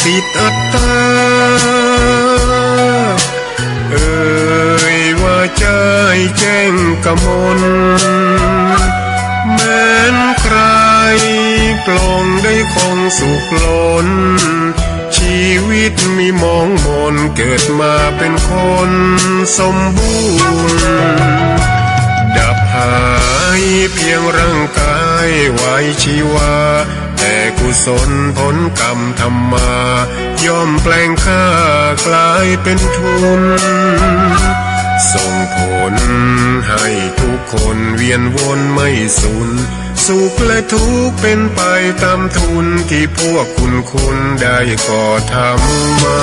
สิทธิ์อัตตาเอ่ยว่าใจแจ้งกมลแม้นใครปลงได้คงสุขล้นชีวิตมีมองมนเกิดมาเป็นคนสมบูรณ์ดับหายเพียงร่างกายไว้ชีวาแต่กุศลผลกรรมทำมาย่อมแปลงค่ากลายเป็นทุนส่งผลให้ทุกคนเวียนวนไม่สูญสุขและทุกข์เป็นไปตามทุนที่พวกคุณได้ก่อทำมา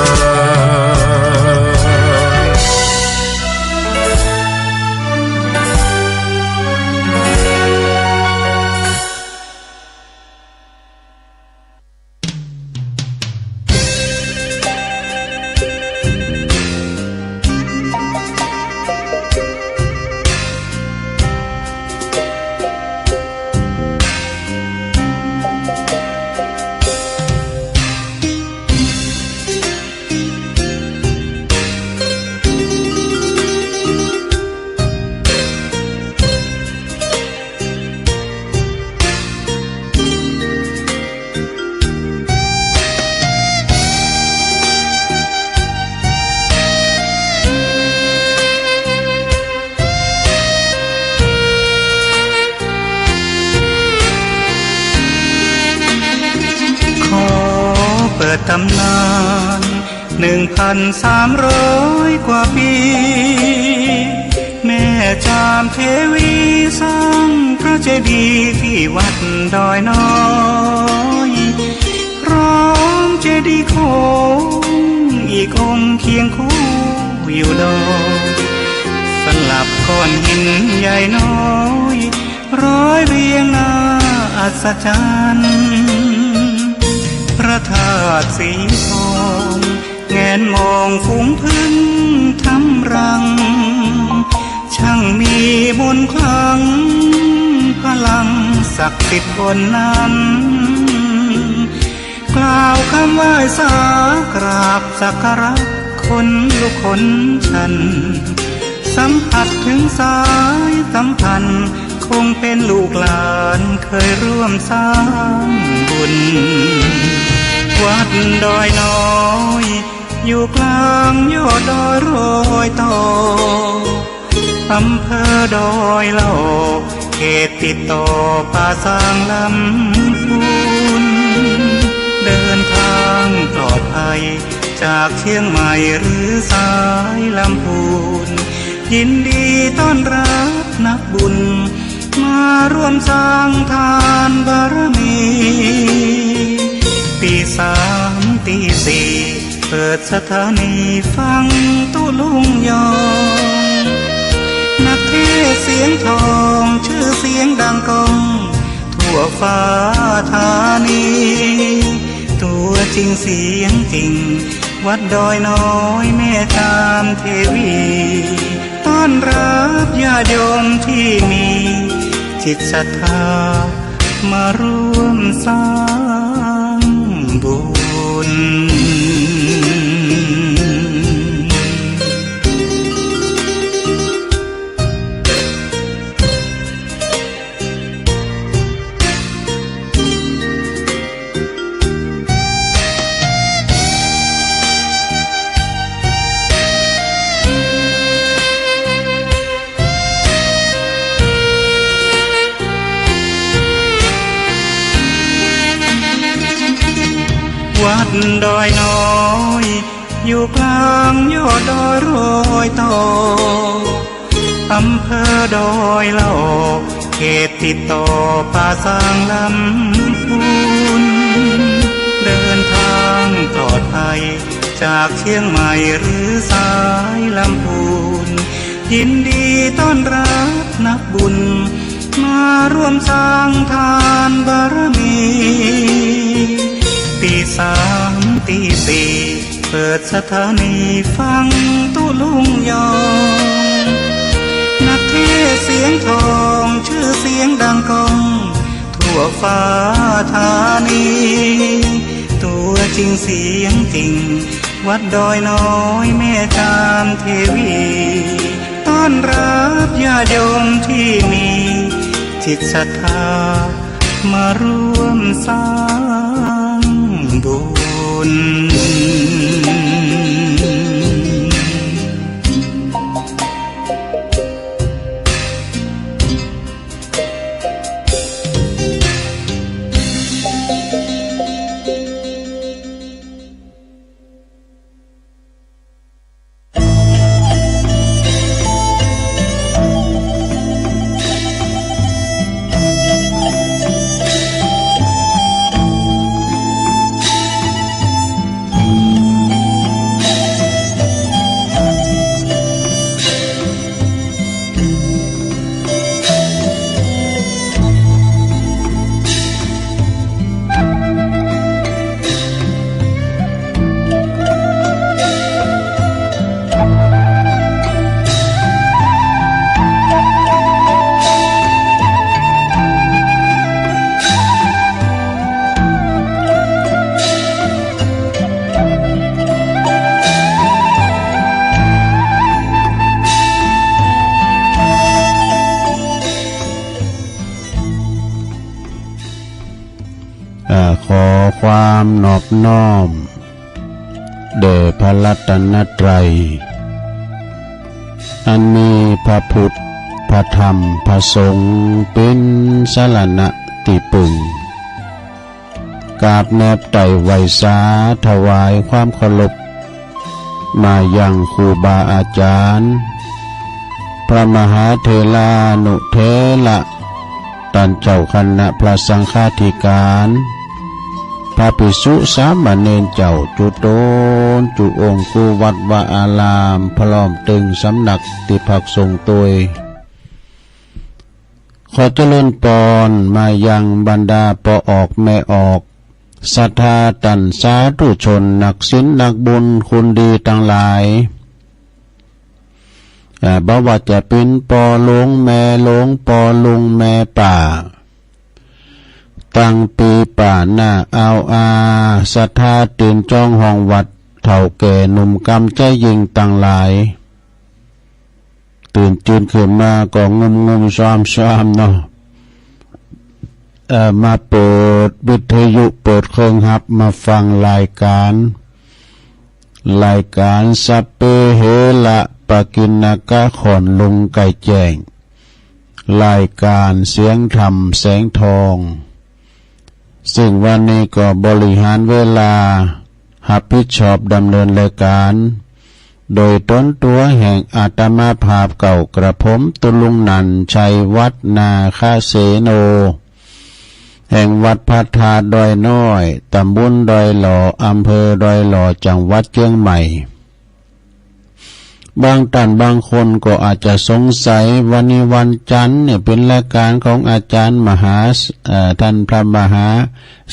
ตำนาน1,300 กว่าปีแม่จามเทวีสร้างพระเจดีย์ที่วัดดอยน้อยพร้อมเจดีย์โค้งอีกองค์เคียงคู่อยู่ดอยสลับก้อนหินใหญ่น้อยร้อยเรียงน่าอัศจรรย์พระธาตุสีทองแงนมองฝูงพึ่งทำรังช่างมีมนต์ขลังพลังศักดิ์สิทธิ์บนนั้นกล่าวคำไหว้สากราบสักการะคนลุกคนชันสัมผัสถึงสายสัมพันธ์คงเป็นลูกหลานเคยร่วมสร้างบุญวัดดอยน้อยอยู่กลางยอดดอยโรยต่ออำเภอดอยเหล่าเขตติดต่อป่าสางลำพูนเดินทางปลอดภัยจากเชียงใหม่หรือสายลำพูนยินดีต้อนรับนักบุญมาร่วมสร้างทานบารมีตี3 ตี 4เปิดสถานีฟังตุลุงยองนักเทศเสียงทองชื่อเสียงดังก้องทั่วฟ้าธานีตัวจริงเสียงจริงวัดดอยน้อยแม่จามเทวีต้อนรับญาติโยมที่มีจิตศรัทธามาร่วมสร้างบุญวัดดอยน้อยอยู่กลางยอดดอยโรยต่ออำเภอดอยเหล่าเขตติดต่อป่าสางลำพูนเดินทางปลอดภัยจากเชียงใหม่หรือสายลำพูนยินดีต้อนรับนักบุญมาร่วมสร้างทานบารมีตี3 ตี 4เปิดสถานีฟังตุลุงยองนักเทศเสียงทองชื่อเสียงดังก้องทั่วฟ้าธานีตัว จริงเสียงจริงวัดดอยน้อยแม่จามเทวีต้อนรับญาติโยมที่มีจิตศรัทธามาร่วมสร้างบุญขอความนอบน้อมแด่พระรัตนตรัยอันมีพระพุทธพระธรรมพระสงฆ์เป็นสรณะที่พึ่งกราบแนบไต่ไหวสาถวายความเคารพมายังครูบาอาจารย์พระมหาเถรานุเถระท่านเจ้าคณะพระสังฆาธิการพระภิกษุสามเณรเจ้าจุโตนจุองค์กูวัดวาอารามพร้อมตึงสำนักที่พักทรงตัวยขอเจริญปอนมายังบรรดาปอออกแม่ออกศรัทธาตันสาธุชนนักศีลนักบุญคุณดีทั้งหลายบ่ว่าจะเป็นปอหลวงแม่หลวงปอลุงแม่ป่าตั้งปีป่าหน้าเอาศรัทธาตื่นจ้องห้องวัดเฒ่าแก่หนุ่มกำใจยิงต่างหลายตื่นจืนขึ้นมาก็งมซ้อมเนาะมาเปิดวิทยุเปิดเครื่องฮับมาฟังรายการสัพเพเหระปะกิณกะขอนลุงไก่แจ้งรายการเสียงธรรมแสงทองซึ่งวันนี้ก็บริหารเวลารับผิดชอบดำเนินรายการโดยต้นตัวแห่งอาตมาภาพเก่ากระผมตุลุงนันชัยวัดนาคาเสโนแห่งวัดพระธาตุดอยน้อยตำบลดอยหล่ออำเภอดอยหล่อจังหวัดเชียงใหม่บางท่านบางคนก็อาจจะสงสัยวันนี้วันจันทร์เนี่ยเป็นรายการของอาจารย์มหาท่านพระมหา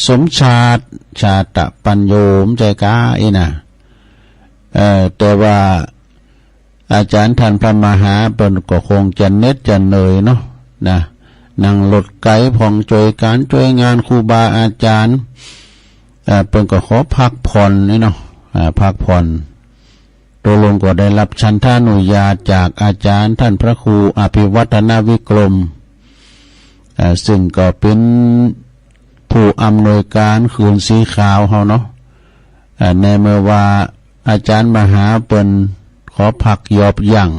สมชาติชาตปัญโยมใจกาอีนะแต่ว่าอาจารย์ท่านพระมหาเป็นก็คงจะเน็ตจะเหนื่อยเนาะนะนั่งรถไกด์ผ่องช่วยการช่วยงานครูบาอาจารย์เป็นก็ขอพักผ่อนนี่เนาะพักผ่อนตัวลงก็ได้รับชันทานุญาตจากอาจารย์ท่านพระครูอภิวัฒนาวิกรมซึ่งก็เป็นผู้อำนวยการคืนสีขาวเขาเนาะในเมื่อว่าอาจารย์มหาเปิ่นขอพักยอบยั่ง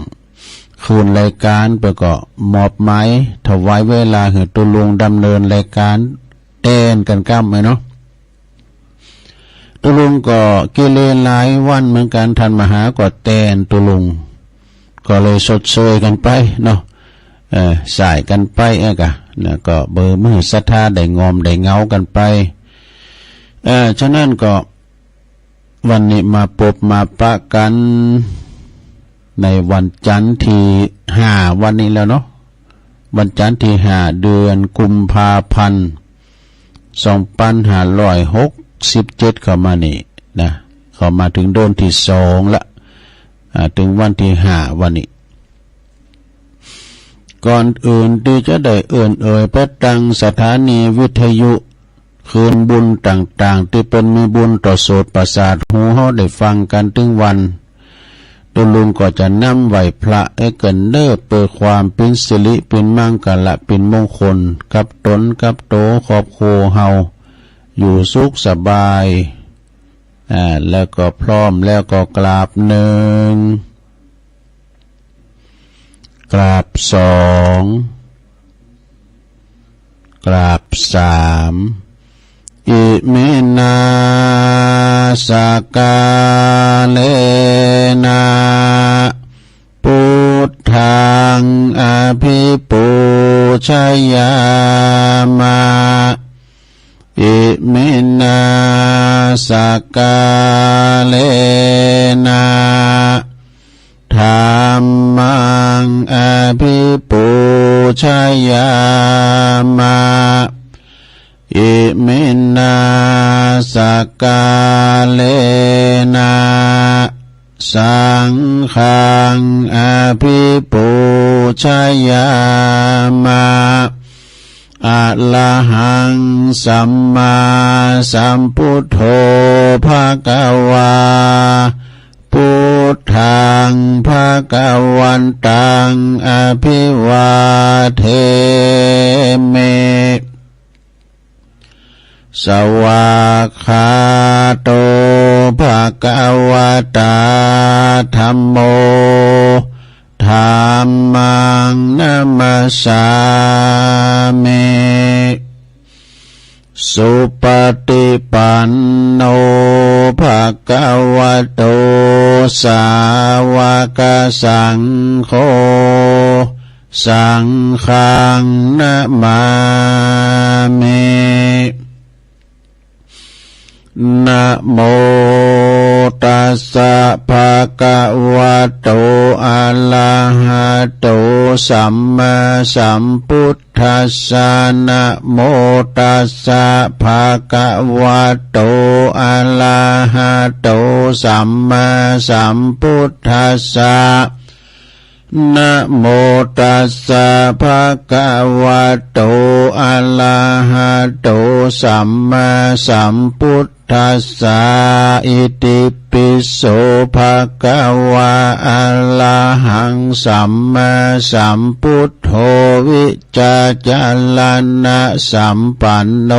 คืนรายการเปิ่นก็มอบหมายถวายเวลาให้ตัวลงดำเนินรายการแต้นกันก้ำไหมเนาะตุลุงก็กิเลสหลายวันเหมือนกันท่านมหาก็แตนตุลุงก็เลยสดเชยกันไปเนาะสายกันไปกะแล้วก็เบอร์มือศรัทธาได้งอมได้เงากันไปฉะนั้นก็วันนี้มาพบมาปะกันในวันจันทร์ที่5วันนี้แล้วเนาะวันจันทร์ที่5เดือนกุมภาพันธ์2567เข้ามานี่นะเข้ามาถึงเดือนที่2ละถึงวันที่5วันนี้ก่อนอื่นที่จะได้เอ่ยไปตั้งสถานีวิทยุ คืนบุญต่างๆที่เป็นมีบุญต่อโสตประสาทหูเฮาได้ฟังกันถึงวันตุลุงก็จะนำไหวพระเอกันเด้อเปิดความเป็นสิริเป็นมังกละเป็นมงคลกับตนกับโตครอบครัวเฮาอยู่สุขสบายแล้วก็พร้อมแล้วก็กราบหนึ่งกราบสองกราบสามอิมินาสกาเลนะพุทธังอภิปูชยามะอิมินาสกาเลนะธัมมังอภิปูชยามะอิมินาสกาเลนะสังฆังอภิปูชยามะอะระหังสัมมาสัมพุทโธภะคะวาพุทธังภะคะวันตังอภิวาเทเมสวากขาโตภะคะวะตาธัมโมธัมมังนัมมัสสามิสุปฏิปันโนภะคะวะโตสาวกสังโฆสังฆังนะมามินะโมตัสสะภะคะวะโตอะระหะโตสัมมาสัมพุทธัสสะนะโมตัสสะภะคะวะโตอะระหะโตสัมมาสัมพุทธัสสะนะโมตัสสะภะคะวะโตอะระหะโตสัมมาสัมพุทธัสสะอิติปิโสภะคะวะอะระหังสัมมาสัมพุทโธวิจาจารณะสัมปันโน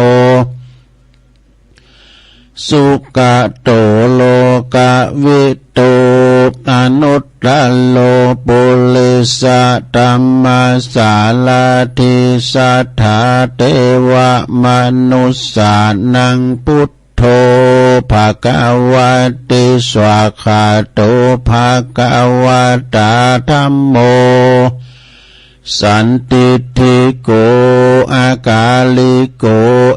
สุขโตโลกวิทูอนุตตโลปุริสธัมมาสาลาธิสัทธาเทวมนุสสานังพุทโธภะคะวะติสวากขาโตภะคะวะตาธัมโมสันติทิโกอากาลิโก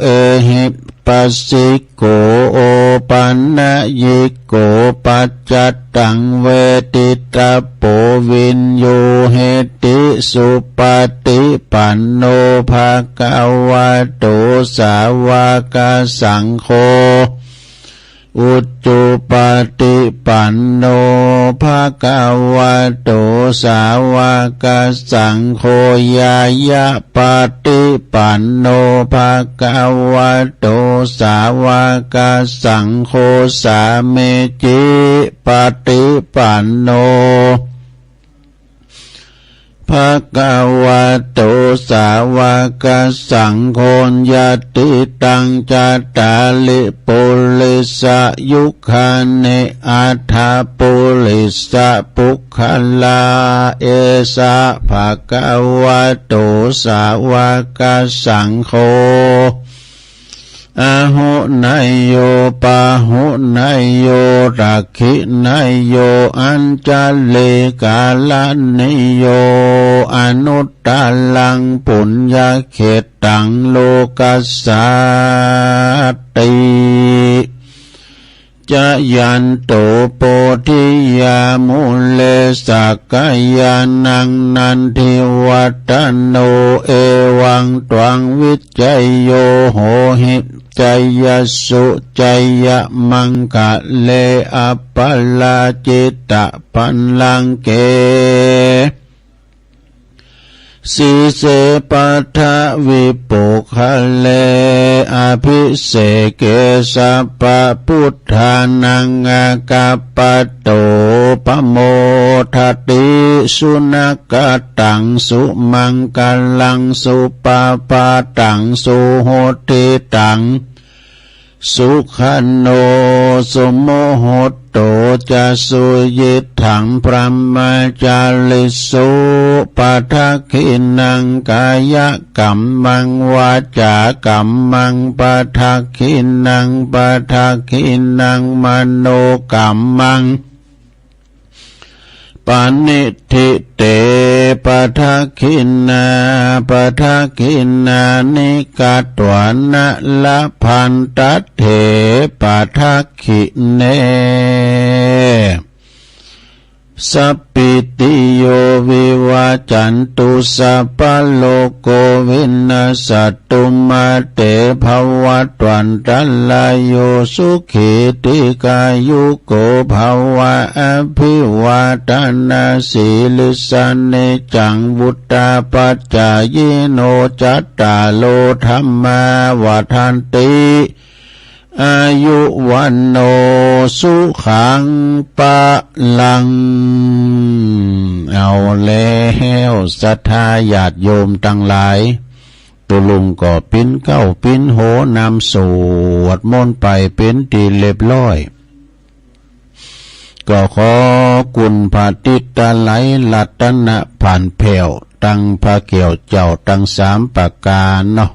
เอหิปัสสิโกโอปันนะยิโกปัจจัตตังเวทิตาโปวินโยเหติสุปฏิปันโนภะคะวะโตสาวกสังโฆอุจจุปฏิปันโนภะคะวะโตสาวกสังโฆยายะปฏิปันโนภะคะวะโตสาวกสังโฆสาเมจิปฏิปันโนภะคะวะโตสาวกสังโฆญาติตังจัตตาลิปุริสยุคานิอัฏฐปุริสปุคลาเอสะภะคะวะโตสาวกสังโฆอาหุนายโยปาหุนายโยรักขินายโยอัญจเลกาลนิโยอนุตตลังปุญญเขตังโลกัสสติจะยันโตโปธิยามุเลสักกายานังนันทิวัตโนเอวังตวังวิจัยโยโหหิจยสุจยมังคะเลอปลาจิตตปันลังเก สีเสปัทวิปุคะเลอภิเสเกสัพพะพุทธานังอากัปปะโตปโมทติสุนักตังสุมังกลังสุปาปาตังสุโหติตังสุขันโนสมโมโหโตจะสุยิถังพระมจาริสุปัทขินังกายกัมมังวาจากัมมังปัทขินังปัทขินังมโนกัมมังปานิทิเตปะทะคินาปะทะคินานิกาตวานะละพันตัตเถปะทะคิเนสัพพิติโยวิวาจันตุสัพพะโลกโกวินาสตุมาเตภวัตวันตัลลายโยสุขิติกายุโกภวะอภิวาทนาสีลิสานิจังวุตตาปัจจายโนจัตตาโลธัมมาวาทันติอายุวันโนสุขังปะลังเอาแล้วศรัทธาญาติโยมทั้งหลายตุลุงก็ปิ้นเก้าปิ้นโหนำสวดมนต์ไปเป็นตีเรียบร้อยก็ขอกุณพระติตาไหลลัตนะผ่านแผ่วตั้งพระเกี่ยวเจ้าตั้ง3ประการเนาะ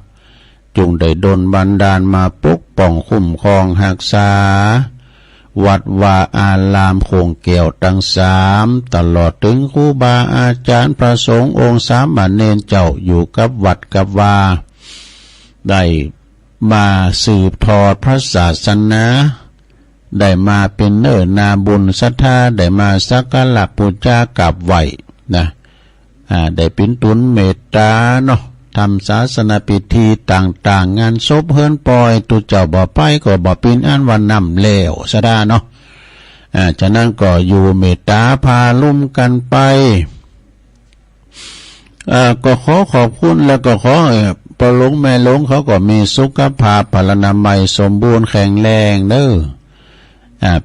จงได้ดลบันดาลมาปกป้องคุ้มครองรักษาวัดวาอารามโคงแก้วทั้ง3ตลอดถึงครูบาอาจารย์พระสงฆ์องค์สามเณรเจ้าอยู่กับวัดกับวาได้มาสืบทอดพระศาสนาได้มาเป็นเนิ่นนาบุญศรัทธาได้มาสักการะบูชากราบไหว้นะได้เป็นตุนเมตตาเนาะทำศาสนาพิธีต่างๆงานศพเฮิรนปอยตุเจ้าบ่ไปก็บ่ปีนอันวันนำแล้วซะดาเนาะฉะนั้นก็อยู่เมตตาพาลุ่มกันไปก็ขอขอบคุณแล้วก็ขอปลงแม่หลงเขาก็มีสุขภาพพลานามัยสมบูรณ์แข็งแรงเด้อ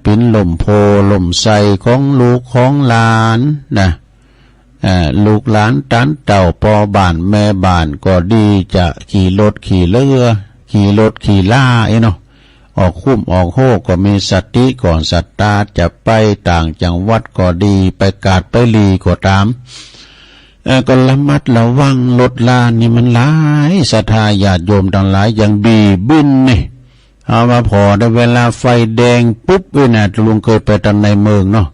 เป็นลมโพลมใสของลูกของหลานนะลูกหลานตันเต่าปอบ้านแม่บ้านก็ดีจะขี่รถขี่เรือขี่รถขี่ล่าเนาะออกคุ้มออกโฮก็มีสติก่อนสัตตาจะไปต่างจังหวัดก็ดีไปกาดไปลีก็ตามก็ระมัดระวังรถลานี่มันหลายศรัทธาญาติโยมทั้งหลายอย่างบีบินนี่เอามาพอได้เวลาไฟแดงปุ๊บเว้ยนะลุงเคยไปตอนในเมืองเนาะ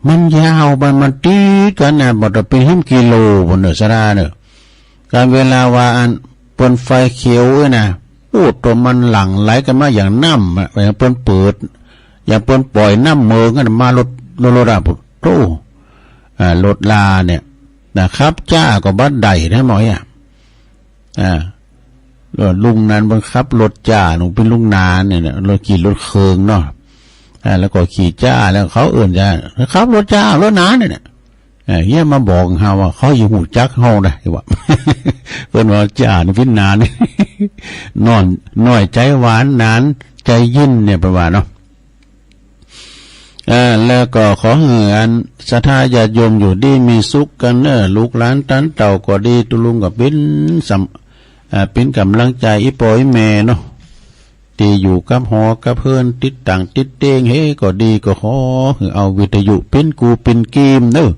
มันยาวมันตีกันนะบ่ได้เป็นกิโลพุ่นเด้อซะดาเด้อการเวลาว่าอันเปิ้นไฟเขียวนะโอ้ตัวมันหลั่งไหลกันมาอย่างน้ำอย่างเปิ้นเปิดอย่างเปิ้นปล่อยน้ำเมืองกันมารถอะพุ่นโตรถลาเนี่ยนะครับจ้าก็บัดใดได้หมอยลุงนั้นบังคับรถจ้าหนูเป็นลุงนานเนี่ยรถขี่รถเคืองเนาะแล้วก็ขี่จ้าแล้วเขาเอื่นจ้าครับรถจ้ารถนานเนี่ยเฮียมาบอกเฮาว่าเขาอยู่หูจักเฮาได้ว่าเพิ่นว่าจ้านี่พินานนอนน้อยใจหวานนานใจยิ่นเนี่ยประว่าเนาะแล้วก็ขอให้อันศรัทธาญาติโยมอยู่ดีมีสุขกันลูกหลานตันเต่าก็ดีตุลุงก็เป็นกำลังใจอีปอยแม่เนาะที่อยู่กับหอกับเพื่อนติดต่างติดเต้งเฮ้ก็ดีก็ขอเอาวิทยุเป็นกูเป็นกีมเนอะ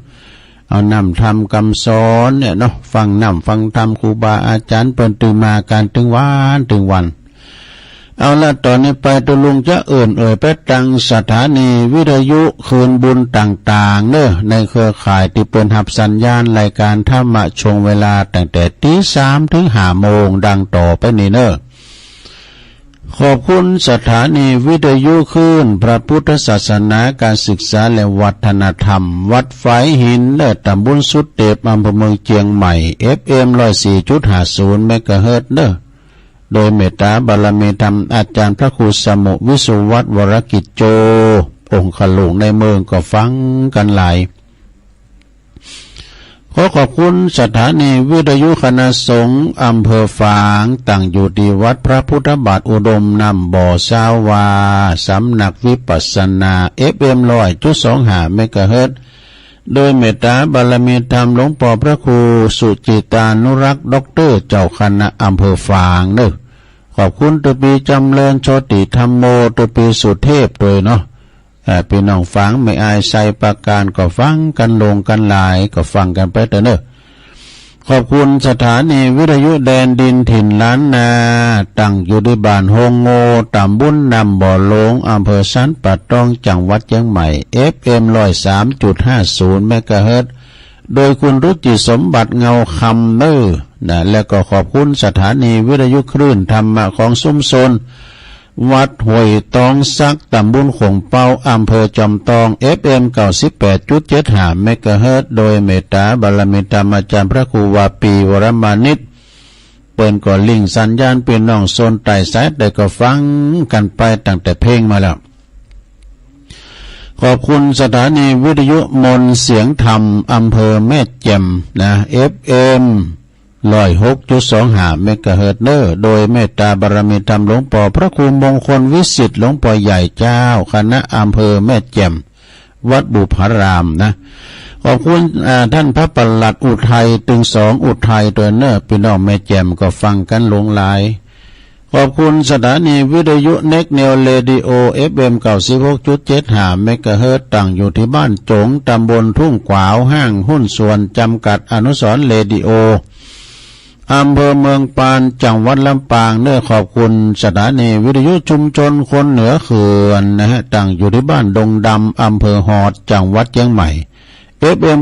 เอานำทำคำสอนเนี่ยเนาะฟังนำฟังธรรมครูบาอาจารย์เปิ่นตื่นมาการถึงวันเอาละตอนนี้ไปตุลุงจะเอ่ยไปตั้งสถานีวิทยุคืนบุญต่างๆเนอะในเครือข่ายที่เปิ่นหับสัญญาณรายการธรรมะช่วงเวลาตั้งแต่ 3:00 ถึง 5:00 นดังต่อไปนี่เนอะขอบคุณสถานีวิทยุคลื่นพระพุทธศาสนาการศึกษาและวัฒนธรรมวัดฝายหินและตำบลสุดเดบอำเภอเมืองเชียงใหม่ FM 104.50 เมกะเฮิรตซ์เนอะโดยเมตตาบารมีธรรมอาจารย์พระครูสมุวิสุวัฒน์วรกิจโจองค์ขลุงในเมืองก็ฟังกันหลาย ขอขอบคุณสถานีวิทยุคณะสงฆ์อำเภอฝางตั้งอยู่ที่วัดพระพุทธบาทอุดมนำบ่อสาวาสำนักวิปัสสนา FM 100.25 เมกะเฮิรตซ์โดยเมตตาบารมีธรรมหลวงพ่อพระครูสุจิตานุรักษ์ด็อกเตอร์เจ้าคณะอำเภอฝางเด้อขอบคุณตุปีจำเริญโชติธรรมโมตุปีสุเทพโดยเนาะพี่น้องฟังไม่อายใส่ประการก็ฟังกันลงกันหลายก็ฟังกันไปเถอะเนอะขอบคุณสถานีวิทยุแดนดินถิ่นล้านนาตั้งอยู่ที่บ้านโฮงโง่ตำบลนำบ่อหลงอำเภอสันป่าตองจังหวัดเชียงใหม่ FM 103.50 เมกะเฮิรตซ์โดยคุณรุจิสมบัติเงาคำเนอนะและก็ขอบคุณสถานีวิทยุคลื่นธรรมะของซุ้มโซนวัดห้วยตองซักตำบลขงเปาอำเภอจอมตอง FM 98.75 เมกะเฮิรตซ์โดยเมตตาบารมีธรรมอาจารย์พระครูวาปีวรมานิตเปิ้นก็ลิงก์สัญญาณเป็นน้องโซนใต้สายได้ก็ฟังกันไปตั้งแต่เพลงมาแล้วขอบคุณสถานีวิทยุมนเสียงธรรมอำเภอแม่แจ่มนะ FM 106.25 เมกะเฮิรตซ์โดยเมตตาบารมีธรรมหลวงพ่อพระครูมงคลวิสิทธิ์หลวงพ่อใหญ่เจ้าคณะอำเภอแม่แจ่มวัดบุพารามนะขอบคุณท่านพระปลัดอุทัยตึงสองอุทัยตัวพี่น้องแม่แจ่มก็ฟังกันหลงหลายขอบคุณสถานีวิทยุเน็กเนลเรดิโอ FM 96.75 เมกะเฮิรตซ์ตั้งอยู่ที่บ้านจงตำบลทุ่งขวาวห้างหุ้นส่วนจำกัดอนุสรณ์เรดิโออำเภอเมืองปานจังหวัดลำปางขอบคุณสถานีวิทยุชุมชนคนเหนือเขื่อนนะฮะตั้งอยู่ที่บ้านดงดำอำเภอหอดจังหวัดเชียงใหม่ FM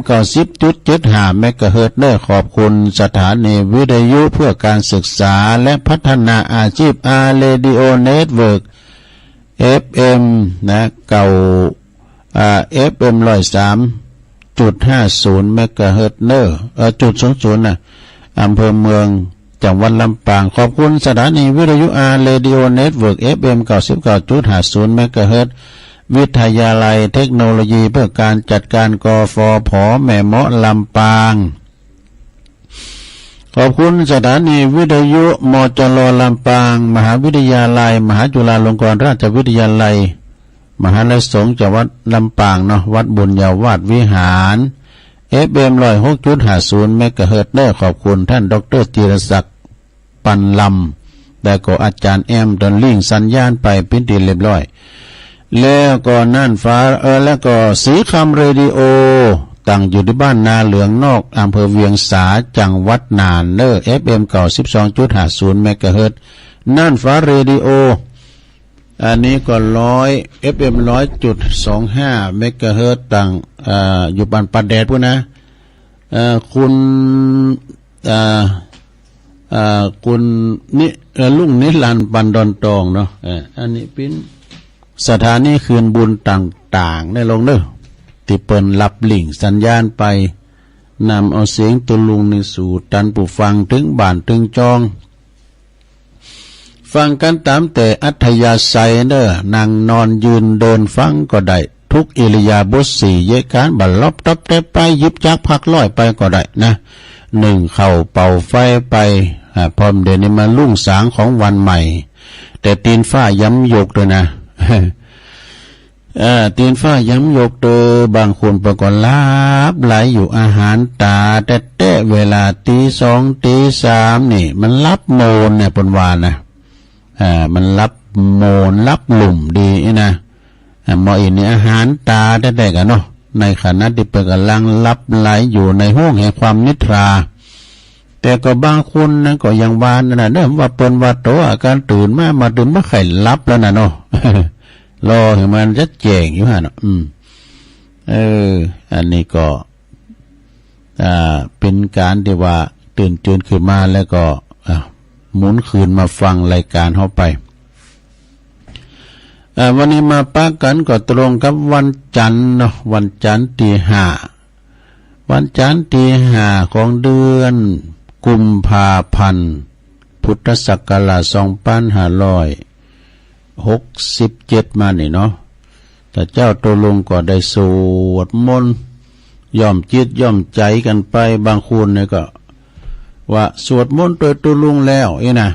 90.75 เมกะเฮิรตซ์ขอบคุณสถานีวิทยุเพื่อการศึกษาและพัฒนาอาชีพเรดิโอเน็ตเวิร์ก FM นะเก่าFM 103.50 เมกะเฮิรตซ์.00นะอำเภอเมืองจังหวัดลำปางขอบคุณสถานีวิทยุเรดิโอเน็ตเวิร์ก FM 99.50 เมกะเฮิรตซ์วิทยาลัยเทคโนโลยีเพื่อการจัดการกฟผ.แม่เมาะลำปางขอบคุณสถานีวิทยุมจร.ลำปางมหาวิทยาลัยมหาจุฬาลงกรณราชวิทยาลัยมหาลัยสงฆ์จังหวัดลำปางเนาะวัดบุญญาวาสวิหาร FM 106.50 เมกะเฮิรตซ์ขอบคุณท่านดร.จิรศักดิ์ปันลำและก็อาจารย์แอมดอนลิงสัญญาณไปเป็นที่เรียบร้อยแล้วก็น่านฟ้าแล้วก็สีคำเรดิโอตั้งอยู่ที่บ้านนาเหลืองนอกอำเภอเวียงสาจังหวัดน่านFM 92.50 เมกะเฮิรตซ์น่านฟ้าเรดิโออันนี้ก็FM 100.25 เมกะเฮิรตซ์ตั้งอยู่บ้านปาแดดพุ่นนะคุณคุณนี่ลุงนิรันดร์ปันดอนตองเนาะอันนี้เป็นสถานีคืนบุญต่างๆได้ลงที่เปิ้นรับลิงก์สัญญาณไปนำเอาเสียงตุลุงในสู่ตันผู้ฟังถึงบ้านถึงจองฟังกันตามแต่อัธยาศัยนั่งนอนยืนเดินฟังก็ได้ทุกอิริยาบถสี่เยการบัลลบตับแต่ไปยิบจักพักร้อยไปก็ได้นะหนึ่งเข้าเป่าไฟไปพร้อมเดี๋ยวนี้มาลุ่งสางของวันใหม่แต่ตีนฟ้าย้ำยกด้วยนะตีนฟ้าย้ำยกบางคนประกอบลาบไหลอยู่อาหารตาแต่เวลาตีสองตีสามนี่มันรับโมนเนี่ยปนวานนะมันรับโมนรับหลุ่มดีนะหมออินนี่อาหารตาแต่กันเนาะในขณะที่เป็นกำลังรับไหลอยู่ในห้วงแห่งความนิทราแต่ก็บางคนนั้นก็ยังวานนะว่าเปิ้นว่าโตอาการตื่นมาตื่นมาไข่รับแล้วนะเนาะรอให้มันจะแจ้งอยู่ฮะเนาะอันนี้ก็เป็นการที่ว่าตื่นขึ้นมาแล้วก็หมุนคืนมาฟังรายการเข้าไปวันนี้มาปะกันก็ตรงกับวันจันทร์เนาะวันจันทร์ที่ 5วันจันทร์ที่ 5ของเดือนกุมภาพันธ์พุทธศักราช2567มานี่เนาะแต่เจ้าตัวลงก็ได้สวดมนต์ ย่อมจิตย่อมใจกันไปบางคนเนี่ยก็ว่าสวดมนต์โดยตุลุงแล้วนะ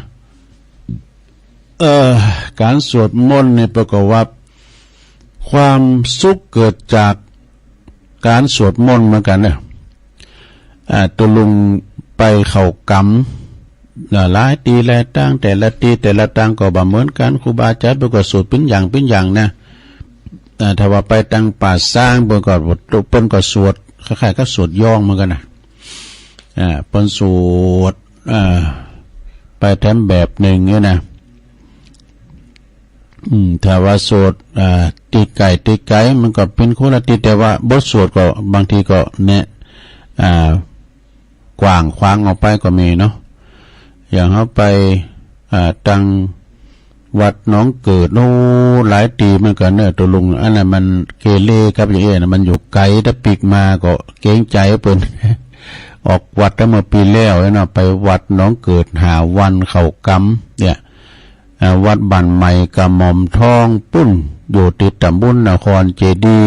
การสวดมนต์เนี่ยประกอบว่าความสุขเกิดจากการสวดมนต์เหมือนกันเนี่ยตุลุงไปเข้ากรรมหลายตีหลายตั้งแต่ละตีแต่ละตั้งก็บ่เหมือนกันครูบาอาจารย์ประกอบสวดเป็นอย่างนะถ้าว่าไปตั้งป่าสร้างเบิ่งก่อนเปิ้นก็สวดคล้ายๆก็สวดย่องเหมือนกันนะเปิ้นสวดไปแถมแบบหนึ่งเนี่ยนะถ้าว่าสวดตีไก่มันก็เป็นคนละตีแต่ว่าบทสวดก็บางทีก็เนี่ยกว้างขวางออกไปก็มีเนาะอย่างเขาไปตั้งวัดน้องเกิดโน้หลายตีเหมือนกันเนี่ยตัวลุงอันนั้นมันเกเรครับอย่างเงี้ยนะมันอยู่ไกลถ้าปีกมาก็เกรงใจเปิ้น ออกวัดตั้งมาปีแล้วเนาะไปวัดน้องเกิดหาวันเข้ากำเนี่ยวัดบ้านใหม่กระหม่อมทองปุ้นอยู่ติดตำบลนครเจดี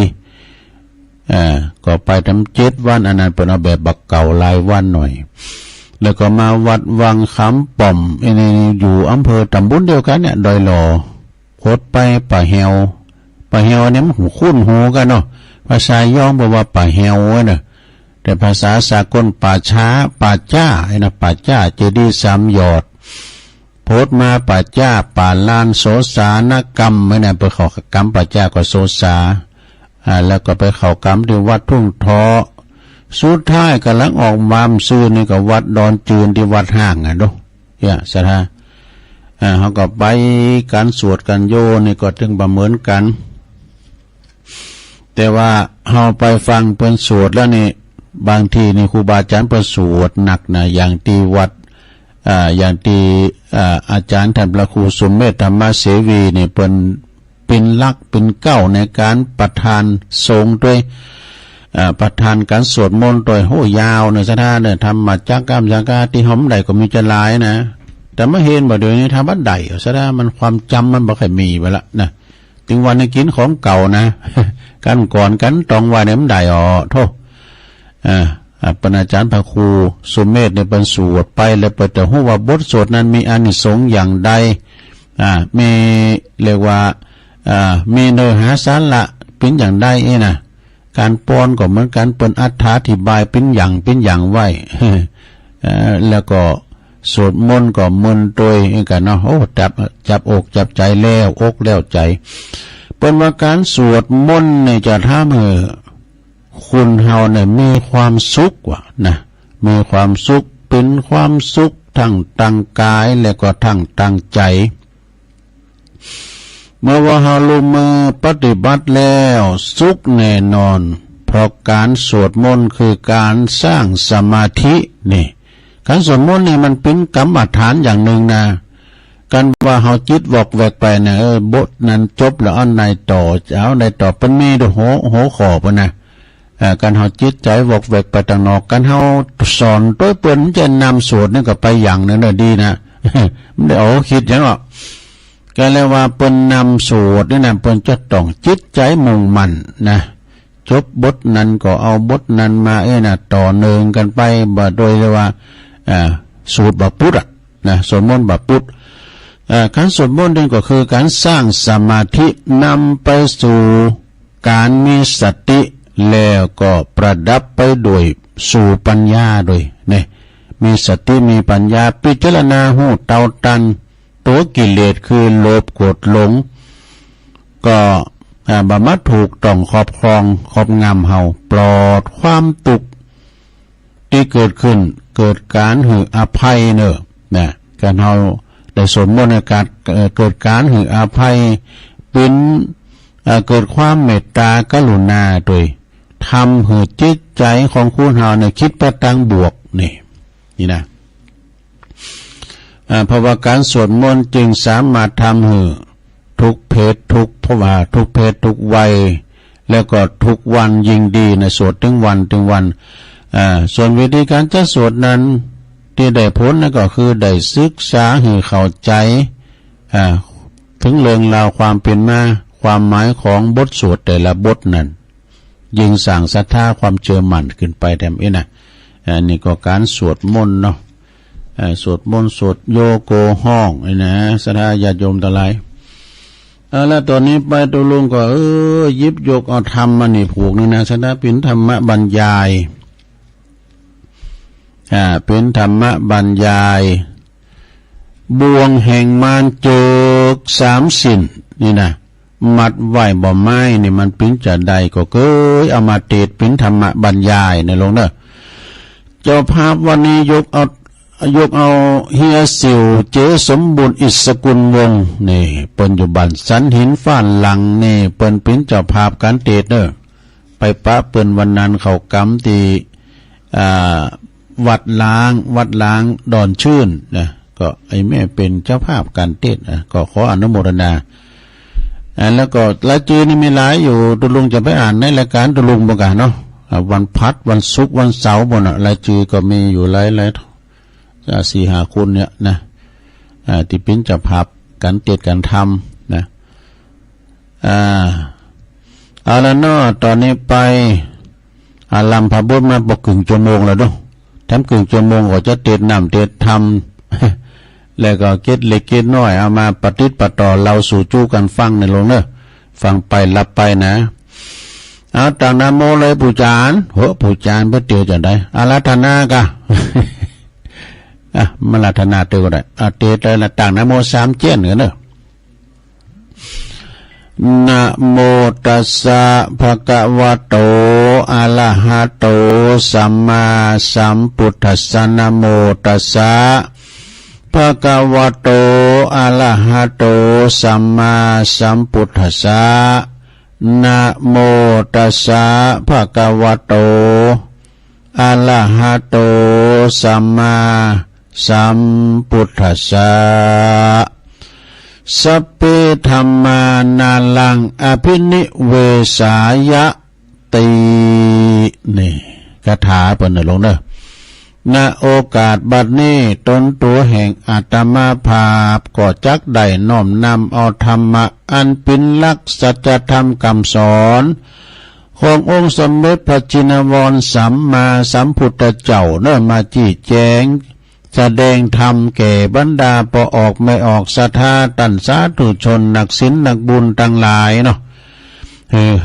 ก็ไปทำ7 วันอันนั้นเป็นเอาแบบบักเก่าหลายวันหน่อยแล้วก็มาวัดวังคำป่อมนี่อยู่อำเภอตำบลเดียวกันเนี่ยดอยหล่อโคตรไปป่าเฮวเนี่ยมันคุ้นหูกันเนาะภาษาย่อมบอกว่าป่าเฮวเนี่ยแต่ภาษาสากลป่าช้าป่าจ้านะป่าจ้าเจดีย์3 ยอดโพสมาป่าจ้าป่าลานโสสานกรรมไม่เนี่ยไปเข้ากรรมป่าจ้าก็โสสาแล้วก็ไปเข้ากรรมที่วัดทุ่งท้อสุดท้ายกำลังออกมามซื้อนี่ก็วัดดอนจืนที่วัดห้างดูเนี่ยสถาเขาก็ไปการสวดกันโยนี่ก็ถึงประเมินกันแต่ว่าเขาไปฟังเพิ่นสวดแล้วนี่บางทีนี่ครูบาอาจารย์เพิ่นสวดหนักนะอย่างที่วัดอย่างที่อาจารย์ท่านพระครูสมเมธธรรมเสวีนี่เป็นลักเป็นเก้าในการประทานสงฆ์ด้วยประทานการสวดมนต์โดยโหยาวเนี่ยสถานเนี่ยทำมาจากกรรมจากการที่หอมใดก็มีจะหลายนะแต่เมื่อเห็นบ่เดี๋ยวนี้ทำว่าใดสถานมันความจำมันบ่ค่อยมีไปละนะถึงวันนี้กินของเก่านะ กันก่อนกันตองว่าเนี่ยมันใดโทษปณาจารย์พระครูสุเมธเนี่ยเป็นสวดไปแล้วเปิดแต่หูว่าบทสวดนั้นมีอานิสงส์อย่างใดมีเรียกว่ามีเนื้อหาสาระเป็นอย่างใดนะการป้อนก็เหมือนกันเป็นอธิบายเป็นอย่างไว้ แล้วก็สวดมนต์ก็มึนตัวกันเนาะโอ้จับอกจับใจแล้วอกแล้วใจเป็นว่าการสวดมนต์เนี่ยจะทำให้คุณเฮาเนี่ยมีความสุขว่ะนะมีความสุขเป็นความสุขทั้งตั้งกายและก็ทั้งตั้งใจเมื่อว่าเฮาลงมือปฏิบัติแล้วสุขแน่นอนเพราะการสวดมนต์คือการสร้างสมาธินี่การสวดมนต์นี่มันเป็นกรรมฐานอย่างหนึ่งนะกันว่าเฮาจิตวอกแวกไปเนี่ยบทนั้นจบแล้วอันไหนต่อเอาไหนต่อเป็นมีดูโหขอปะนะการเฮาจิตใจวอกแวกไปต่างนอกกันเฮาสอนตัวเปิ้นจะนำสวดนี่ก็ไปอย่างนึงน่ะดีนะไม่ได้คิดอย่างหรอกก็เลยว่าเปิ้นนำสวดนี่นะเปิ้นจะต้องจิตใจมุ่งมั่นนะจบบทนั้นก็เอาบทนั้นมานะต่อเนื่องกันไปบ่โดยว่าสูตรแบบพุทธนะสวดมนต์แบบพุทธการสวดมนต์นี่ก็คือการสร้างสมาธินำไปสู่การมีสติแล้วก็ประดับไปโดยสู่ปัญญาโดยเนี่ยมีสติมีปัญญาพิจารณาหูเตาตันตัวกิเลสคือโลภโกรธหลงก็บำบัดถูกต้องครอบครองครอบงำเฮาปลอดความตุกที่เกิดขึ้นเกิดการหืออภัยเนอะนะการเฮาได้สมมติในการเกิดการหืออภัยเป็นเกิดความเมตตากรุณาโดยทำให้จิตใจของคุณเฮาเนี่ยคิดไปทางบวกนี่นะเพราะว่าการสวดมนต์จึงสามารถทำให้ทุกเพศทุกภาวะทุกเพศทุกวัยแล้วก็ทุกวันยิ่งดีนะสวดถึงวันส่วนวิธีการจะสวดนั้นที่ได้ผลนั่นก็คือได้ศึกษาให้เข้าใจถึงเรื่องราวความเป็นมาความหมายของบทสวดแต่ละบทนั้น ยิงสั่งศรัทธาความเชื่อมั่นขึ้นไปแถมเอ้นะอันนี้ก็การสวดมนต์เนาะสวดมนต์สวดโยโกห้องไอ้นะศรัทธาญาติโยมทั้งหลายแล้วตอนนี้ไปตัวลุงก็หยิบยกเอาธรรมมานี่ผูกนี่นะศรัทธาเป็นธรรมบรรยายเป็นธรรมบรรยายบ่วงแห่งมารเจกสามสินนี่นะมัดไว้บ่ไม้นี่มันปิ้นจะใดก็เกยเอามาเทศเป็นธรรมบรรยายในลงเด้อเจ้าภาพวันนี้ยกเอาเฮียสิวเจสมบูรณ์อิสกุลวงศ์นี่ปัจจุบันสันหินฟ้านหลังนี่เปิ้นเป็นเจ้าภาพการเทศเด้อไปปะเปิ้นวันนั้นเขากำที่วัดล้างดอนชื่นนะก็ไอ้แม่เป็นเจ้าภาพการเทศนะก็ขออนุโมทนาแล้วก็รายชื่อนี่มีหลายอยู่ตุลุงจะไปอ่านในรายการตุลุงบ่กะเนาะวันพัดวันศุกร์วันเสาร์บ่น่ะรายชื่อก็มีอยู่หลาย4-5 คนเนี่ยนะที่เป็นเจ้าภาพการเทศการทำนะเอาละเนาะตอนนี้ไปลำพระบทมาบอกครึ่งชั่วโมงแล้วเนาะแถมครึ่งชั่วโมงก็จะเทศนำเทศทำแล้วก็เก็ดเล็กเก็ดน้อยเอามาปฏิบัติต่อเราสู่จู้กันฟังในลงเนอะฟังไปรับไปนะเอาต่างนาโมเลยผู้จานผู้จานเพื่อเตียวจะได้อาราธนากะมาราธนาเตียวก็ได้เตียวแต่ละต่างนาโม3 เจี้ยนกันเนอะนะโมตัสสะภะคะวะโตอะระหะโตสัมมาสัมพุทธัสสะนะโมตัสสะภะคะวะโตอะระหะโตสัมมาสัมพุทธัสสะนะโมตัสสะภะคะวะโตอะระหะโตสัมมาสัมพุทธัสสะสัพเพธัมมานาลังอภินิเวสายะตินี่คาถาเปิ้นลงเด้อณโอกาสบัดนี้ตนตัวแห่งอาตมาภาพก็จักได้น้อมนำเอาธรรมะอันเป็นหลักสัจธรรมคำสอนขององค์สมเด็จพระจินวรสัมมาสัมพุทธเจ้าเนิ่นมาจี้แจงแสดงธรรมแก่บรรดาพอออกไม่ออกศรัทธาตัณสาธุชนนักศีลนักบุญทั้งหลายเนาะ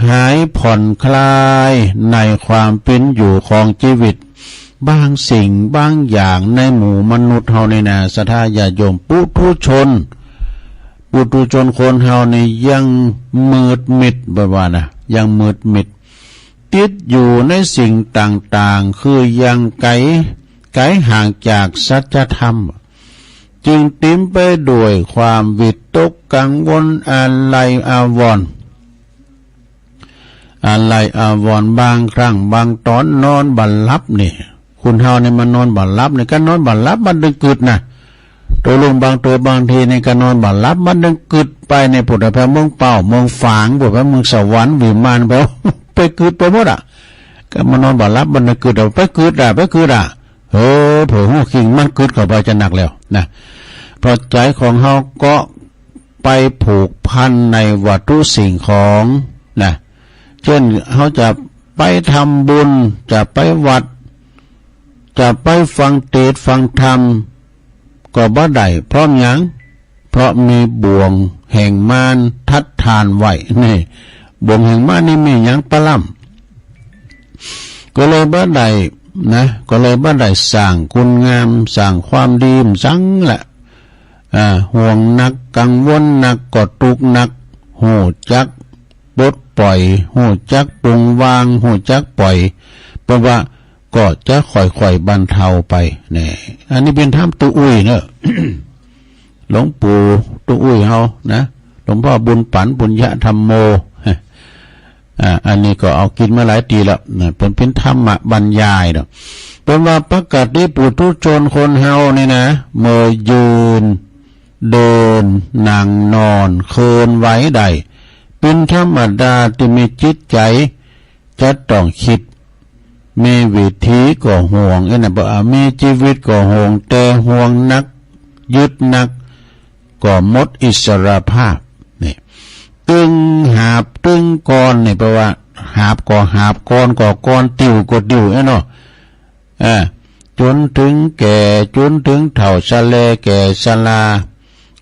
หายผ่อนคลายในความเป็นอยู่ของชีวิตบางสิ่งบางอย่างในหมู่มนุษย์เฮาในนาศรัทธาญาติโยมปุถุชนคนเฮาในยังมืดมิดบ่ว่านะยังมืดมิดติดอยู่ในสิ่งต่างๆคือยังไกลห่างจากสัจธรรมจึงเต็มไปด้วยความวิตกกังวลอะไรอาวรณ์บางครั้งบางตอนนอนบัลลับนี่คุณเฮาเนี่ยมันนอนบัลลับนี่ก็นอนบัลลับมันดึงกึดนะตัวลงบางทีในก็นอนบัลลับมันดึงกึดไปในปุถุพระเมืองเป่าเมืองฝางปุถุพระเมืองสวรรค์วิมานไปกึดไปหมดก็มันนอนบัลลับมันดึงกึดไปกึดเผื่อหูคิงมันกึดเข้าไปจะหนักแล้วนะเพราะใจของเฮาก็ไปผูกพันในวัตถุสิ่งของนะเช่นเขาจะไปทำบุญจะไปวัดจะไปฟังเทศน์ฟังธรรมก็บ่ได้เพราะหยังเพราะมีบ่วงแห่งมารทัดทานไว้นี่บ่วงแห่งมารนี่มีหยังปะล่ำก็เลยบ่ได้สร้างคุณงามสร้างความดีสังแหละห่วงนักกังวลนักกอดทุกข์นักหูจักปลดปล่อยหูจักปรุงวางหูจักปล่อยเพราะว่าก็จะค่อยๆบรรเทาไปนี่อันนี้เป็นธรรมตุอุ้ยเนอะ หลวงปู่ตุอุ้ยเฮานะหลวงพ่อบุญปันปุญญธรรมโมอันนี้ก็เอากินมาหลายปีแล้วเป็นธรรมะบรรยายเนาะเป็นว่าประกาศที่ปุถุชนคนเฮานี่นะเมื่อยืนเดินนั่งนอนเคลื่อนไหวได้เป็นธรรมดาที่มีจิตใจจะต้องคิดมีวิธีก็ห่วงมีชีวิตก็ห่วงแต่ห่วงนักยึดนักก็หมดอิสรภาพนี่ตึงหาบตึงกรนี่แปลว่า หาบก็หาบก้อนก็ก้อนติวก็ติวเนาะจนถึงแก่จนถึงเฒ่าชะแลแก่ชรา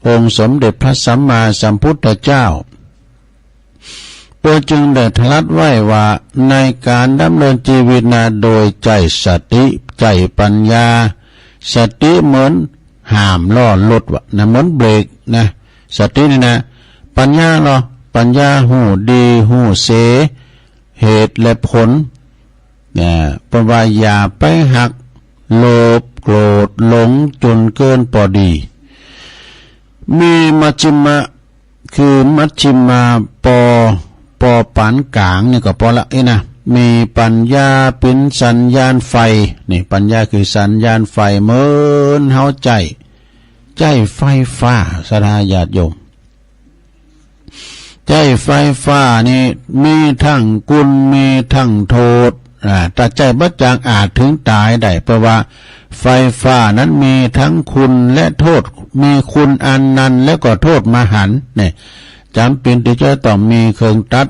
องค์สมเด็จพระสัมมาสัมพุทธเจ้าตัวจึงได้ตรัสไว้ว่าในการดำเนินชีวิตนาโดยใจสติใจปัญญาสติเหมือนห้ามล้อรถวะนะเหมือนเบรกนะสตินี่นะปัญญาเหรอปัญญาหูดีหูเสเหตุและผลเนี่ยเพราะว่าอย่าไปหักโลภโกรธหลงจนเกินพอดีมีมัชฌิมะคือมัชฌิมาปอปานกลางนี่ก็พอละนะมีปัญญาเป็นสัญญาณไฟนี่ปัญญาคือสัญญาณไฟเหมือนเฮาใจไฟฟ้าสดาญาติโยมใจไฟฟ้านี่มีทั้งกุลมีทั้งโทษถ้าใจบัดจางอาจถึงตายได้เพราะว่าไฟฟ้านั้นมีทั้งคุณและโทษมีคุณอันนั้นแล้วก็โทษมหันต์เนี่ยจำเป็นที่จะต้องมีเครื่องตัด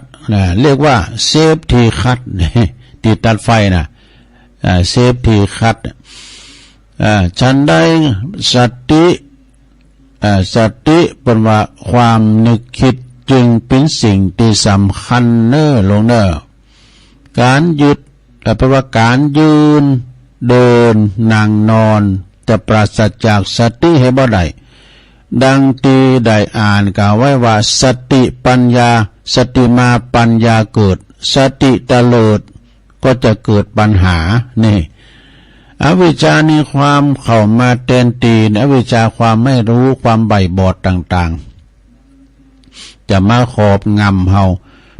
เรียกว่าเซฟทีคัตติดตัดไฟนะเซฟทีคัตฉันได้สติเป็นว่าความนึกคิดจึงเป็นสิ่งที่สำคัญลงการหยุดแปลว่าการยืนเดินนั่งนอนจะปราศจากสติให้บ่ได้ดังที่ได้อ่านกล่าวไว้ว่าสติปัญญาสติมาปัญญาเกิดสติเตลิดก็จะเกิดปัญหานี่อวิชชานี่ความเข้ามาแทนตีนอวิชชาความไม่รู้ความใบบอดต่างๆจะมาครอบงำเฮา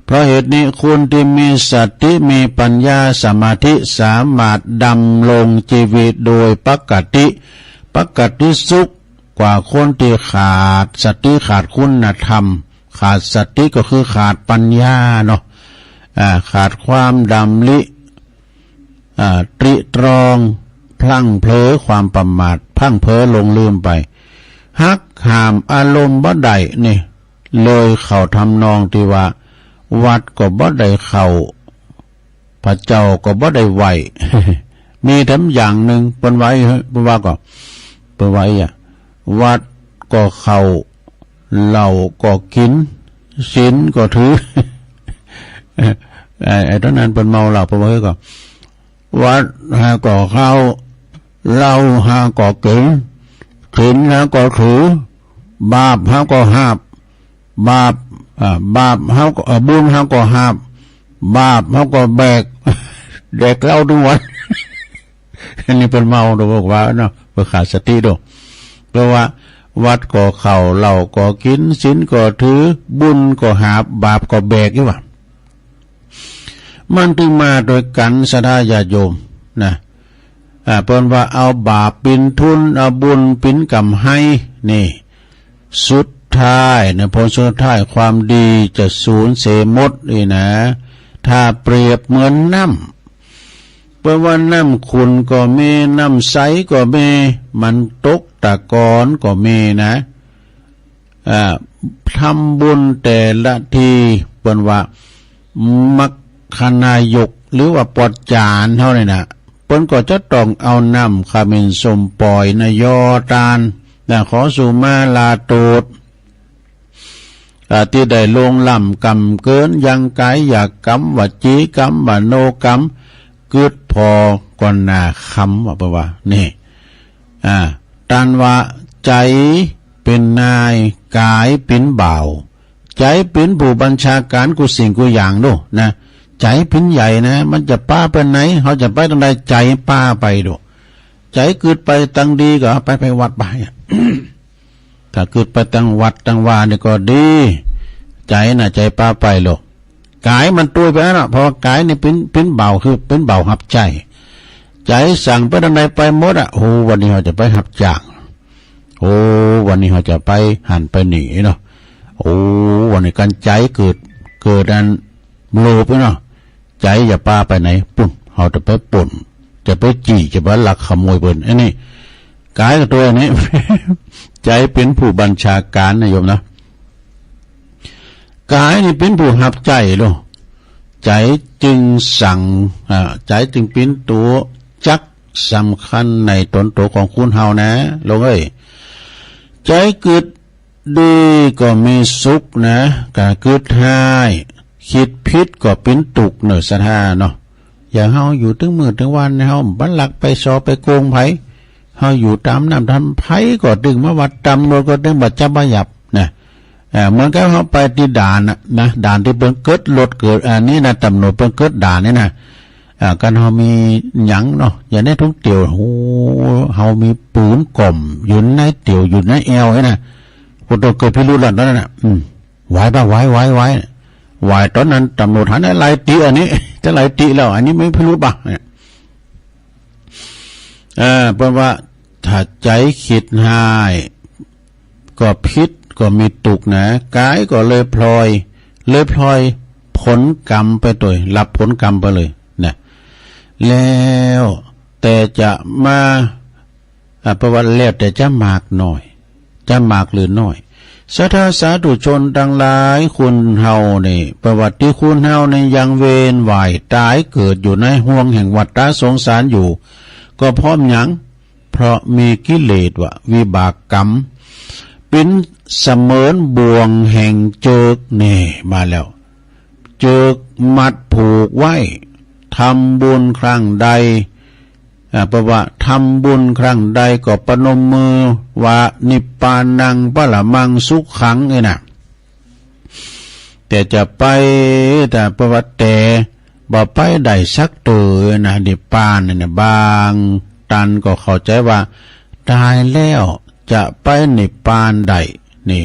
เพราะเหตุนี้คุณที่มีสติมีปัญญาสมาธิสามารถดำรงชีวิตโดยปกติสุขกว่าคนที่ขาดสติขาดคุณธรรมขาดสติก็คือขาดปัญญาเนาะขาดความดำริตริตรองพลั้งเผลอความประมาทพลั้งเผลอลงลืมไปหักห้ามอารมณ์บ่ได้นี่เลยเข้าทำนองที่ว่าวัดก็บ่ได้เข้าพระเจ้าก็บ่ได้ไหว มีทั้งอย่างหนึ่งเป็นไว้เป็นว่าก็เป็นไว้วัดก็เข้าเหล้าก็กินศีลก็ถือ ไอ้ตอนนั้นเป็นเมาเหล้าเป็นไว้ก็วัดหาก็เข้าเหล้าหาก็กินศีลหาก็ถือบาปหาก็หาบบาปเฮาก็บุญเฮาก็หาบบาปเฮาก็แบกเด็กเหล้าทุกวัน อันนี้เป็นเมาดูบอกว่าเนาะเพื่อขาดสติดูเพราะว่าวัดก็เข้าเหล้าก็กินศีลก็ถือบุญก็หาบบาปก็แบกอยู่ว่ามันถึงมาโดยกันสดาญาติโยมนะเพิ่นว่าเอาบาปเป็นทุนเอาบุญเป็นกำให้นี่สุดท้ายนะผลสุดท้ายความดีจะสูญเสียหมดเลยนะถ้าเปรียบเหมือนน้ำเพราะว่าน้ำขุ่นก็มีน้ำใสก็มีมันตกตะกอนก็มีนะทำบุญแต่ละทีเป็นว่ามัคคณายกหรือว่าปอดจานเท่านี้นะเพิ่นก็จะต้องเอาน้ำขมิ้นสมปล่อยนยอตาลแต่ขอสุมาลาโตดที่ได้ลงล่ำกำเกินยังกายอยากกำวจีกำวโนกำกึดพอก่อนหน้าคำว่าว่านี่ตันว่าใจเป็นนายกายเป็นบ่าวใจเป็นผู้บัญชาการกูสิ่งกูอย่างดูนะใจเป็นใหญ่นะมันจะป้าไปไหนเขาจะไปตรงใดใจป้าไปดูใจเกิดไปตั้งดีก็ไปวัดไป ถ้าเกิดไปตั้งวัดตั้งวานี่ก็ดีใจน่ะใจป้าไปหรอกกายมันตัวไปแล้วเพราะกายนี่เป็นเบาคือเป็นเบาหับใจใจสั่งไปทางใดไปหมดโอ้วันนี้เราจะไปหับจ้างโอ้วันนี้เราจะไปหันไปหนีเนาะโอ้วันนี้การใจเกิดอันโลภเนาะใจอย่าป้าไปไหนปุ่นเราจะไปป่นจะไปจี้จะไปลักขโมยเปิ้นไอ้นี่กายกับตัวนี้ ใจเป็นผู้บัญชาการนะโยมนะกายนี่เป็นผู้หับใจลูก ใจจึงสั่งใจจึงเป็นตัวจักสำคัญในตนตัวของคุณเฮานะลงเอ้ยใจกึดดีก็มีสุขนะกะกึดหายคิดพิษก็เป็นตุกเนอสะท่าเนาะอย่างเฮาอยู่ถึงมื้อถึงวันเฮาบันลักไปซอไปโกงไผเฮาอยู่ตามน้ำทำไผก็ดึงมาวัดตำรถก็ดึงบัดจับบ่ยับนะเหมือนกับเฮาไปที่ด่านนะด่านที่เพิ่นเกิดรถเกิดอันนี้นะตำรวจเพิ่นเกิดด่านนี่นะกันเฮามีหยังเนาะอย่างนี้ทุกเตี่ยวโหเฮามีปืนกล่อมอยู่ในเตี่ยวอยู่ในแอวไอ้น่ะคนตัวเกิดพิรุธแล้วนั่นน่ะไหวป่ะไหวตอนนั้นตำรวจหันไล่ตีอันนี้จะไล่ตีแล้วอันนี้ไม่พิรุธป่ะเนี่ยเพราะว่าถ้าใจคิดหายก็พิษก็มีตุกนะกายก็เลยพลอยผลกรรมไปตัวรับผลกรรมไปเลยนะแล้วแต่จะมาประวัติแล้วแต่จะมากหน่อยจะมากหรือน้อยสัทธาสาธุชนทั้งหลายคุณเฮานี่ประวัติที่คุณเฮาในยังเวนไหวตายเกิดอยู่ในห่วงแห่งวัฏสงสารอยู่ก็พร้อมหยังเพราะมีกิเลสวิบากกรรมเป็นเสมือนบ่วงแห่งเจิกนี่มาแล้วเจิกมัดผูกไว้ทำบุญครั้งใดเพราะว่าทำบุญครั้งใดก็ประนมมือว่านิพพานังปะละมังสุขขังไงนะแต่จะไปแต่ประวัติแต่บ่ไปได้สักตัวนะนิพพานเนี่ยบางตันก็เข้าใจว่าตายแล้วจะไปนิพพานได้นี่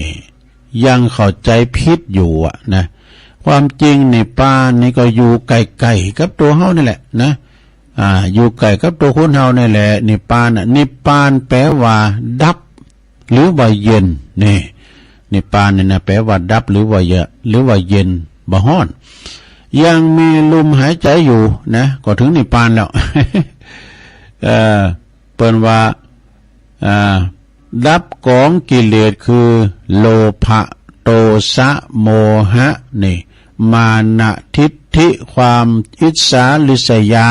ยังเข้าใจผิดอยู่นะความจริงนิพพานนี่ก็อยู่ใกล้ๆกับตัวเฮานี่แหละนะอยู่ใกล้กับตัวคนเฮานี่แหละนิพพานนิพพานแปลว่าดับหรือว่าเย็นนี่นิพพานนี่นะแปลว่าดับหรือว่าเย็นบ่ฮ้อนยังมีลมหายใจอยู่นะก็ถึงนิพพานแล้ว เปิ้นว่าดับกองกิเลสคือโลภะโทสะโมหะนี่มานะทิฏฐิความอิจฉาริษยา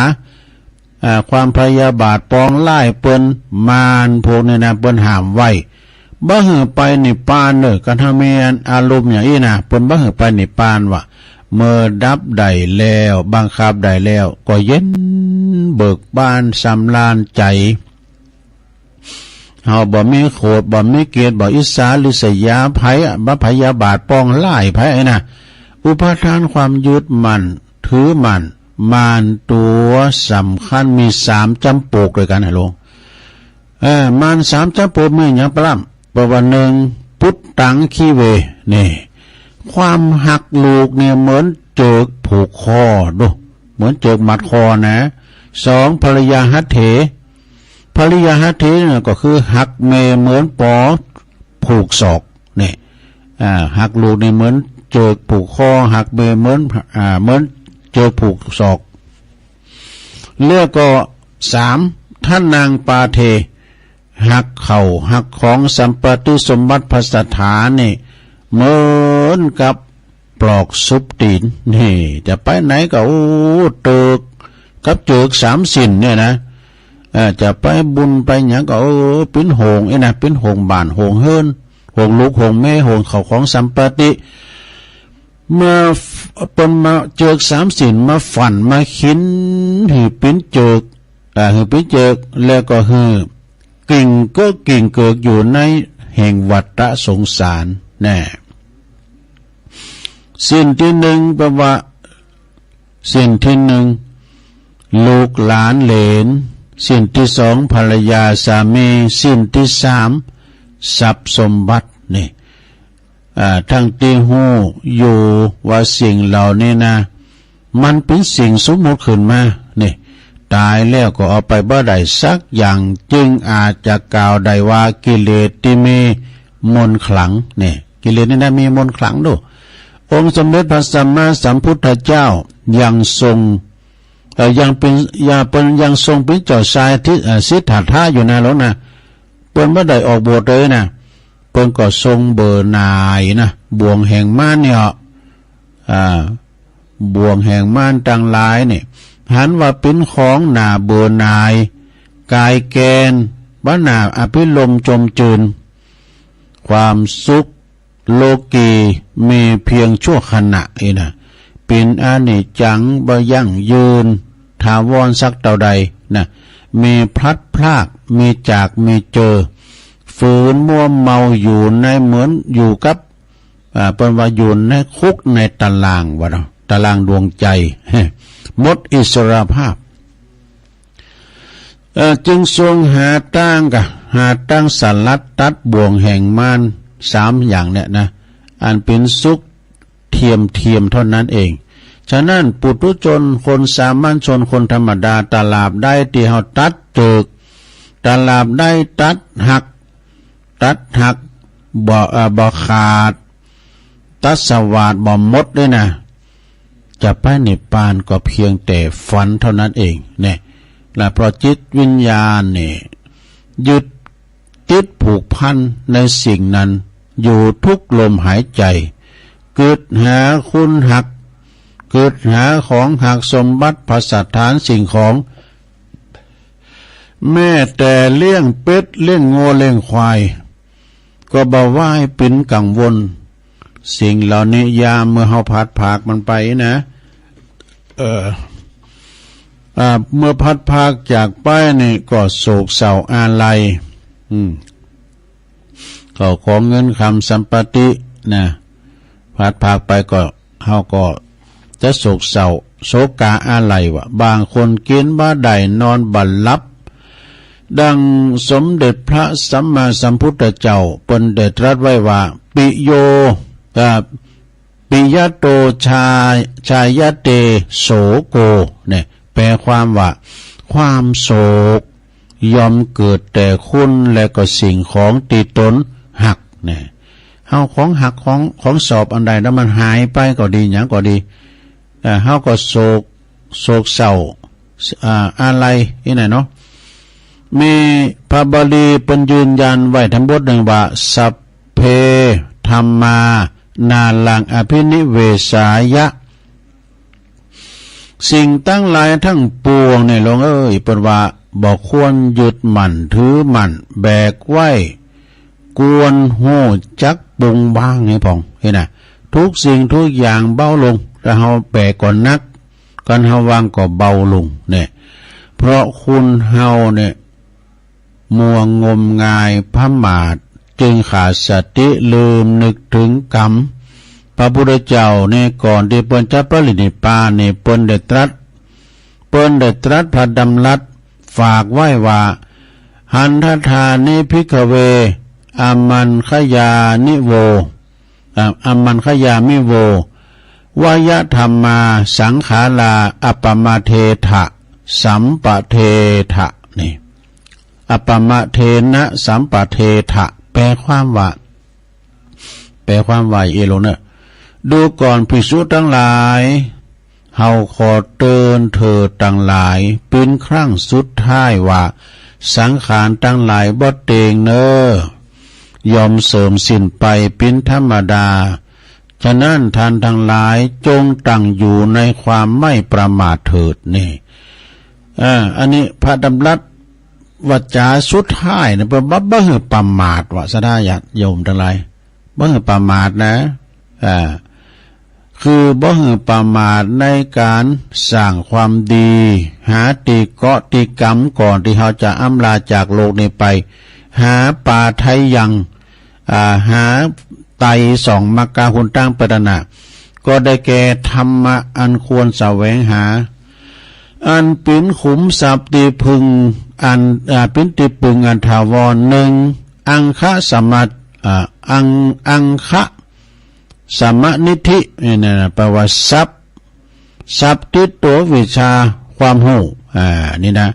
ความพยาบาทปองไล่เปิ้นมารพวกนี้นะเปิ้นห้ามไว้บ่หือไปนิพพานเด้อกันทำเมียนอารมณ์อย่างนี้นะเปิ้นบ่หือไปนิพพานว่าเมื่อดับได้แล้วบังคับได้แล้วก็เย็นเบิกบานสำราญใจเฮาบ่มีโกรธบ่มีเกลียดบ่อิจฉาริษยาไผบ่พยาบาทปองไล่ไผนะอุปทานความยึดมั่นถือมั่นมารตัวสำคัญมี3จำปกด้วยกันให้ลงมาร3จำปกมีหยังปร่ำประวัติ1พุทธังคีเวนี่ความหักลูกเนี่ยเหมือนเจิกผูกคอดูเหมือนเจิกมัดคอนะ2ภริยาหัตเถภริยาหัตเถเนี่ยก็คือหักเมเหมือนปอผูกศอกนี่หักลูกนี่เหมือนเจิกผูกคอหักเมเหมือนเจอผูกศอกเลือกก็3ท่านนางปาเทหักเข่าหักของสัมปติสมบัติภัสถานี่เหมือนกับปลอกซุปตีนนี่จะไปไหนก็เติกกับเจิก3สินเนี่ยนะจะไปบุญไปหยังก็เป็นโหงนะเป็นโหงบานโหงเฮิรนโหงลูกโหงแม่โหงเข่าของสัมปติเมื่อเป็นมาเจิก3สินมาฝันมาขินหือเป็นเจิกหือเป็นเจิกแล้วก็หือกิ่งเกิดอยู่ในแห่งวัฏสงสารแน่สิ้นที่1แปลว่าสิ้นที่1ลูกหลานเหลนสิ้นที่2ภรรยาสามีสิ้นที่3ทรัพย์สมบัตินี่ทั้งที่หูอยู่ว่าสิ่งเหล่านี้นะมันเป็นสิ่งสมมุติขึ้นมานี่ตายแล้วก็เอาไปบ่ได้สักอย่างจึงอาจจะกล่าวได้ว่ากิเลสที่มีมนต์ขลังนี่กิเลสนี่นะมีมนต์ขลังดูองค์สมเด็จพระสัมมาสัมพุทธเจ้ายังทรงยังทรงเป็นเจ้าชายที่สิทธัตถะอยู่นะแล้วนะเปิ้นบ่ได้ออกบวชเลยนะเปิ้นก็ทรงเบื่อหน่ายนะบ่วงแห่งมารเนี่ย บ่วงแห่งม่านต่างหลายเนี่ยหันว่าเป็นของหน้าเบื่อหน่ายกายแกนบ้าหนาอภิลมจมจืนความสุขโลกีมีเพียงชั่วขณะเองนะเป็นอนิจจังบ่ยั่งยืนถาวรสักเท่าใดนะมีพลัดพรากมีจากมีเจอฝืนมัวเมาอยู่ในเหมือนอยู่กับเป็นว่าอยู่ในคุกในตารางวะเนาะตารางดวงใจหมดอิสรภาพจึงทรงหาตั้งสลัดตัดบ่วงแห่งมาร3อย่างเนี่ยนะอันเป็นสุขเทียมเท่านั้นเองฉะนั้นปุถุชนคนสามัญชนคนธรรมดาตลาบได้ที่เฮาตัดเจิกตลาบได้ตัดหักบ่ขาดตัดสวาดบ่หมดด้วยนะจะไปนิพพานก็เพียงแต่ฝันเท่านั้นเองเนี่ยและเพราะจิตวิญญาณเนี่ยยึดติดผูกพันในสิ่งนั้นอยู่ทุกลมหายใจเกิดหาคุณหักเกิดหาของหักสมบัติภาษาฐานสิ่งของแม้แต่เลี้ยงเป็ดเลี้ยงงัวเลี้ยงควายก็บ่ว่าให้เป็นกังวลสิ่งเหล่านี้ยามเมื่อเฮาพัดผากมันไปนะเมื่อพัดพากจากไปนี่ก็โศกเศร้าอาลัยก็ของเงินคำสัมปตินะพัดพากไปก็เฮาก็จะโศกเศร้าโศกาอาลัยวะบางคนกินบ่ได้นอนบัดลับดังสมเด็จพระสัมมาสัมพุทธเจ้าเปิ้นได้ตรัสไว้ว่าปิยโตชายเตโสโกเนี่ยแปลความว่าความโศกยอมเกิดแต่คุณและก็สิ่งของติตนหักเนี่ยเฮาของหักของสอบอันใดแล้วมันหายไปก็ดีหยังก็ดีเฮาก็โศกเศร้าอะไรนี่ไหนเนาะมีพระบาลีเป็นยืนยันไว้ทั้งบทหนึ่งว่าสัพเพธัมมานาลังอภินิเวสายะสิ่งตั้งหลายทั้งปวงเนี่ยหลวงเปิดว่าบอกควรยึดมั่นถือมั่นแบกไว้กวนหูจักปุงบ้างให้พองเห็นนะทุกสิ่งทุกอย่างเบาลงแต่เฮาแบกก่อนนักกันเฮาวางก็เบาลงเนี่ยเพราะคุณเฮาเนี่ยมัวงมงายพมาทจึงขาดสติลืมนึกถึงกรรมพระพุทธเจ้าเนี่ยก่อนที่เปิ้นจะปรินิพพานเนี่ยเปิ้นได้ตรัสพระดำรัสฝากไว้ว่าหันทธานิภิกขเวอามันขยานิโวอามันขยามิโววายธรรมาสังขาราอัปปมาเทถะสัมปเทถะนี่อัปปมาเทนะสัมปเทถะแปลความว่าเอโลเนี่ยดูก่อนภิกษุทั้งหลายเฮาขอเตือนเธอทั้งหลายเป็นครั้งสุดท้ายว่าสังขารทั้งหลายบ่เตงเนอยอมเสริมสิ้นไปเป็นธรรมดาฉะนั้นท่านทั้งหลายจงตั้งอยู่ในความไม่ประมาทเถิดนี่อันนี้พระดำรัสวัจจาสุดท้ายเนี่ยบ่ฮือประมาทว่าสดาญาติโยมทั้งหลายบ่ฮือประมาทนะคือบ่ฮือประมาทในการสร้างความดีหาติเกาะติกรรมก่อนที่เขาจะอำลาจากโลกนี้ไปหาป่าไทยยังหาไตสองมกาหุนตั้งปรณะก็ได้แก่ธรรมะอันควรแสวงหาอันเป็นขุมทรัพย์ที่พึงเป็นที่พึงอันถาวรหนึ่งอังคะสมัตอังคะสมนิธินี่นะแปลว่าทรัพย์ที่ตัววิชาความรู้นี่นะ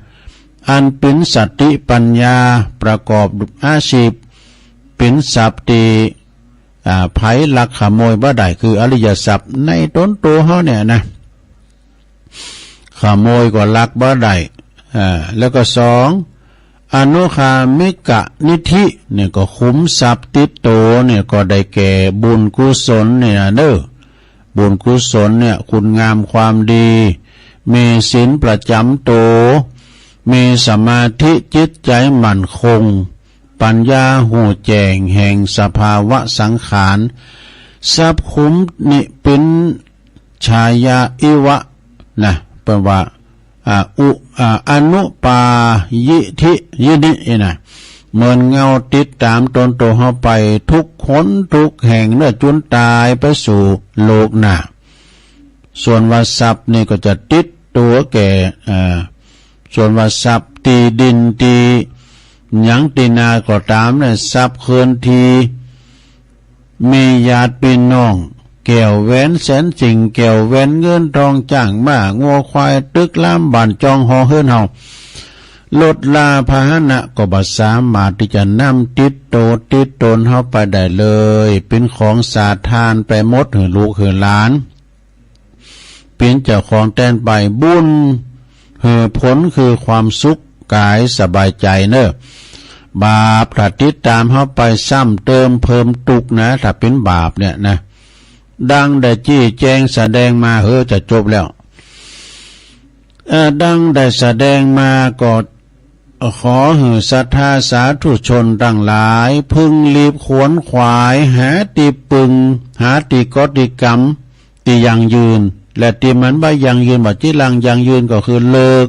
อันเป็นสติปัญญาประกอบอาชีพเป็นทรัพย์ที่ไผลักขโมยบ่ได้คืออริยทรัพย์ในต้นตัวเฮาเนี่ยนะขโมยก็ลักบ่ได้แล้วก็สองอนุคามิกะนิธิเนี่ยก็คุ้มทรัพย์ติดโตเนี่ยก็ได้แก่บุญกุศลเนี่ยนะเด้อ บุญกุศลเนี่ยคุณงามความดีมีศีลประจำตัวมีสมาธิจิตใจมั่นคงปัญญาหูแจ้งแห่งสภาวะสังขารสับขุมนิปินชายาอิวะนะแปลว่าอนุปายิธิยินินะเหมือนเงาติดตามตนตัวเข้าไปทุกคนทุกแห่งเนื้อจนตายไปสู่โลกหน้าส่วนว่าทรัพย์นี่ก็จะติดตัวแก่ส่วนว่าทรัพย์ตีดินตีหยังตีนาก็ตามเนี่ยทรัพย์เคืนทีมีญาติพี่น้องแก้วแหวนแสนสิ่งแก้วแหวนเงินทองจ้างมางัวควายตึกล้ำบ้านจองหอเฮือนเฮาลดลาพาหนะก็บ่สามารถที่จะนำติดโตติดตนเฮาไปได้เลยเป็นของสาทานไปหมดหือลูกหือหลานเป็นเจ้าของแทนไปบุญผลคือความสุขกายสบายใจเนอะบาปถ้าติดตามเฮาไปซ้ำเติมเพิ่มตุกนะถ้าเป็นบาปเนี่ยนะดังได้จี้แจงแสดงมาจะจบแล้วดังได้แสดงมาก็ขอหือศรัทธาสาธุชนทั้งหลายพึงรีบขวนขวายหาตีปึงหาตีกติกรรมตียังยืนและตีมันบ่ยังยืนบ่จิลังยังยืนก็คือเลิก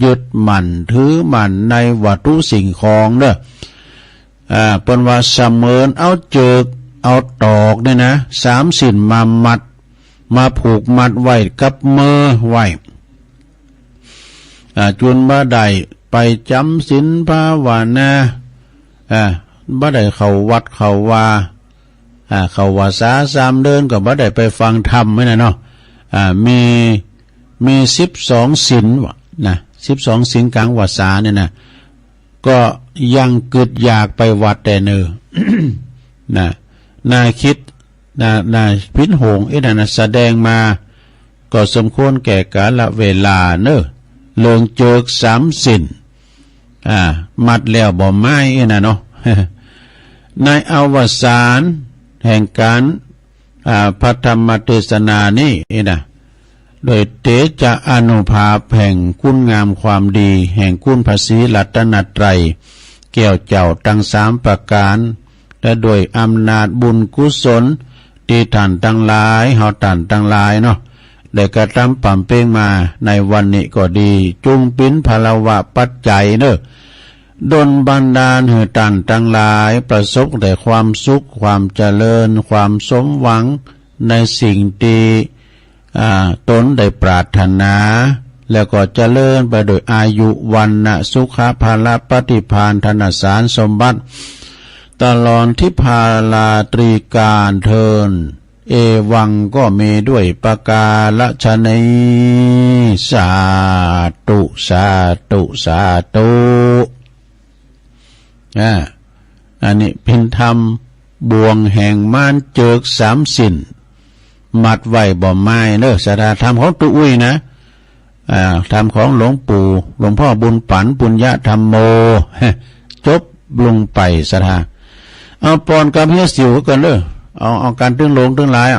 ยึดมั่นถือมั่นในวัตถุสิ่งของเด้อเป็นว่าเสมือนเอาเจิกเอาตอกเนี่ยนะ3 สิ่งมามัดมาผูกมัดไว้กับมือไว้จนบ่ได้ไปจำศีลภาวนาบ่ได้เข้าวัดเข้าวาเข้าวาสา3 เดือนก็บ่ได้ไปฟังธรรมไม่นะเนาะมี12 ศีลวะนะ12 ศีลกลางวาสาเนี่ยนะก็ยังกึดอยากไปวัดแต่เนอ นะน่าคิดน่าพินโหงนั่นนะแสดงมาก็สมควรแก่กาลเวลาเนอเลิงเจิก3 ศีลมัดแล้วบ่ไม้น่ะเนาะ ในอวสานแห่งการพระธรรมเทศนานี้นะโดยเตจะอนุภาพแห่งคุณงามความดีแห่งคุณพระศรีรัตนตรัยแก้วเจ้าทั้ง3 ประการและโดยอำนาจบุญกุศลที่ท่านทั้งหลายเฮาท่านทั้งหลายเนาะได้กระทำปั่มเป้งมาในวันนี้ก็ดีจุงปิ้นพลวะปัจจัยเนอะดลบันดาลให้ท่านทั้งหลายประสบแต่ความสุขความเจริญความสมหวังในสิ่งที่ตนได้ปรารถนาแล้วก็เจริญไปโดยอายุวันนะสุขภาละปฏิภาณธนสารสมบัติตลอดที่พาลาตรีการเทินเอวังก็มีด้วยประกาศนีสาธุสาธุสาธุอันนี้เป็นธรรมบ่วงแห่งม่านเจิก3 สิ่งมัดไว้บ่ไม้เนอะสาธรรมของตุอุ้ยนะธรรมของหลวงปู่หลวงพ่อบุญปันปุญญธรรมโมจบลงไปสาธาเอาปอนกับเฮียสิวกันเด้อเอาการตึงลงตึงหลาย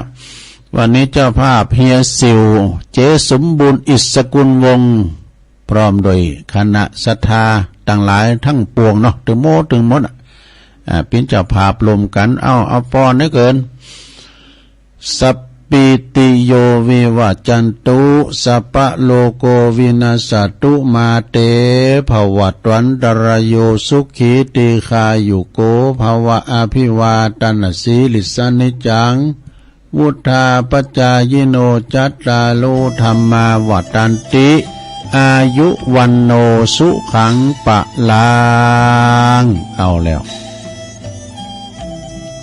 วันนี้เจ้าภาพเฮียสิวเจสมบูรณ์อิสกุลวงศ์พร้อมโดยคณะศรัทธาต่างหลายทั้งปวงเนาะถึงหมดเป็นเจ้าภาพรวมกันเอาปอนได้เกินสัพปิติโยวิวัจจันตุสัพพะโลโกวินาศตุมาเตภวัตวันตรายโยสุขีติคายุโกภวะอภิวาทนาสีลิสานิจังวุธาปจายโนจัตตาโลธรรมาวัตันติอายุวันโนสุขังปะลางเอาแล้ว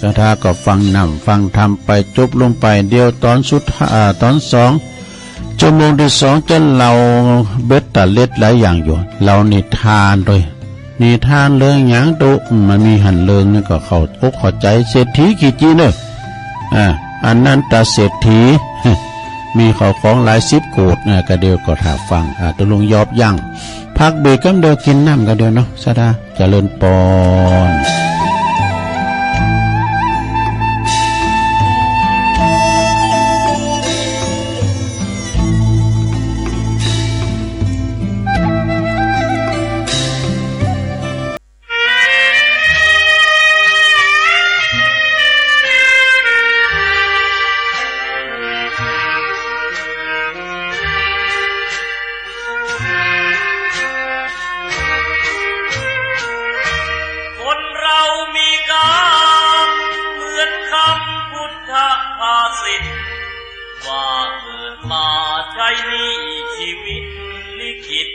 จะท่าก็ฟังฟังธรรมไปจบลงไปเดียวตอน2 ชั่วโมงที่ 2จะเราเบ็ดตะเล็ดหลายอย่างอยู่เรานิทานด้วยนิทานเรื่องหยังตุมันมีหันเรื่องนี่ก็เข้าอกเข้าใจเศรษฐีกี่จีเนอะอันนั้นตาเศรษฐี มีเขาของหลาย10 โกฏก็เดียวก็ถ้าฟังตะลงยอบยั่งพักเบรกกันเดียวกินน้ำกันเดียวเนาะสะดาเจริญปอน นี่ชีวิตลิขิต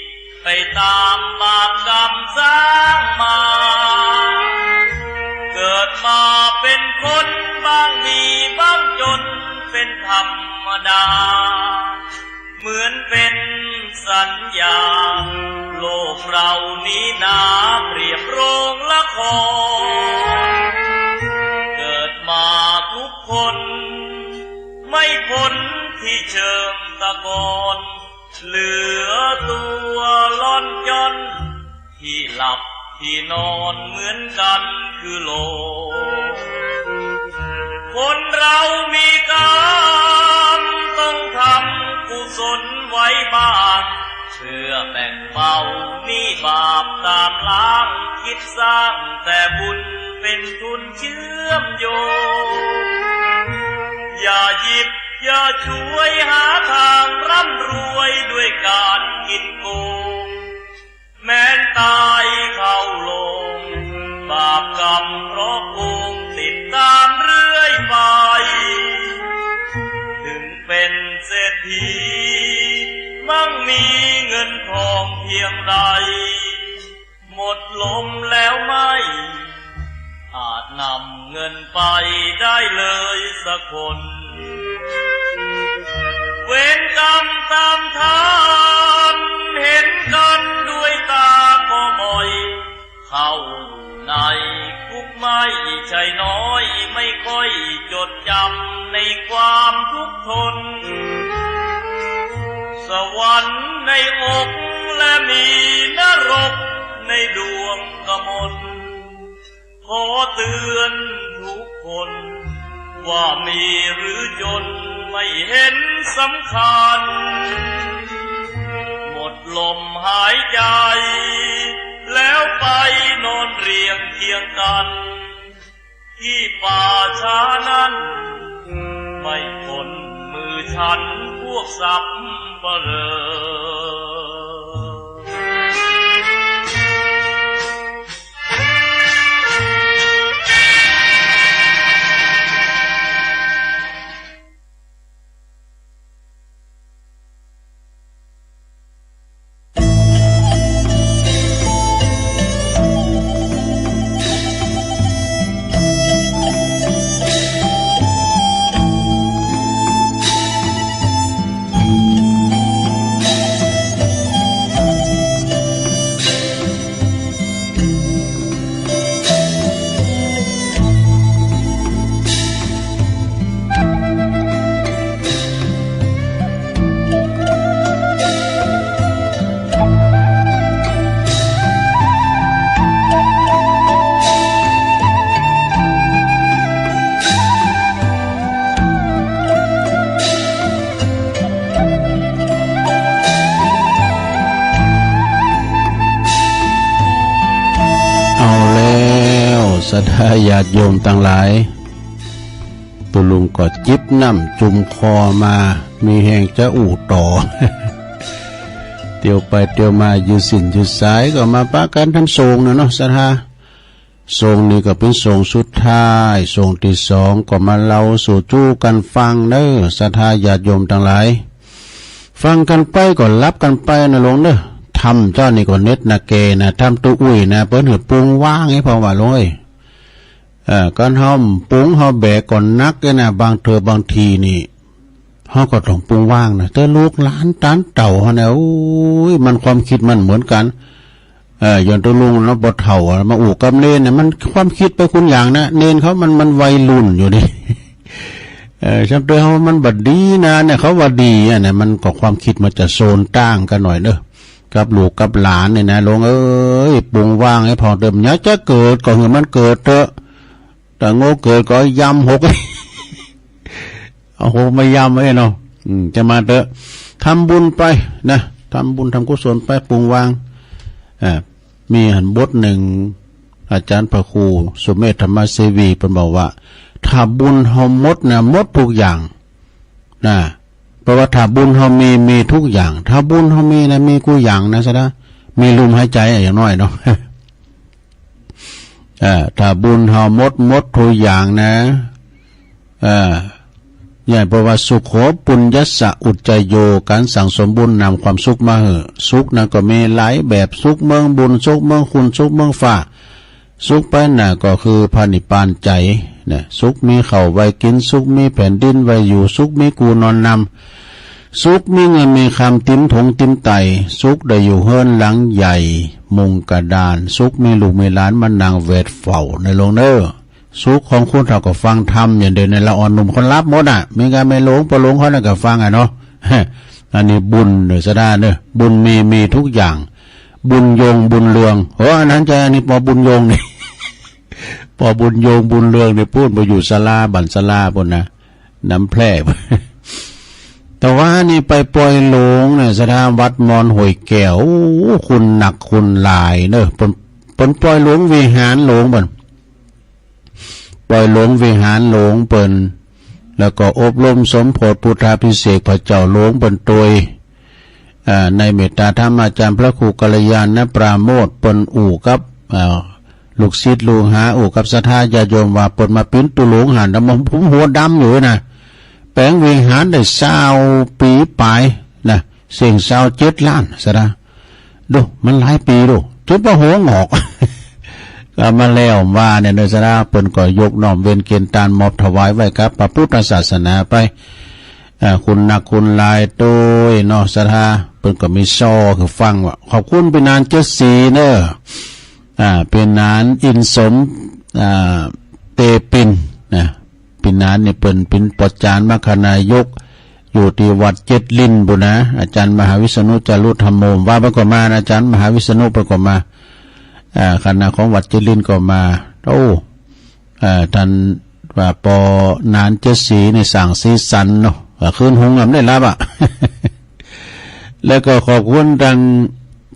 ไปตามบาปกรรมสร้างมาเกิดมาเป็นคนบ้างดีบ้างจนเป็นธรรมดาเหมือนเป็นสัญญาโลกเรานี้นาเปรียบโรงละครเกิดมาทุกคนไม่พ้นที่เชิงตะกอนเหลือตัวล่อนจอนที่หลับที่นอนเหมือนกันคือโลกคนเรามีกรรมต้องทำกุศลไว้บ้างเพื่อแบ่งเบาหนี้บาปตามล้างคิดสร้างแต่บุญเป็นทุนเชื่อมโยงอย่าหยิบอย่าช่วยหาทางร่ำรวยด้วยการกินโกงแม้นตายเข้าลงบาปกรรมเพราะโกงติดตามเรื่อยไปถึงเป็นเศรษฐีมั่งมีเงินทองเพียงใดหมดลมแล้วไม่อาจนำเงินไปได้เลยสักคนเวรกรรมตามทานเห็นกันด้วยตาก็บ่อยเข้าในคุกไม่ใช่น้อยไม่ค่อยจดจำในความทุกข์ทนสวรรค์ในอกและมีนรกในดวงกมลขอเตือนทุกคนว่ามีหรือจนไม่เห็นสำคัญหมดลมหายใจแล้วไปนอนเรียงเคียงกันที่ป่าช้านั้นไม่พ้นมือฉันพวกสับเปลือศรัทธาญาติโยมต่างหลายตุลุงก็จิบน้ำจุ่มคอมามีแห่งจะอู่ต่อ เตียวไปเตียวมายืดสินยืดสายก็มาปะกันทำทรงนะเนาะศรัทธาทรงนี้ก็เป็นทรงสุดท้ายทรงที่สองก็มาเล่าสู่จู้กันฟังเด้อศรัทธาญาติโยมต่างหลายฟังกันไปก็รับกันไปนะลงเด้อทำเจ้านี่ก็เน็ตนะเกนะทำตัวอุ้ยนะเปิ้นหือปรุงว่างให้พอว่าลงก่อนเฮาปรุงเฮาแบกก่อนนักนะบางเธอบางทีนี่เฮาก็ต้องปรุงว่างนะแต่ลูกหลานตานเต่าเฮาเนี่ยโอ้ยมันความคิดมันเหมือนกันอย่างตัวลุงเนาะบ่เฒ่ามาอู่กับเนนเนี่ยมันความคิดไปคุณอย่างนะเนนเขามันวัยรุ่นอยู่ดิชักเตอเฮามันบัดดีนะเนี่ยเขาว่าดีเนี่ยมันก็ความคิดมันจะโซนต่างกันหน่อยเด้อกับลูกกับหลานเนี่ยนะลงปรุงว่างให้พอเติมเนี้ยจะเกิดก็คือมันเกิดเถอะแต่โง่เกิดก็ยำหกเอาหกไม่ยำไว้เนาะจะมาเถอะทำบุญไปนะทำบุญทำกุศลไปปรุงว่างมีหันบทหนึ่งอาจารย์พระครูสุเมธธรรมเสวีเป็นบอกว่าถ้าบุญเฮาหมดนะหมดทุกอย่างนะเพราะว่าถ้าบุญเฮามีทุกอย่างถ้าบุญเฮามีนะมีกูอย่างนะซะนะมีลมหายใจอย่างน้อยเนาะถ้าบุญเฮาหมดทุกอย่างนะ ใหญ่เพราะว่าสุขโขปุญญสะอุจจโยการสั่งสมบุญนำความสุขมาเหอะสุขนั้นก็มีหลายแบบสุขเมืองบุญสุขเมืองคุณสุขเมืองฟ้าสุขไปน่ะก็คือพานิพพานใจนะสุขมีข้าวไว้กินสุขมีแผ่นดินไว้อยู่สุขมีกูนอนนำสุขมีเงินมีคำติ้มถงติ้มไตสุขได้อยู่เฮิรนหลังใหญ่มุงกระดานสุขมีลูกมีหลานมันนางเวทเฝ้าในโรงเนอสุขของคุณเราก็ฟังธรรมอย่างเดินในละอ่อนหนุ่มคนรับหมดมีการไม่หลงพอหลงเขาน่ะก็ฟังเนาะอันนี้บุญเด้อซะได้เด้อบุญมีทุกอย่างบุญโยงบุญเรืองอันนั้นใจอันนี้พอบุญโยงนี่ พอบุญโยงบุญเรืองนี่พูดไปอยู่ศาลาบันศาลาบนนะน้ำแพร่ แต่ว่านี่ไปปล่อยหลงเนี่ยสถานวัดมอนห้วยแก้วคุณหนักคุณหลายเนอะปนปล่อยหลงวิหารหลงบ่นปล่อยหลงวิหารหลงเปิ่นแล้วก็อบรมสมโพธิพุทธาภิเษกพระเจ้าหลงเปิ่นตวยในเมตตาธรรมอาจารย์พระครูกัลยาณปราโมทย์เปิ่นอู่กับลูกศิษย์ลูกหาอู่กับศรัทธาญาติโยมว่าเปิ่นมาปิ้นตุหลงหันดำผมหัวดำอยู่นะแปลงวิหารได้20 ปีปลายนะเสียง27 ล้านซะนะดูมันหลายปีดูจนประหัวงอก ก็มาแล้วว่าเนี่ยเนสราเปิ้นก็ยกน้อมเวียนเกียรติตานมอบถวายไว้ครับพระพุทธศาสนาไปคุณนักคุณลายโดยเนาะศรัทธาเปิ้นก็มีซอคือฟังว่าขอบคุณเป็นนาน74เด้อเป็นนานอินสมเตปินนะปีนั้นเนี่ยเป็นปจารย์มคณายกอยู่ที่วัดเจ็ดลิ้นบุนะอาจารย์มหาวิษณุจารุธรรมโมว่าไปก็มาอาจารย์มหาวิษณุไปก็มาคณะของวัดเจ็ดลิ้นก็มาท่านว่าปอนาน74ในสั่งสีสันเนาะคืนหงส์ได้รับแล้วก็ขอบคุณทาง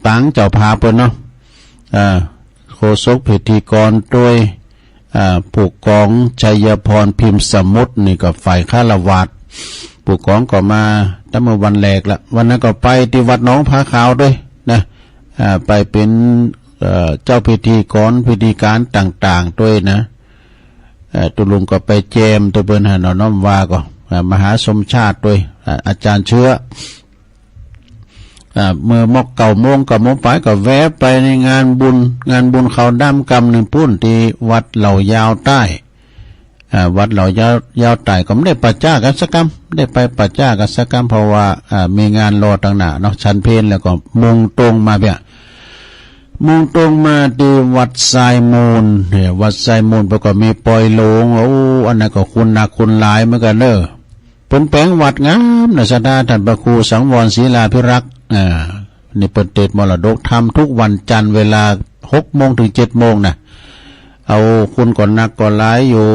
ปังเจ้าพาเปิ้นเนาะโฆษกพิธีกรด้วยผู้กองชัยพรพิมพ์สมุทรนี่ก็ฝ่ายฆราวาสผู้กองก็มาตั้งแต่วันแรกละวันนั้นก็ไปที่วัดหนองผาขาวด้วยนะไปเป็นเจ้าพิธีกรพิธีการต่างๆด้วยนะตุลุงก็ไปแจมตัวเปิ้นหาน้อมว่าก็มหาสมชาติด้วยอาจารย์เชื้อเมื่อมกเก่าโมงกับโมงไปก็แวะไปในงานบุญเขาด้ามกำหนึ่งปุ้นที่วัดเหล่ายาวใต้วัดเหล่ายาวใต้ก็ไม่ได้ปัจจ้ากันสักกรรมได้ไปปัจจ้ากันสักกรรมเพราะว่ามีงานรอต่างหน้าเนาะชันเพลแล้วก็มุ่งตรงมาเพียมุ่งตรงมาที่วัดไซมูลเนี่ยวัดไซมูลประกอบมีปล่อยหลงอันนั้นก็คุณนักคุณหลายเหมือนกันเด้อเปิ้นแปลงวัดงามนะสถานท่านพระครูสังวรศรีลาภิรักษ์นี่เปิดเตดมรดกทำทุกวันจันทร์เวลา 6 โมงถึง 7 โมงนะเอาคุณก่อนนักก่อนหลายอยู่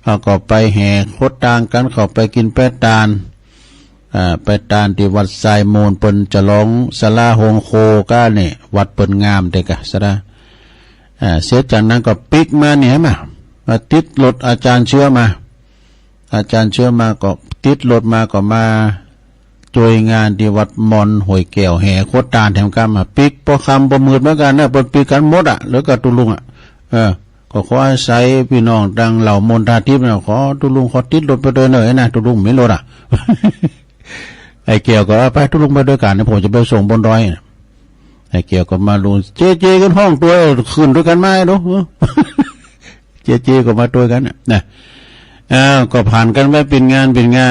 เอาก็ไปแห่โคตรต่างกันเขาไปกินแป้ตาลไปตาลที่วัดไซมูลเปิ้นจะร้องศาลาโฮงโคก้าเนี่ยวัดเปิ้นงามเด็กซะนะเสียจากนั้นก็ปิกมาเนี่ยมาติดรถอาจารย์เชื่อมาก็ติดรถมาก็มาจอยงานที่วัดมอนห้วยแก้วแห่โคตรตาลแถมกันมาปิกพอคำประมืดเหมือนกันนะเปิดปิกกันหมดแล้วก็ตุลุงก็ขออาศัยพี่น้องดังเหล่ามนทาทิพย์นะขอตุลุงขอติดรถไปด้วยหน่อยนะตุลุงไม่รถไอ้แก้วก็ไปตุลุงไปด้วยกันนะผมจะไปส่งบนดอยไอ้แก้วก็มาลุงเจกันห้องตัวขึ้นด้วยกันไหมดูเจก็มาตัวกันนะก็ผ่านกันไปเป็นงา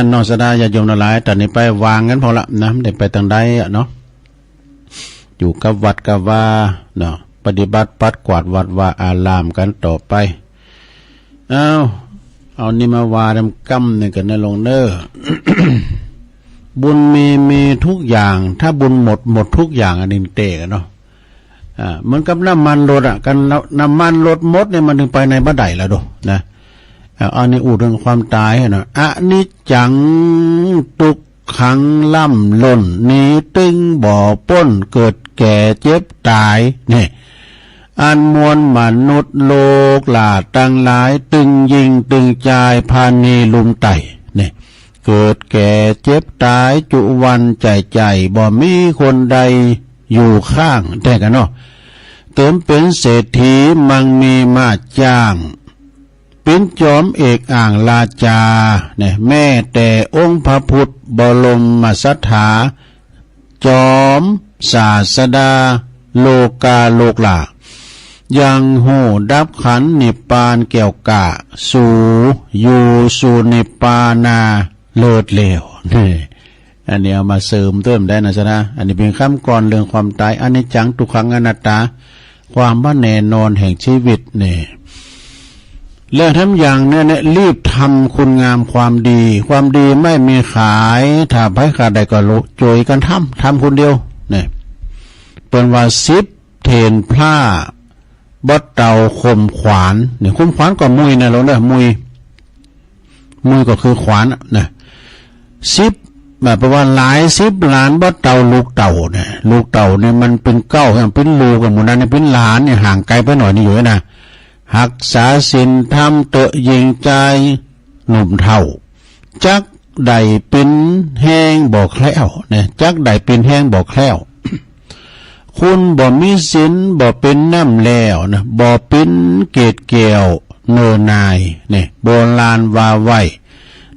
นนอกสดาญาติโยมหลายแต่นี้ไปวางกันพอละนะได้ไปทางใดเนาะอยู่กับวัดกับว่าเนาะปฏิบัติปัดกวาดวัดว่าอารามกันต่อไปเอานี่มาวาดกำนี่กันในลงเนอ บุญมีทุกอย่างถ้าบุญหมดทุกอย่างอันนี้เตะกันเนาะเหมือนกับน้ำมันรถกันน้ำมันรถหมดเนี่ยมันถึงไปในบัดไดแล้วดูนะอันนี้อู่เรื่องความตายนะอนิจจังทุกขังล่ำล้นนี้ตึงบ่อป้นเกิดแก่เจ็บตายนี่อันมวลมนุษย์โลกหลาตั้งหลายตึงยิงตึงใจพานีลุมไต่นี่เกิดแก่เจ็บตายจุวันใจบ่มีคนใดอยู่ข้างแต่กันเนาะเติมเป็นเศรษฐีมั่งมีมาจ้างเ เป็นจอมเอกอ่างราชาเนี่ยแม่แต่องค์พระพุทธบรมสถาจอมศาสดาโลกาโลกลายังหูดับขันนิพพานแก้วกะสู่อยู่สู่นิพพานาเลิศเลวนี่อันนี้เอามาเสริมเติมได้นะจ๊ะนะอันนี้เป็นคำก่อนเรื่องความตายอนิจจังทุกขังอนัตตาความว่าแน่นอนแห่งชีวิตนี่แล้วทำอย่างเนี่ยรีบทำคุณงามความดีความดีไม่มีขายถ้าไผขาดใดก็โจยกันทำคนเดียวเนี่ยเป็นว่า10เทนพระบดเตาคมขวานเนี่ยคมขวานก็มุยนะเราเนี่ยมุยก็คือขวานนะ10แบบว่าหลาย10ล้านบดเตาลูกเต่าเนี่ยลูกเต่าเนี่ยมันเป็นเก้าอย่างเป็นลูกกับหมู่นั้นเนี่ยเป็นล้านเนี่ยห่างไกลไปหน่อยนี่อยู่นะหักษาศีลธรรมเตะยิงใจหนุ่มเท่าจักใดเป็นแห้งบ่แคล้วเนี่ยจักใดเป็นแห้งบ่แคล้วคุณบ่มีศีลบ่เป็นน้ำแล้วนะบ่เป็นเกศแก้วเนินนายเนี่ยโบราณว่าไว้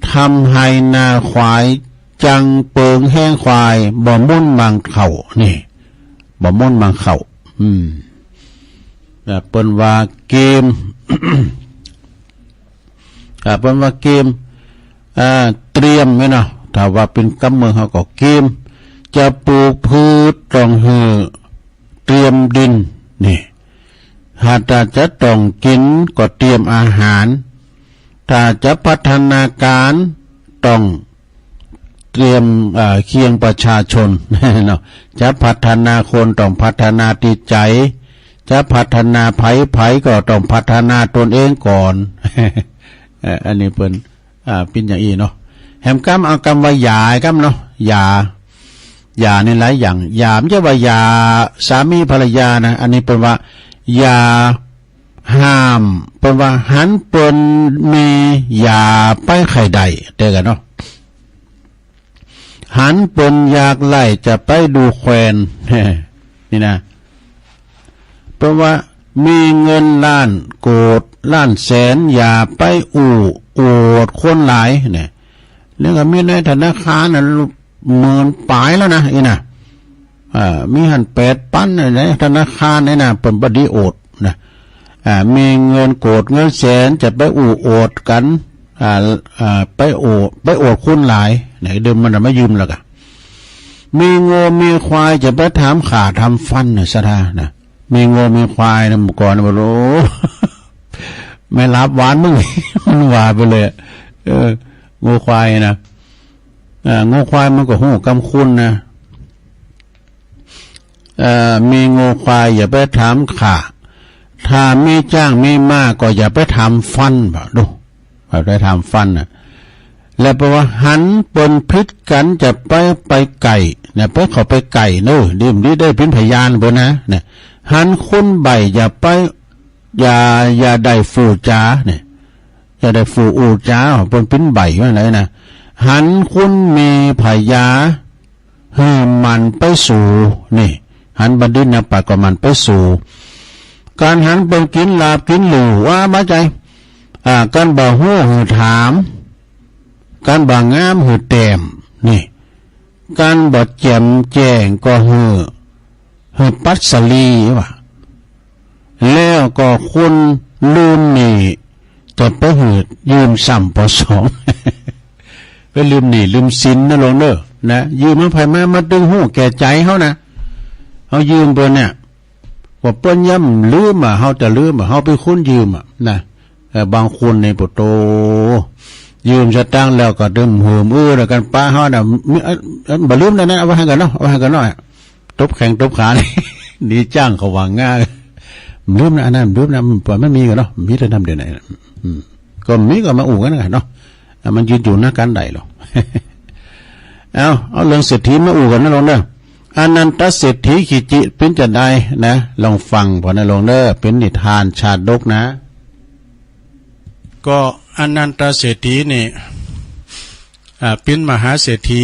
ทำให้นาควายจังเปิงแห้งควายบ่มุ่นมังเข่านี่บ่มุ่นมังเข่าแบบเป็นว่าเกม เป็นว่าเกมเตรียมไว้เนาะถ้าว่าเป็นกำมือเขาก็เกมจะปลูกพืชต้องเตรียมดินนี่หากจะต้องกินก็เตรียมอาหารถ้าจะพัฒนาการต้องเตรียมเคียงประชาชนเนาะจะพัฒนาคนต้องพัฒนาจิตใจจะพัฒนาไผก็ต้องพัฒนาตนเองก่อน อันนี้เป็นเป็นอย่างอีเนาะแหมกำเอากำว่ายากำเนาะยาในหลายอย่างยาไม่ใช่ว่ายาสามีภรรยานะอันนี้เป็นว่ายาห้ามเป็นว่าหันเป็นมียาไปไข่ใดเด้กันเนาะหันเป็นอยากไล่จะไปดูแควนนี่นะเพราะว่ามีเงินล้านโกดล้านแสนอย่าไปอวดคนหลายเนี่ยแล้วก็มีในธนาคารนะหมื่นปลายแล้วนะอีน่ะมีหัน8,000ในธนาคารนี่นะเป็นบดีโอดนะมีเงินโกดเงินแสนจะไปอวดกันไปอวดคนหลายไหนเดิมมันไม่ยืมแล้วกะมีงัวมีควายจะไปถามขาทำฟันน่ะซะท่านะมีงัวมีควายนะเมื่อก่อนบอกโอ้ไม่รับหวานมึง มันหวานไปเลยงัวควายนะงัวควายมันก็หูกำคุณนะมีงัวควายอย่าไปถามขาถ้ามีจ้างมีมากก็อย่าไปทำฟันแบบดูไปทำฟันนะแล้วแปลว่าหันปนพิษกันจะไปไก่เนี่ยไปขอไปไก่เนอะดิมนี้ได้เป็นพยานบ่นะเนี่ยหันคุณใบอย่าไปอย่าได้ฟูจ้าเนี่ยอย่าได้ฟูอูจ้าปนปิ้นใบว่าอะไรนะหันคุณมีพยาให้มันไปสู่นี่หันบันดินนะปากก็มันไปสู่การหันเป็นกินลาบกินหลู่ว่าบ้าใจการบ่หูหือถามการบ่งามหือแต้มนี่การบ่แจ่มแจ้งก็หือปัสสลีว่ะแล้วก็คุณลืมนี่จะไปหือยืมซ้ำปอสอง ไปลืมนี่ลืมสินนะลงเด้อนะยืมมันไผมาดึงหูแก่ใจเขานะเขายืมเปิ้นเนี่ยว่าเปิ้นย่ำลืมเขาจะลืมเขาไปคุ้นยืมนะบางคนในปุโตยืมจะตั้งแล้วก็ดึมหืมแล้วกันป้าเขาน่ะบ่ลืมนั่นเอาไว้ให้กันเนาะเอาไว้ให้กันหน่อยตบแข้งตบขานี่จ้างเขาวางง่ายลืมนะอันนั้นลืมนะมันปล่อยมันมีกันเนาะมีแต่ทำเดี๋ยวไหนก็มีก็มาอู่กันเนาะมันยืนอยู่หน้ากันใดหรอกเอาเรื่องเศรษฐีมาอู่กันนะลงเด้ออนันตเศรษฐีขิจิเป็นจะได้นะลองฟังพอนะลงเด้อเป็นนิทานชาดกนะก็อนันตเศรษฐีนี่เป็นมหาเศรษฐี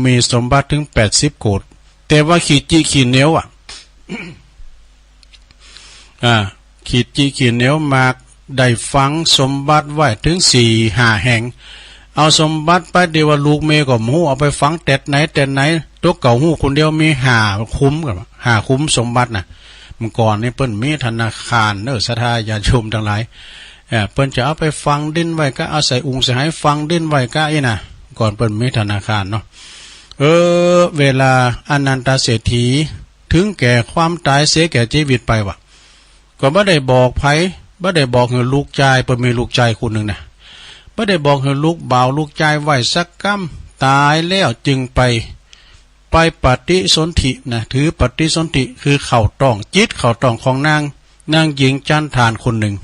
มีสมบัติถึง80 โกฏแต่ว่าขีดจีขีดเหนียวขีดจีขีดเหนียว ได้ฝังสมบัติไว้ถึง4-5 แห่งเอาสมบัติไปเดียวว่าลูกเมก็หูเอาไปฝังแต่ไหนตัวเก่าหูคนเดียวมี5 คุ้มกับ5 คุ้มสมบัติน่ะเมื่อก่อนนี่เปิ้นมีธนาคารศรัทธาญาติโยมทั้งหลายเปิ้นจะเอาไปฝังดินไว้ก็เอาใส่องค์ใส่ให้ฝังดินไว้ก็อีน่ะก่อนเปิ้นมีธนาคารเนาะเวลาอนันตเศรษฐีถึงแก่ความตายเสียแก่ชีวิตไปวะก็บ่ได้บอกไผบ่ได้บอกให้ลูกชายเปิ้นมีลูกชายคนหนึงนะบ่ได้บอกให้ลูกบ่าวลูกชายไว้สักกำตายแล้วจึงไปปฏิสนธินะถือปฏิสนธิคือเข้าต้องจิตเข้าต้องของนางหญิงจันทานคนหนึ่ง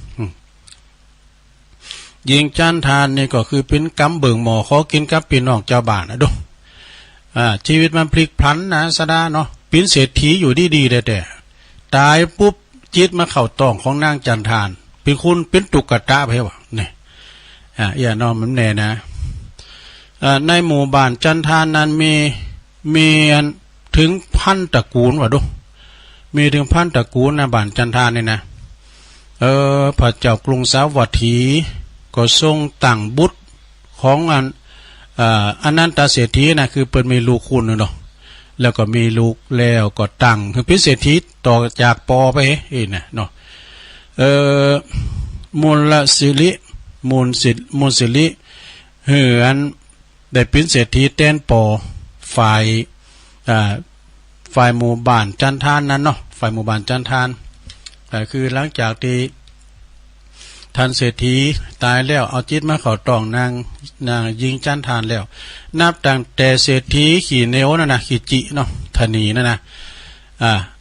หญิงจันทานนี่ก็คือเป็นกำเบิ่งหมอขอกินกับพี่น้องเจ้าบ้านนะดูชีวิตมันพลิกพลันนะสดาเนาะเป็นเศรษฐีอยู่ดีๆแต่ตายปุ๊บจิตมาเข้าต้องของนางจันทานเป็นคุณเป็นตุกตะไปวะเนี่ยอย่านอนมันแน่นะในหมู่บ้านจันทานนั้นมีถึง1,000 ตระกูลวะดูมีถึง1,000 ตระกูลนะบ้านจันทานนี่นะพระเจ้ากรุงสาวัตถีก็ทรงตั้งบุตรของอนันตเศรษฐีนะคือเปิดมีลูกคุณเนาะแล้วก็มีลูกแล้วก็ตั้งคือพิเศษฐีต่อจากปอไปนะเนาะมูลสิริมูลสิริเหือนได้เป็นเศรษฐีแตนปอฝ่ายหมู่บ้านจันทานนั้นเนาะฝ่ายหมู่บ้านจันทานคือหลังจากที่ท่านเศรษฐีตายแล้วเอาจิตมาเข้าต้องนางยิงจันทานแล้วนับตั้งแต่เศรษฐีขี่เนวนั่นนะขี่จิเนาะธนีนั่นนะ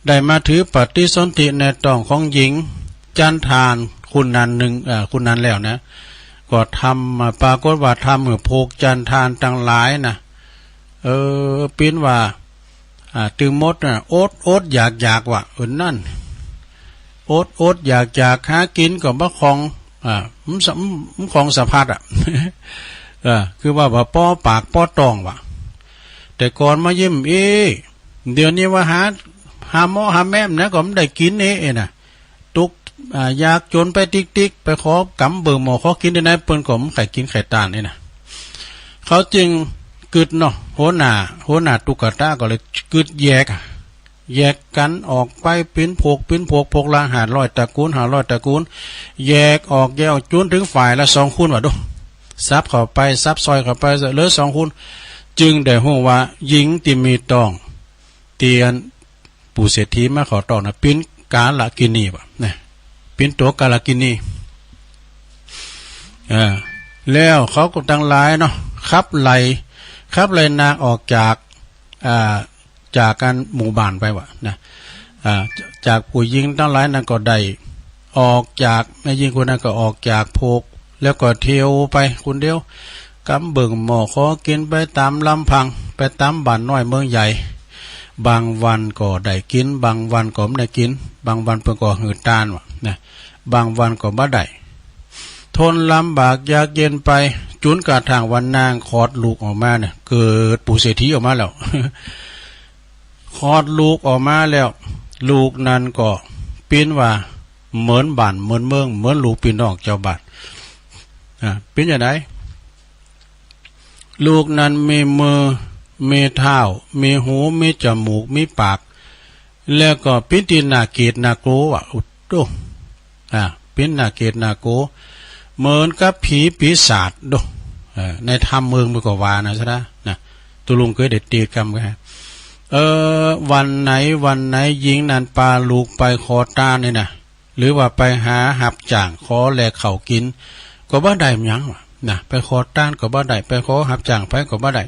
ได้มาถือปฏิสนธิในต้องของหญิงจันทานคุณนั้นหนึ่งคุณนั้นแล้วนะก็ทำปรากฏว่าทำเหมือนโภกจันทานตั้งหลายนะเป็นว่าตึงมดนะโอ๊ตอยากว่ะนั่นโอ๊ตอยากหากินกับมะคองมันของสะพัดคือว่าป้อปากป้อตองว่ะแต่ก่อนมายิ้มเดี๋ยวนี้ว่าหาหม้อหาแม่มนะก็ไม่ได้กินนะตุกอยากจนไปติ๊กไปขอกำเบิ่งหมอขอกินได้ไหนเปิ้นก็ไม่ไข่กินไข่ตาลนี่นะเขาจึงกึดเนาะโหนาตุกตาก็เลยกึดแยกกันออกไปเป็นพวกละ500 ตระกูล500 ตระกูลแยกออกจนถึงฝ่ายละ2 คูณว่ะดูซับเข้าไปซับซอยเข้าไปเหลือ2 คูณจึงได้ฮู้ว่าหญิงที่มีต้องเตียนปู่เศรษฐีมาขอต้องนะเป็นกาลกินีว่ะนะเป็นตัวกาลกินีแล้วเขาก็ตั้งหลายเนาะขับไล่นางออกจากการหมู่บ้านไปวะนะจากผู้หญิงทั้งหลายนั้นก็ได้ออกจากแม่หญิงคนนั้นก็ออกจากโภกแล้วก็เที่ยวไปคนเดียวกำเบิ่งหมอขอกินไปตามลำพังไปตามบ้านน้อยเมืองใหญ่บางวันก็ได้กินบางวันก็ไม่ได้กินบางวันเพิ่นก็หืดตานวะนะบางวันก็บ่ได้ทนลำบากยากเย็นไปจุนกระทั่งวันนางคลอดลูกออกมาเนี่ยเกิดปู่เศรษฐีออกมาแล้ว คลอดลูกออกมาแล้วลูกนั้นก็เป็นว่าเหมือนบ้านเหมือนเมืองเหมือนลูกพี่น้องเจ้าบ้านเป็นอย่างไรลูกนั้นมีมือมีเท้ามีหูมีจมูกมีปากแล้วก็เป็นที่นาเกตนาโกว่ะอุดโตเป็นนาเกตนาโกเหมือนกับผีปีศาจดูในธรรมเมืองมันก็ว่านะใช่ไหมนะตุลุงเคยเด็ดตีกรรมกันวันไหนหญิงนั้นปาลูกไปขอตาเนี่ยนะหรือว่าไปหาหับจ่างขอแลกเขากินก็บ่ได้ยังวะนะไปขอต้านก็บ่ได้ไปขอหับจ่างไปก็บ่ได้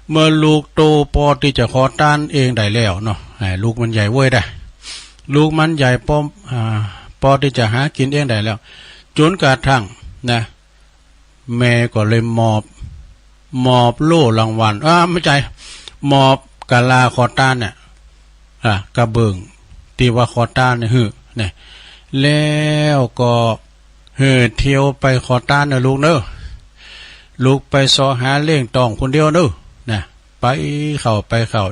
เมื่อลูกโตพอที่จะขอต้านเองได้แล้วเนาะลูกมันใหญ่เว้ยได้ลูกมันใหญ่พอที่จะหากินเองได้แล้วจนกระทั่งนะแม่ก็เลยมอบโล่รางวัลไม่ใช่มอบกะลาขอต้านเนี่ยกระเบิงตีว่าขอต้านเนี่ยแล้วก็เที่ยวไปขอต้านนะลูกเนอะลูกไปซอหาเลี้ยงตองคนเดียวเนอะนะไปเข้า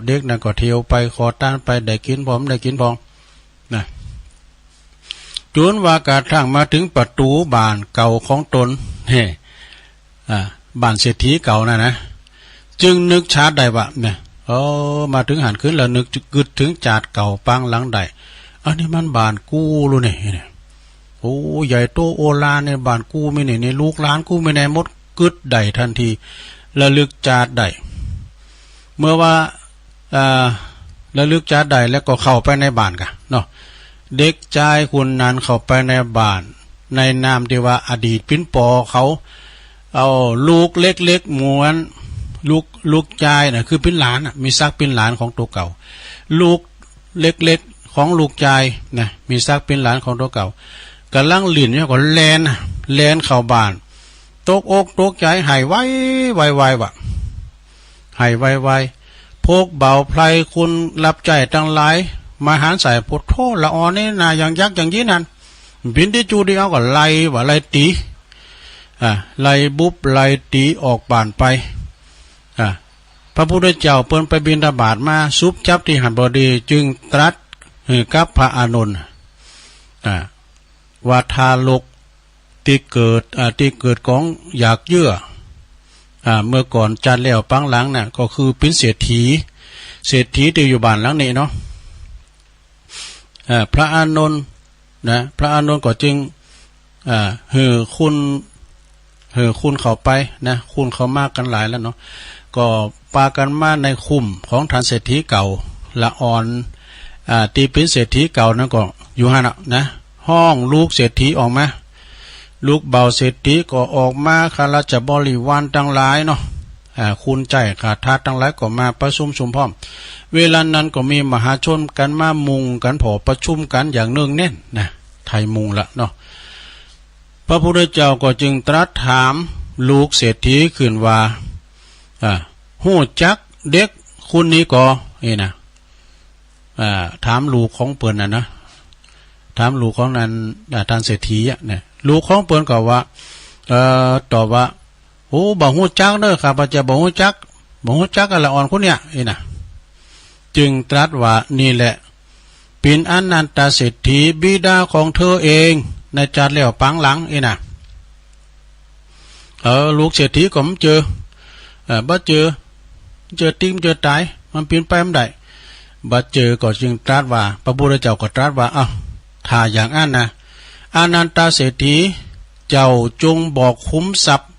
เด็กนั่นก็เที่ยวไปขอต้านไปได้กินพร้อมนะ จนว่ากระทั่งมาถึงประตูบ้านเก่าของตนบ้านเศรษฐีเก่านะจึงนึกชาติได้ว่าเนี่ยมาถึงหันขึ้นแล้วนึกกึดถึงจาดเก่าปังหลังใดอันนี้มันบ้านกูรู้เนี่ยโอ้ใหญ่โตโอฬารในบ้านกูไม่เนี่ยในลูกหลานกูไม่แน่มดกึดได้ทันทีระลึกจาดได้เมื่อว่าระลึกจาดได้แล้วก็เข้าไปในบ้านกันเนาะเด็กชายคนนั้นเข้าไปในบ้านในนามที่ว่าอดีตปิ้นปอเขาเอาลูกเล็กๆม้วนลูกชายน่ะคือปิ้นหลานน่ะมีซักปิ้นหลานของตัวเก่าลูกเล็กๆของลูกชายนะมีซักปิ้นหลานของตัวเก่ากำลังลิ้นเนี่ยก็แลนเข้าบ้านตกอกตกใจหายไวว่ะหายไวพกเบาไพรคุณรับใจตั้งหลายมาหารใส่พุทโธละอ่อนนี่นาอย่างยักษ์อย่างนี้นั่นบินที่จูดีเอาก็ไล่ตีไล่บุบไล่ตีออกบ้านไปพระพุทธเจ้าเปิ้นไปบิณฑบาตมาซุบจับที่หันบดีจึงตรัสกับพระอานนท์ว่าทารกที่เกิดของอยากเยื่อเมื่อก่อนจันแล้วปังหลังน่ะก็คือเป็นเศรษฐีที่อยู่บ้านหลังนี้เนาะพระอานนท์พระอานนท์ก็จึงคุณเข้าไปนะคุณเข้ามากกันหลายแล้วเนาะก็ปากันมาในคุมของท่านเศรษฐีเก่าละอ่อนตีเป็นเศรษฐีเก่านั่นก็อยู่หั่นนะห้องลูกเศรษฐีออกมาลูกเบาเศรษฐีก็ออกมาข้าราชบริวารทั้งหลายเนาะคุณใจขาดทาสทั้งหลายก็มาประชุมพร้อมเวลานั้นก็มีมหาชนกันมามุงกันพอประชุมกันอย่างเนื่องแน่นนะไทยมุงละเนาะพระพุทธเจ้าก็จึงตรัสถามลูกเศรษฐีขึ้นว่าหู้จักเด็กคุณนี้ก็นะถามลูกของเปิ้นนะถามลูกของนั้นท่านเศรษฐีเนี่ยลูกของเปิ้นก็ว่าตอบว่าโอ้บ่ฮู้จักเด้อข้าพเจ้าบ่ฮู้จักอะไรอ่อนคนเนี่ยนะจึงตรัสว่านี่แหละเป็นอนันตเศรษฐีบิดาของเธอเองในจัดแล้วปังหลังนะลูกเศรษฐีก็ไม่เจอบ่เจอติ้มเจอตายมันเปลี่ยนไปไม่ได้บ่เจอก็จึงตรัสว่าพระพุทธเจ้าก็ตรัสว่าถ้าอย่างนั้นนะอนันตเศรษฐีเจ้าจงบอกคุ้มทรัพย์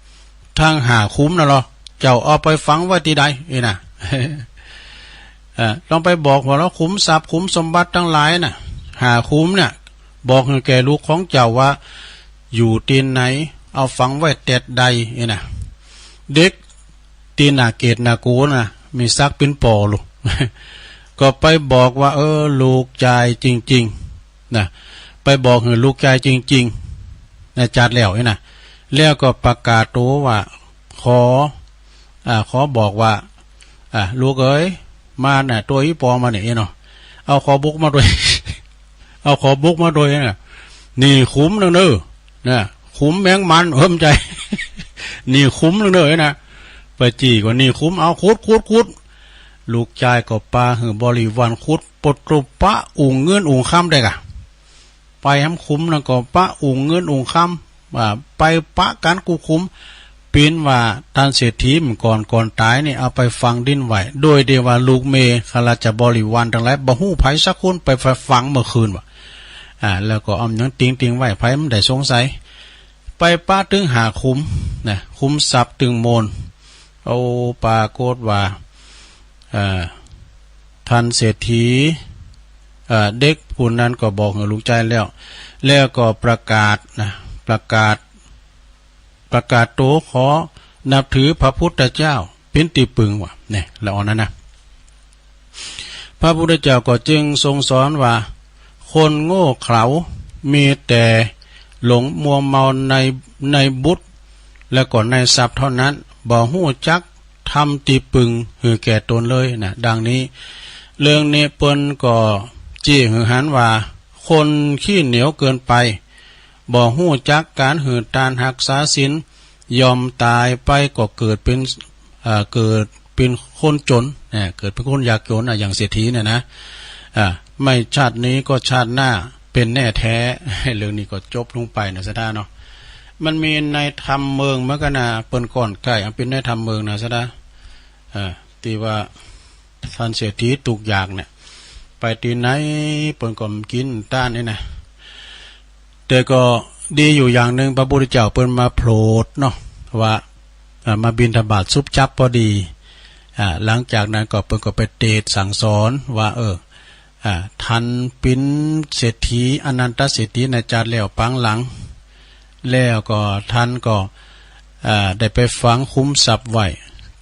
ทางหาคุ้มนะหรอเจ้าเอาไปฝังไว้ที่ใดนะลองไปบอกว่าเราคุ้มทรัพย์คุ้มสมบัติทั้งหลายน่ะหาคุ้มเนี่ยบอกให้แก่ลูกของเจ้าว่าอยู่ตีนไหนเอาฝังไว้แต่ใดนะเด็กตีนนาเกตนากูนะมีซักเป็นปอลูก ก็ไปบอกว่าลูกชายจริงๆนะไปบอกให้ลูกชายจริงๆนะจัดแล้วนะแล้วก็ประกาศตัวว่าขอบอกว่าลูกเอ้ยมาน่ะตัวอีปอมาเนี่ยเนาะเอาขอบุกมาด้วย เอาขอบุกมาด้วยนะนี่คุ้มนึงเด้อนะคุ้มแมงมันใจ นี่คุ้มนึงเด้อนะไปจี้กว่านี่คุ้มเอาคุดลูกชายก็ปาหือบริวารคุดปตรุปะอุ่งเงินอุ่งค่ำได้กะไปทำคุ้มแล้วก็ปะอุ่งเงินอุ่งค่ำไปปะกันกูคุ้มเป็นว่าท่านเศรษฐีมันก่อนตายนี่เอาไปฟังดิ้นไหวโดยเดียวว่าลูกเมข้าราชบริวารทั้งหลายบ่ฮู้ไผสักคนไปฟังเมื่อคืนว่ะแล้วก็เอาหยังติงไว้ไผมันได้สงสัยไปป้าตึงหาคุ้มนะคุ้มทรัพย์ตึงโมนเอาปรากฏว่าท่านเศรษฐีเด็กผู้นั้นก็บอกกับลูกชายแล้วก็ประกาศโตขอนับถือพระพุทธเจ้าเป็นที่ปึงว่ะเนี่ยละอ่อนนะพระพุทธเจ้าก็จึงทรงสอนว่าคนโง่เขลามีแต่หลงมัวเมาในบุตรและก็ในทรัพย์เท่านั้นบ่ฮู้จักทำตีปึงหือแก่ตนเลยนะดังนี้เรื่องนี้เปิ้นก็จี้หือหันว่าคนขี้เหนียวเกินไปบ่ฮู้จักการหือตานหักษาศีลยอมตายไปก็เกิดเป็นคนจนเกิดเป็นคนยากจนอย่างเศรษฐีเนี่ยนะไม่ชาตินี้ก็ชาติหน้า เป็นแน่แท้เรื่องนี้ก็จบลงไปนะซะดาเนาะมันมีในธรรมเมืองเมื่อกันนะเปิ้นก่อนใกล้อันเป็นในธรรมเมืองนะซะดาที่ว่าท่านเศรษฐีตุกอยากเนี่ยไปที่ไหนเปิ้นก็กินต้านนี่นะแต่ก็ดีอยู่อย่างหนึ่งพระพุทธเจ้าเปิ้นมาโปรดเนาะว่ามาบิณฑบาตซุบจับพอดีหลังจากนั้นก็เปิ้นก็ไปเทศน์สั่งสอนว่าท่านเป็นเศรษฐีอนันตเศรษฐีในจาร์แล้วปังหลังแล้วก็ท่านก็ได้ไปฝังคุ้มทรัพย์ไว้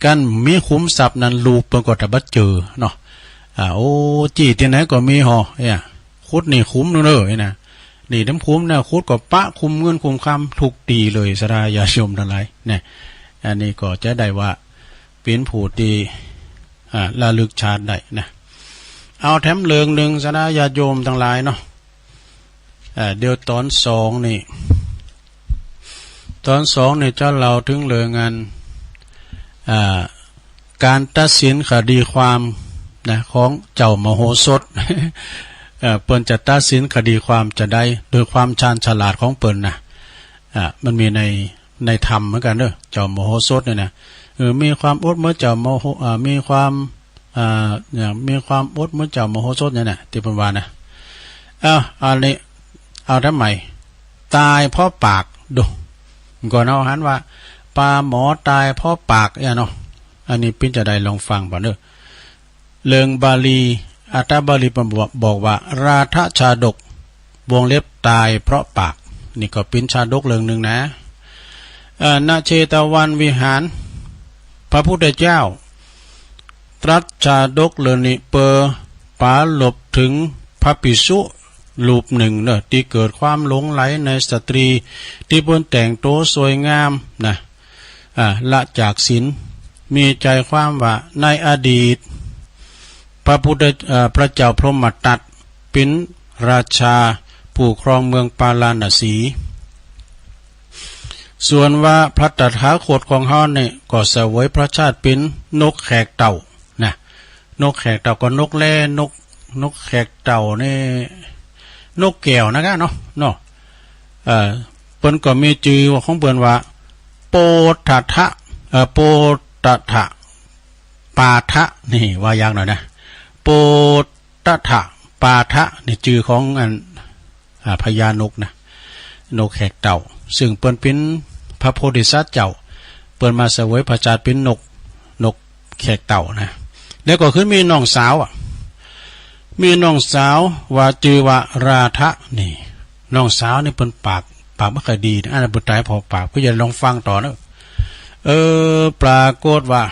กันมีคุ้มทรัพย์นั้นลูกเปิ้นก็จะบ่เจอเนาะโอ้จี้ที่ไหนก็มีหอเนี่ยคุดนี่คุ้มเด้อนะนี่น้ำคุ้มนะคุดก็ปะคุ้มเงินคุ้มคำทุกตีเลยสราญาชมทั้งหลายเนี่ยอันนี้ก็จะได้ว่าเป็นผู้ที่ระลึกชาติได้นะเอาแถมเรื่องหนึ่งสราญาโยมทั้งหลายเนาะเดี๋ยวตอนสองนี่เจ้าเราถึงเรื่องงานการตัดสินคดีความนะของเจ้ามโหสถ เปิ้นจะตัดสินคดีความจะได้โดยความชาญฉลาดของเปิ้นนะมันมีในธรรมเหมือนกันเด้อเจ้ามโหสถเนี่ยนะมีความอดเมื่อเจ้ามโหมีความมีความอดเมื่อเจ้ามโหสถเนี่ยนะที่เปิ้นว่านะอันนี้เอาทำไมตายเพราะปากดูก่อนเอาหันว่าปลาหมอตายเพราะปากเนาะอันนี้ปิ้นจะได้ลองฟังบ่เด้อเรื่องบาลีอัตถบาลีบอกว่าราธชาดกวงเล็บตายเพราะปากนี่ก็เป็นชาดกเรื่องหนึ่งนะณเชตวันวิหารพระพุทธเจ้าตรัสชาดกเรื่องนี้เปอปาหลบถึงพระภิกษุรูปหนึ่งเนอะที่เกิดความหลงไหลในสตรีที่เพิ่นแต่งตัวสวยงามนะละจากศีลมีใจความว่าในอดีตพระเจ้าพรหมทัตเป็นราชาผู้ครองเมืองปาราณสีส่วนว่าพระตถาคตของเฮาเนี่ยก็เสวยพระชาติเป็นนกแขกเต่านะนกแขกเต่าก็นกแล่นกแขกเต่านี่นกแก้วนะครับเนาะเปิ้นก็มีชื่อของเปิ้นว่าโปตทะโปตทะปาทะนี่ว่าอย่างหน่อยนะโปตทะปาทะนี่ชื่อของพญานกนะนกแขกเต่าซึ่งเปิ้นเป็นพระโพธิสัตว์เจ้าเปิ้นมาเสวยพระชาติเป็นนกแขกเต่านะแล้วก็ขึ้นมีน้องสาวมีน้องสาวว่าชื่อว่าราธะนี่น้องสาวนี่เปิ้นปากไม่ค่อยดีนะอันนั้นเปิ้นตายพอปากเพิ่นจะลองฟังต่อเนาะปรากฏว่า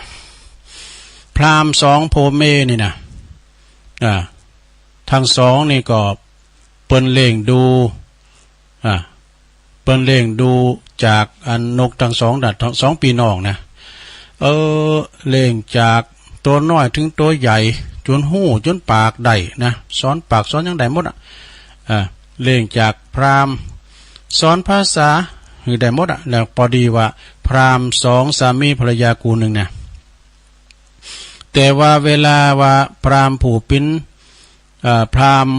พราหมณ์สองโพเมนี่นะทั้งสองนี่ก็เปิ้นเล่งดูเปิ้นเล่งดูจากอันนกทั้งสองดัดทั้งสองปีน้องนะเล่งจากตัวน้อยถึงตัวใหญ่จนหูจนปากได้นะสอนปากสอนยังได้หมดเล่งจากพราหมณ์สอนภาษาคือได้หมดแล้วพอดีว่าพราหมณ์สองสามีภรรยากูหนึ่งนะแต่ว่าเวลาว่าพราหมณ์ผู้เป็นพราหมณ์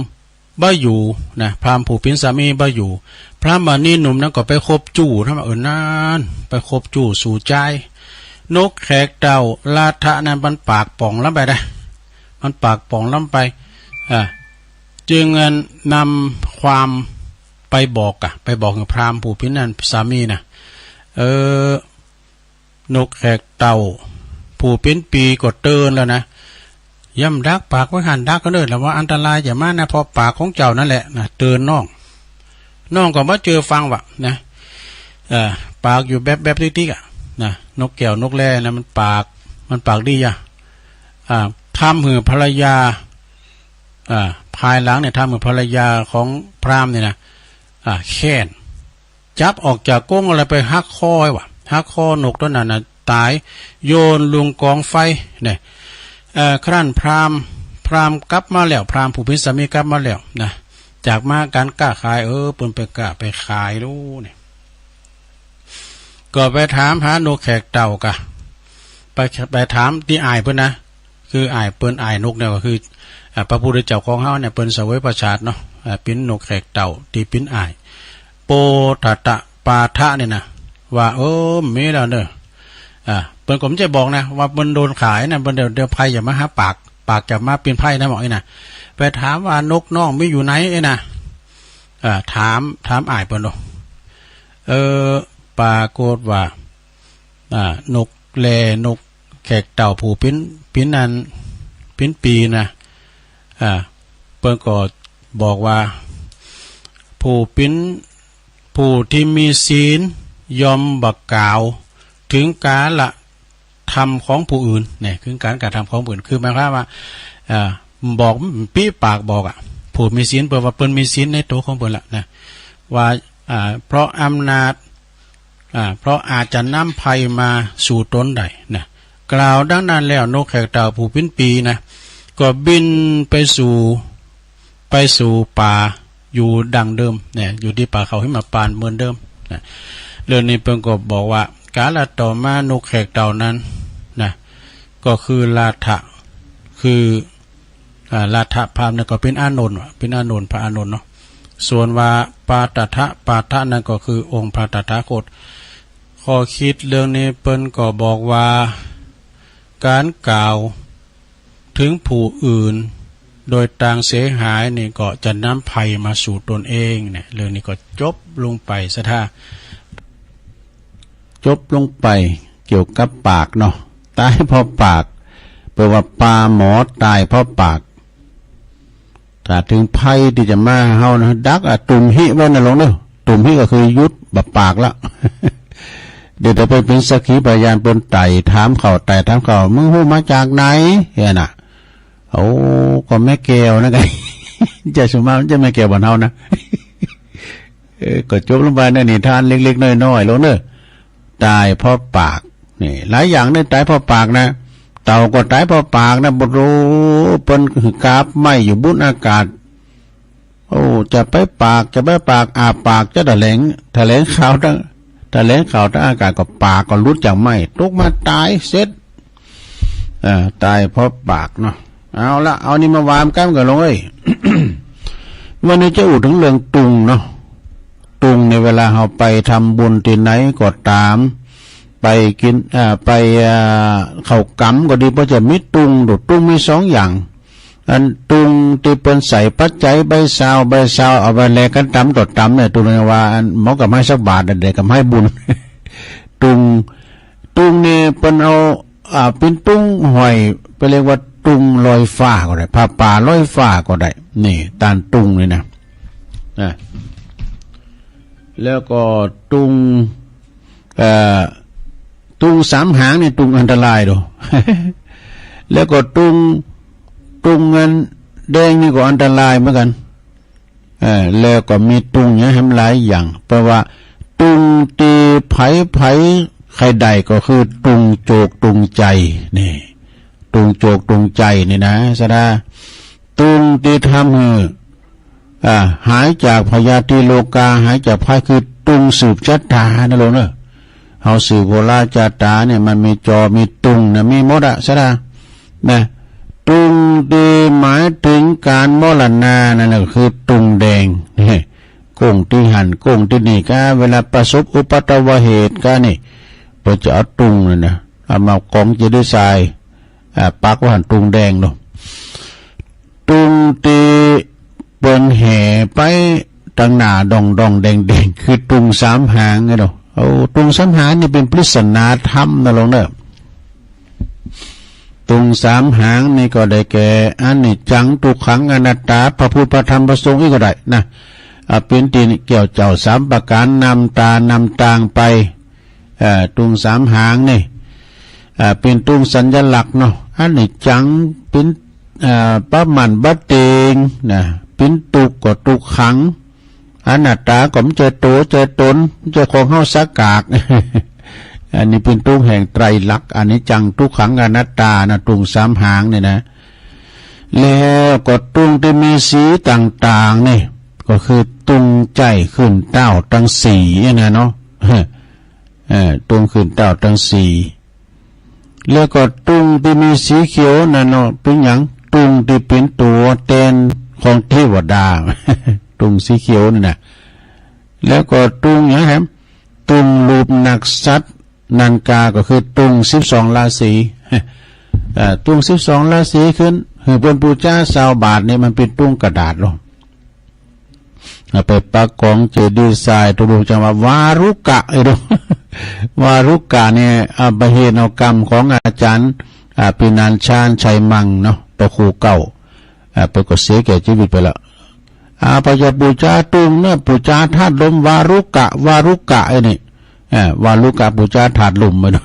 บ่อยู่นะพราหมณ์ผู้เป็นสามีบ่อยู่พราหมณ์นี่หนุ่มนั้นก็ไปคบจู่ทำนานไปคบจู่สู่ใจนกแขกเต่าลาทะนั้นมันปากป่องล้ำไปได้มันปากป่องล้ำไปจึงนำความไปบอกกับพราหมณ์ผู้เป็นนั้นสามีนะนกแขกเต่าผู้เป็นปีก็เตือนแล้วนะย่ำดักปากไว้หันดักก็เลยแล้วว่าอันตรายอย่ามานะพอปากของเจ้านั่นแหละนะเตือนน้องก็มาเจอฟังว่ะนะปากอยู่แบบติ๊กๆนะนกแก้วนกแร่นะมันปากดีทำหือภรรยาภายหลังเนี่ยทำหือภรรยาของพราหมณ์เนี่ยนะแค้นจับออกจากก้งอะไรไปหักคอหักคอนกตัวนั้นนะตายโยนลงกองไฟเนี่ยครั้นพราหมณ์กลับมาแล้วพราหมณ์ผู้เป็นสามีกลับมาแล้วนะจากมาการกล้าขายเปิ้นไปกล้าไปขายรู้เนี่ยก็ไปถามหานกแขกเต่ากะไปถามที่อายเพิ่นนะคืออายเปิ้นอายนกเนี่ยก็คือพระพุทธเจ้าของเฮาเนี่ยเปิ้นเสวยพระชาติเนาะ เป็นนกแขกเต่าที่เป็นอ้ายโปตตะปาทะเนี่ยนะว่ามีแล้วเนอะเปิ้นผมจะบอกนะว่าเปิ้นโดนขายนะเปิ้นเดี๋ยวไผอย่ามาหาปากจะมาเป็นไผนะหมอไอ้นะไปถามว่านกน้องมีอยู่ไหนไอ้นะถามอ้ายเปิ้นเนาะปรากฏว่านกแลนกแขกเต่าผู้เป็นนั้นเป็นปีนะเปิ้นก็บอกว่าผู้ที่มีศีลยอมบักกล่าวถึงการละทำของผู้อื่นเนี่ยคือการกระทำของผู้อื่นคือหมายความว่าบอกปี้ปากบอกผู้มีศีลเปิดว่าเปิ้นมีศีลในตัวของเปิ้นละนะว่าเพราะอำนาจเพราะอาจจะนำภัยมาสู่ตนได้นะกล่าวดังนั้นแล้วนกแขกเต่าผู้เป็นปีนะก็บินไปสู่ป่าอยู่ดังเดิมเนี่ยอยู่ที่ป่าเขาให้มาปานเหมือนเดิมนะเรื่องนี้เพิ่นก็บอกว่าการละต่อมานกแขกเต่านั้นนะก็คือลาถะคือลาถะพามเนี่ยก็เป็นอานนท์พระอานนท์เนาะส่วนว่าปาทะนั่นก็คือองค์พระตถาคตข้อคิดเรื่องนี้เปิ้นก็บอกว่าการกล่าวถึงผู้อื่นโดยต่างเสียหายนี่ก็จะนำภัยมาสู่ตนเองเนี่ยเรื่องนี้ก็จบลงไปซะท่าจบลงไปเกี่ยวกับปากเนาะตายเพราะปากแปลว่าปลาหมอตายเพราะปากถ้าถึงภัยที่จะมาเฮานะดักตุ่มหิไว้นะลงเด้อตุ่มหิก็คือยุดแบบปากละ เดี๋ยวจะไปเป็นสักขีพยานบนไต่ถามเขามึงฮู้มาจากไหนเห็นน่ะก็แม่แก้วนะไง จะสมมาจะแม่แก้วบ่เฮานะ ก็จบลงไปในนิทานเล็กๆน้อยๆลงเด้อตายเพราะปากนี่หลายอย่างได้ตายเพราะปากนะเต่าก็ตายเพราะปากนะบ่รู้เปิ้นคือกาบไหม้อยู่บนอากาศจะไปปากอาปากจะแถลงข่าวทั้งอากาศก็ปากก็รุดจากไหม้ตกมาตายเสร็จตายเพราะปากเนาะเอานี่มาวามกันกันลงเอ้ย วันนี้จะอู่ถึงเรื่องตุงเนาะตุงในเวลาเราไปทำบุญที่ไหนก็ตามไปกินไปเข้ากำก็ดีเพราะจะมีตุงตุงมีสองอย่างอันตุงที่เป็นใส่ปัจจัยใบซาวเอาไปแลกกันตำต่อตำเนี่ยตุงเนี่ยว่าหมอกับให้สักบาทเด็กกับให้บุญ ตุงนี่เป็นเอาเป็นตุงหอยไปเรียกว่าตุงลอยฟ้าก็ได้ผ้าป่าลอยฟ้าก็ได้นี่ตานตุงนี่นะแล้วก็ตุงสามหางนี่ตุงอันตรายดู แล้วก็ตุงเงินแดงนี่ก็อันตรายเหมือนกันแล้วก็มีตุงเนี่ยทำหลายอย่างเพราะว่าตุงตีไผ่ใครใดก็คือตุงโจกตุงใจนี่ตุงโจกตุงใจนี่นะสดาตุงตีทำให้หายจากพยาธิโลกาหายจากภัยคือตุงสืบชะตานะลงเนอะเฮาสืบโบราณชะตาเนี่ยมันมีจอมีตุงนะมีหมดสดานะตุงดีหมายถึงการมรณานั่นแหละคือตุงแดงนี่ก้งที่หันก้งที่นี่ก็เวลาประสบอุปัตวเหตุก็นี่เพื่อจะเอาตุงเลยนะเอามากองจะได้ทรายปักว่าหันตุงแดงเนาะตุงตีเปิ้นแห่ไปตั้งหน้าดองแดงคือตุงสามหางไงเนาะตุงสามหางนี่เป็นปริศนาธรรมนะลงเนอะตุงสามหางนี่ก็ได้แก่อันนี้จังทุกขังอนัตตาพระพุทธพระธรรมพระสงฆ์อีกก็ได้นะเป็นตีนเกี่ยวเจ้าสามประการนำตานำตางไปตุงสามหางนี่เป็นตุงสัญลักษณ์เนาะอันนี้จังเป็นป้ามันบัดเตงนะเป็นตุกก็ตุกขังอนัตตาก็มันเจอตัวเจอตนเจอของเฮาสักกาก อันนี้เป็นตุงแห่งไตรลักษณ์อันนี้จังทุกขังอนัตตานะตุงสามหางเนี่ยนะแล้วก็ตุงที่มีสีต่างๆนี่ก็คือตุงใจขึ้นเต้าตั้งสีนะเนาะตุงขึ้นเต้าตั้งสีแล้วก็ตุงที่มีสีเขียวนั่นเนาะเป็นอย่างตุงที่เป็นตัวเตน ของเทวดา ตุงสีเขียวนี่นะแล้วก็ตุงอย่างไรตุงรูปนักสัตว์นันกาก็คือตุง12 ราศีตุง12 ราศีขึ้นหือเป็นปูจ้าสาวบาทนี่มันเป็นตุงกระดาษหรอไปปักของเจดีย์ทรายตัวดูจังว่าวารุกะไอ้ดู วารุกะเนี่ยบเหนกรรมของอาจารย์ปินันชาญชัยมังเนาะประครูเก่าไปก็เสียแก่ชีวิตไปแล้วพยาปูจาตุงเนี่ยปูจาธาตุลมวารุกะไอ้นี่วารุกะปูจาธาตุลมมาดู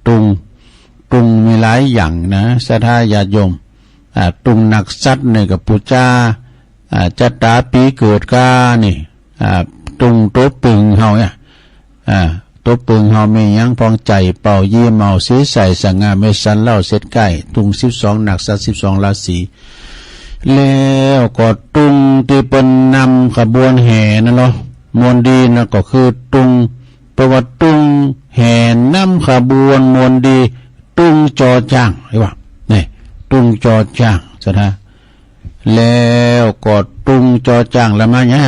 ตุงมีหลายอย่างนะศรัทธาญาติโยมตุงนักสัตว์เนี่ยกับปูจาจัตตาปีเกิดกานี่ตุงโต๊ะปึงเฮาเนี่ยโต๊ะปึงเฮามียังพองใจเป่ายี่เมาสีใส่สังงาเมสันเล่าเสร็จใกล้ตุง12 นักสัตว์12 ราศีแล้วก็ตุงที่เป็นนำขบวนแห่นั่นเนาะมวลดีนะก็คือตุงประวัติตุงแห่นำขบวนมวลดีตุงจอจ้างใช่ป่ะนี่ตุงจอจ้างใช่ไหมแล้วก็ตุงจอจ้างแล้วมาเนี่ย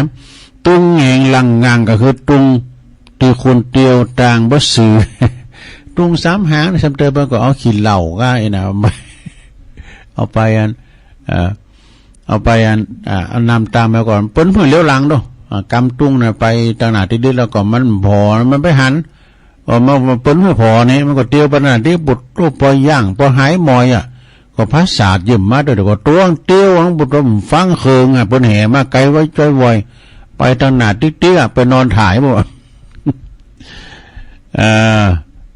ตุงแหงลังงางก็คือตุงที่คนเตียวต่างบัสือ ตุง3 หางสำเติมก็เอาขี้เหล่าก็ไอ้นะเอาไปเอานำตามมาก่อนเปิ้นเพื่อเลี้ยวหลังด้วยกำตุ้งน่ะไปต่างหน้าที่ดินแล้วก็มันพอมันไปหันมาเปิ้นเพื่อพอนี่มันก็เตียวไปน่ะที่บุตรรูปปอยย่างปอหายมอยก็ภาษายืมมาด้วยก็ตัวเตียวของบุตรฟังเคืองเปิ้นแห่มาไกลไว้จ้อยไวไปต่างหน้าที่เตี้ยไปนอนถ่ายบ่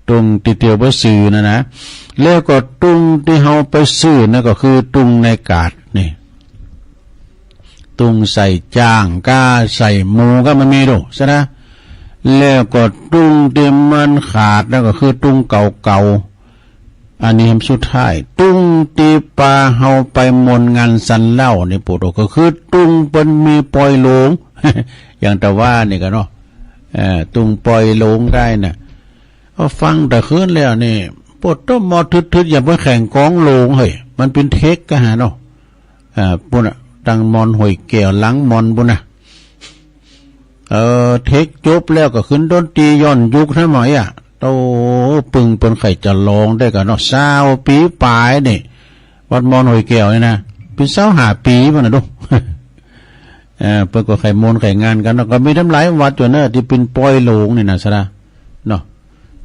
ตรงติเตียวไปซื้อนะแล้วก็ตุงที่เฮาไปซื้อนั่นก็คือตุงในกาดนี่ตุงใส่จ้างก้าใส่หมูก็มันมีดูใช่ไหมแล้วก็ตุงที่มันขาดนั่นก็คือตุงเก่าอันนี้สุดท้ายตุงที่ปลาเฮาไปมนงานสันเล่านี่ปู่ก็คือตุงเป็นมีปล่อยหลง อย่างแต่ว่านี่ก็เนาะตุงปล่อยหลงได้น่ะเอาฟังแต่คืนแล้วนี่ปวดต้มมอทึดๆอย่าไปแข่งกองโลงเฮ้ยมันเป็นเทคก็หาเนาะปุ่นตังมอนหอยแก้วหลังมอนปุ่นเทคจบแล้วก็ขึ้นดนตรีย้อนยุคนะหมอยโตปึงเป็นไข่จะลองได้กันเนาะ20 ปีปลายนี่วัดมอนหอยแก้วนี่นะเป็น25 ปีมันนะดู เปิดก็ไข่มนไข่งานกันแล้วก็มีทำหลายวัดจนเนอะที่เป็นปล่อยโลงนี่นะสระเนาะ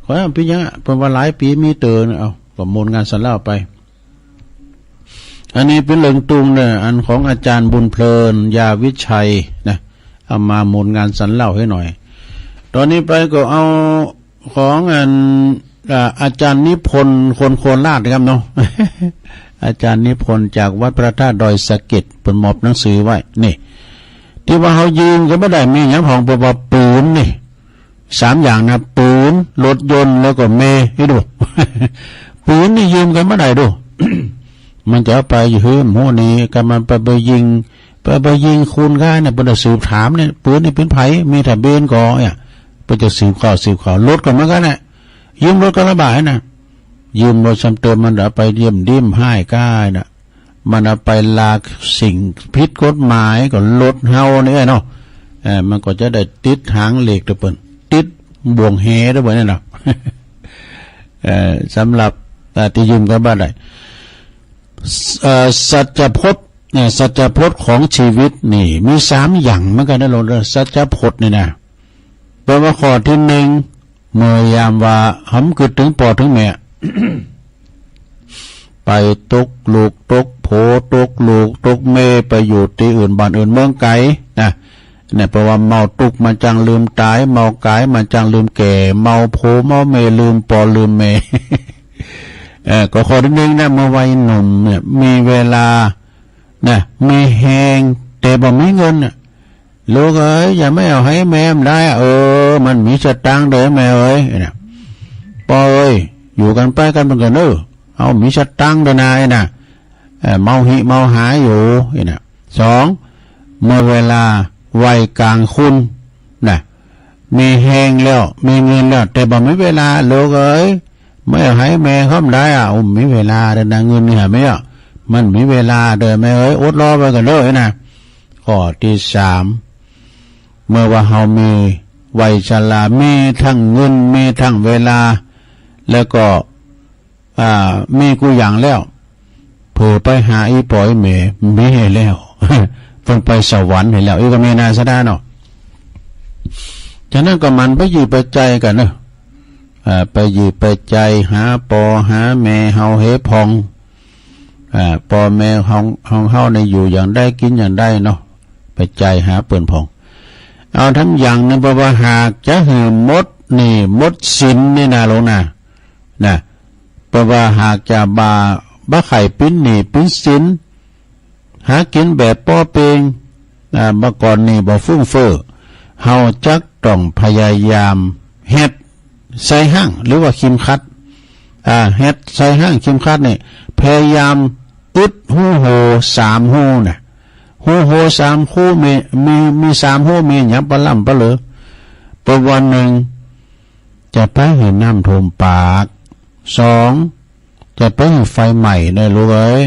ขอพี่ยังเป็นว่าหลายปีมีเตือนเอาก็มนงานสันเล่าไปอันนี้เป็นเรื่องตุงเนี่ยอันของอาจารย์บุญเพลินยาวิชัยนะเอามามนงานสันเล่าให้หน่อยตอนนี้ไปก็เอาของอาจารย์นิพนธ์คนโคราชนะครับเนาะ อาจารย์นิพนธ์จากวัดพระธาตุดอยสะเก็ดเป็นมอบหนังสือไว้นี่ที่ว่าเขายืมก็ไม่ได้มีอย่างของประวัติปืนนี่3 อย่างนะปืนรถยนต์แล้วก็เมให้ดู ปืนนี่ยืมกันไม่ได้ดู มันจะไปยืมโหนี่กันมันไปยิงคุณง่ายเนี่ยเป็นสืบถามเนี่ยปืนนี่เป็นไผ่มีทะเบียนก่อเนี่ยเป็นจะสืบข่าวรถกันเหมือนกันเนี่ยยืมรถกันระบายนะยืมรถซ้ำเติมมันเอาไปเยี่ยมดิ้มให้ก้ายนะมันเอาไปลากสิ่งผิดกฎหมายก็รถเฮาเนี่ยเนาะมันก็จะได้ติดหางเหล็กตัวเปิ้นติดบ่วงแหด้วยบ่เนี่ยเนาะ สำหรับที่ยืมกันบ้านได้สัจพจน์สัจพจน์ของชีวิตนี่มี3 อย่างเหมือนกันนะโลดสัจพจน์นี่นะแปลว่าข้อที่ 1เมื่อยามว่าหำคือถึงพ่อถึงแม่ ไปตกลูกตกโผตกลูกตกเมไปอยู่ที่อื่นบ้านอื่นเมืองไกลนะเนี่ยแปลว่าเมาตุกมันจังลืมตายเมากายมันจังลืมแก่เมาโผเมาเมลืมปอลืมเม ก็ข้อที่ 1นะเมื่อวัยหนุ่มเนี่ยมีเวลานะมีแหงแต่บ่มีเงินน่ะลูกเอ้ยอย่าไม่เอาให้แม่มได้มันมีสตางค์เด้อแม่เอ้ยเนี่ยปอเอ้ยอยู่กันไปกันเป็นกันเอามีสตางค์เด้อนายนะเมาหิเมาหาอยู่เนี่ย 2เมื่อเวลาวัยกลางคุณนะมีแหงแล้วมีเงินแล้วแต่บ่มีเวลาลูกเอ้ยไม่เอาให้แม่เขาได้มีเวลาเด้อนะเงินนี่หาไม่ มันมีเวลาเด้อแม่เอ้ยอดรอไปกันเด้อนะข้อที่สามเมื่อว่าเฮามีวัยชรามีทั้งเงินมีทั้งเวลาแล้วก็มีกูอย่างแล้วเผื่อไปหาอีปอยเมมีให้แล้วเพิ่นไปสวรรค์ให้แล้วอีก็มีนาซะได้เนาะฉะนั้นก็มันไปยืไปใจกันเนาะไปยืไปใจหาปอหาแม่เฮาเฮพองปอแม่เฮาในอยู่อย่างได้กินอย่างได้เนาะไปใจหาเปิ้นพองเอาทั้งอย่างนั้นเพราะว่าหากจะหือมดนี่มดสินนี่นะลงนะเพราะว่าหากจะบ้าไข่ปิ้นนี่ปิ้นสินหากินแบบป้อเปงเมื่อก่อนนี่บ่ฟุ้งเฟ้อเฮาจักต้องพยายามเฮ็ดใส่ห้างหรือว่าคิมคัดเฮ็ดใส่ห้างคิมคัดนี่พยายามอึดหูโห3หูน่ะหูโห3หูมี3หูมีหยังปะล่ำปะเหลือประวันหนึ่งจะไปเห็นน้ำท่วมปาก2จะไปเห็นไฟใหม่ได้รู้เอ้ย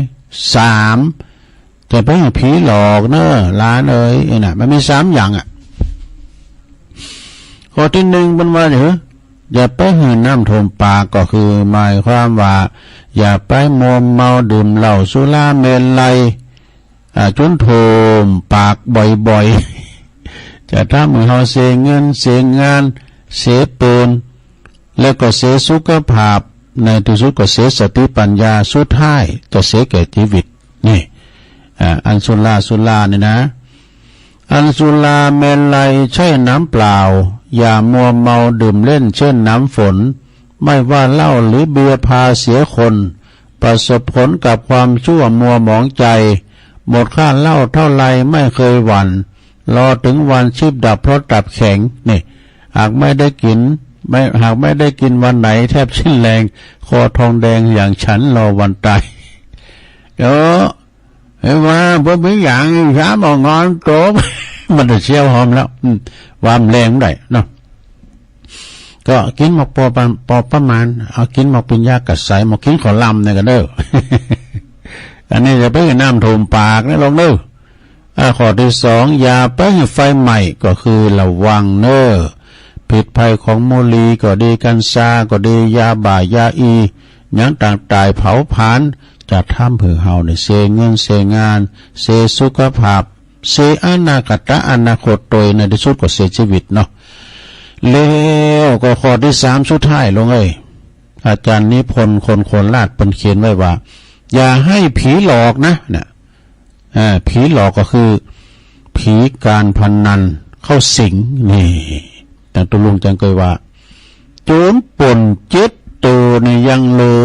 3จะไปเห็นผีหลอกเนอะล้านเอ้ยน่ะมันมี3อย่างข้อที่1มันว่าอย่าไปเห็นน้ำท่วมปากก็คือหมายความว่าอย่าไปมัวเมาดื่มเหล้าสุราเมลัยจนท่วมปากบ่อยๆจะทำให้เราเสียเงินเสียงานเสียปืนแล้วก็เสียสุขภาพในที่สุดก็เสียสติปัญญาสุดท้ายจะเสียแก่ชีวิตนี่อันสุรานี่นะอันสุราเมลัยใช่น้ำเปล่าอย่ามัวเมาดื่มเล่นเช่นน้ำฝนไม่ว่าเหล้าหรือเบียร์พาเสียคนประสบผลกับความชั่วมัวหมองใจหมดค่าเหล้าเท่าไรไม่เคยหวั่นรอถึงวันชีพดับเพราะตับแข็งนี่หากไม่ได้กินวันไหนแทบสิ้นแรงคอทองแดงอย่างฉันรอวันตายเห็นว่าบ่มีอย่างช้าบ่งอนโตมันจะเชี่ยวหอมแล้ววามแรงได้เนาะก็กินหมกปอประมาณเอากินหมกปิญญากัดใสหมกกินขอลำเนี่ยกันเด้อ อันนี้จะไปน้ำท่วมปากนี่ลงเด้อข้อที่2อย่าไปไฟใหม่ก็คือระวังเน้อผิดภัยของโมลีก็ดีกัญชาก็ดียาบ่ายาอีหยังต่างตายเผาผลาญจะทำเพื่อเฮาในเสียเงินเสียงานเสียสุขภาพเสียอนาคตโดยในที่สุดก็เสียชีวิตเนาะแล้วก็ข้อที่3สุดท้ายลงอาจารย์นิพนธ์คนลาดเป็นเขียนไว้ว่าอย่าให้ผีหลอกนะเนี่ยผีหลอกก็คือผีการพนันเข้าสิงนี่แต่ตุลุงจังเคยว่าโจรป่น7ตัวในยังเลอ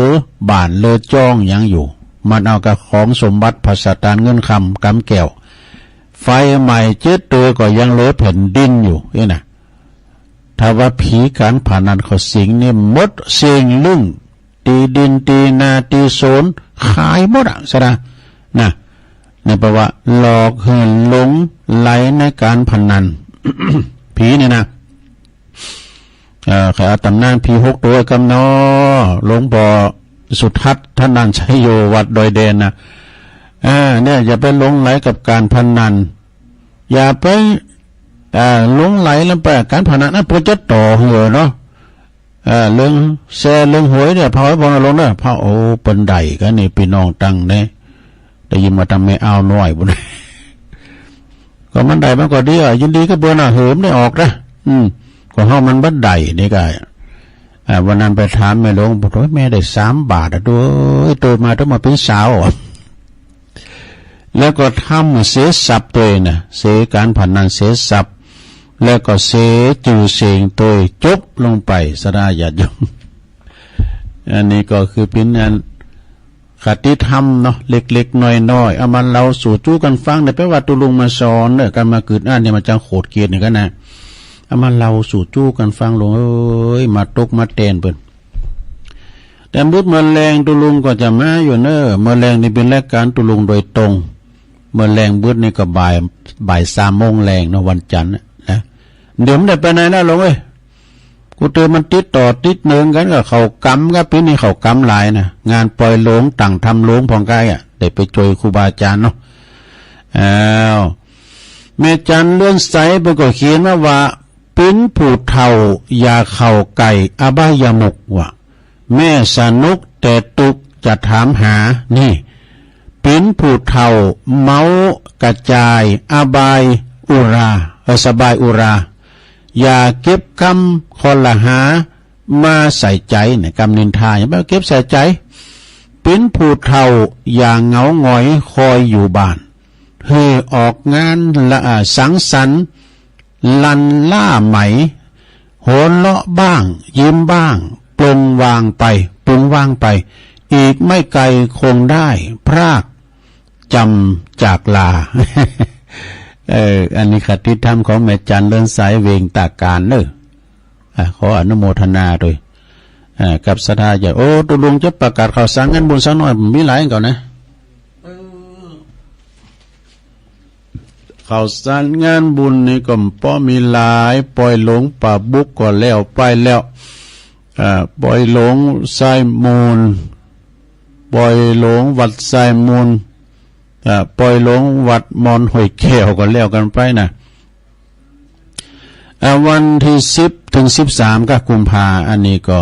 บานเลอจ้องยังอยู่มันเอากับของสมบัติภาษาตานเงินคำกำแก้วไฟใหม่7ตัวก็ยังเลอแผ่นดินอยู่นี่นะถ้าว่าผีการพนันเขาสิงนี่มดเสียงลึ่งตีดินตีนาตีโซนขายหมดซะนะนี่แปลว่าหลอกเหินหลงไหลในการพนัน ผีเนี่ยนะขอตำนานผี6ตัวกำนอหลวงพ่อสุทัศน์ท่านนันชัยโยวัดดอยแดนนะเนี่ยอย่าไปหลงไหลกับการพนันอย่าไปหลงไหลแล้วไปการพนันนั่นพอจะต่อเหือเนาะเรื่องแซ่เรื่องหวยเนี่ยพาไว้บนลงเนี่ยพาโอ้ปันไดกันนี่พี่น้องตังเนี่ยได้ยินมาทำไม่เอาหน่อยบุญก็มันไดมันก็ดียินดีก็เบื่อหน่าเหิมได้ออกนะก็เฮามันบัดไดนี่ก็วันนั้นไปถามแม่หลวงบอกว่าแม่ได้3 บาทด้วยโตมาต้องมาเป็นสาวแล้วก็ทำเสียทรัพย์ตัวน่ะเสียการพนันเสียทรัพย์แล้วก็เสียจื่อเสียงตัวจบลงไปสราญาติโยมอันนี้ก็คือเป็นอันคติธรรมเนาะเล็กๆน้อยๆเอามันเราสู่จู้กันฟังได้แปลว่าตุลุงมาสอนเนี่ยการมาเกิดเนี่ยมันจะโขดเกียรตินี่กันนะเอามาเราสู่จู้กันฟังลงมาตกมาเตนเปิ้นแต่มุดแมลงตุลุงก็จะมาอยู่เนอะแมลงนี่เป็นรายการตุลุงโดยตรงแมลงบุดนี่ก็บ่าย3 โมงแรงเนาะวันจันทร์นะเดี๋ยวมันได้ไปไหนนะลง กูเตือนมันติดต่อติดเนืองกันกับเขากำก็ปีนี้เขากำหลายนะงานปล่อยโลงต่างทำโลงพองกายได้ไปจอยครูบาอาจารย์เนาะแม่จันเลื่อนใสไปก็เขียนว่าปิ้นผูเท่ายาเข่าไก่อบายามุกว่ะแม่สนุกแต่ตุกจะถามหานี่ปิ้นผูเท่าเมากระจายอบายอุราสบายอุราอย่าเก็บกำคนละหามาใส่ใจเนี่ยกำนินทาอย่าไปเก็บใส่ใจปิ้นผูเท่าอย่างเหงาหงอยคอยอยู่บ้านเฮือออกงานละสังสรรค์ลันล่าไหมโหนเลาะบ้างยิ้มบ้างปรุงวางไปอีกไม่ไกลคงได้พรากจำจากลา อันนี้คติธรรมของแม่จันเลื่อนสายเวงตาการเนอะขออนุโมทนาด้วยกับศรัทธาอย่าโอ้ตุลุงจะประกาศข่าวสารงานบุญสักหน่อยมีหลายก่อนนะข่าวสารงานบุญนี่ก็ป้อมีหลายปล่อยหลงป่าบุกก็แล้วไปแล้วปล่อยหลงไซมูลปล่อยหลงวัดไซมูลปล่อยหลงวัดมอนหอยแก้วก็แล้วกันไปนะวันที่10 ถึง 13ก็กุมภาอันนี้ก็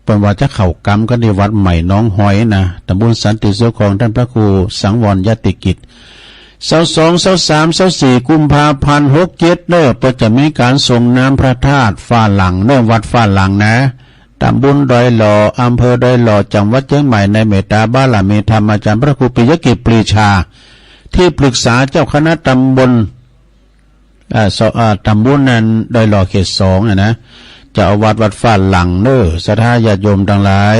เป็นว่าจะเข้ากรรมก็ในวัดใหม่น้องหอยนะตำบลสันติสุขของท่านพระครูสังวรยติกิจ22 23 24กุมภาพันธ์67เด้อก็จะมีการส่งน้ำพระธาตุฟ้าหลังเด้อวัดฟ้าหลังนะตำบลดอยหล่ออำเภอดอยหล่อจังหวัดเชียงใหม่ในเมตตาบารมีธรรมอาจารย์พระครูปิยกิจปรีชาที่ปรึกษาเจ้าคณะตำบลตำบลนั้นดอยหล่อเขต2นะจะเอาวัดฟ้าหลังเด้อศรัทธาญาติโยมทั้งหลาย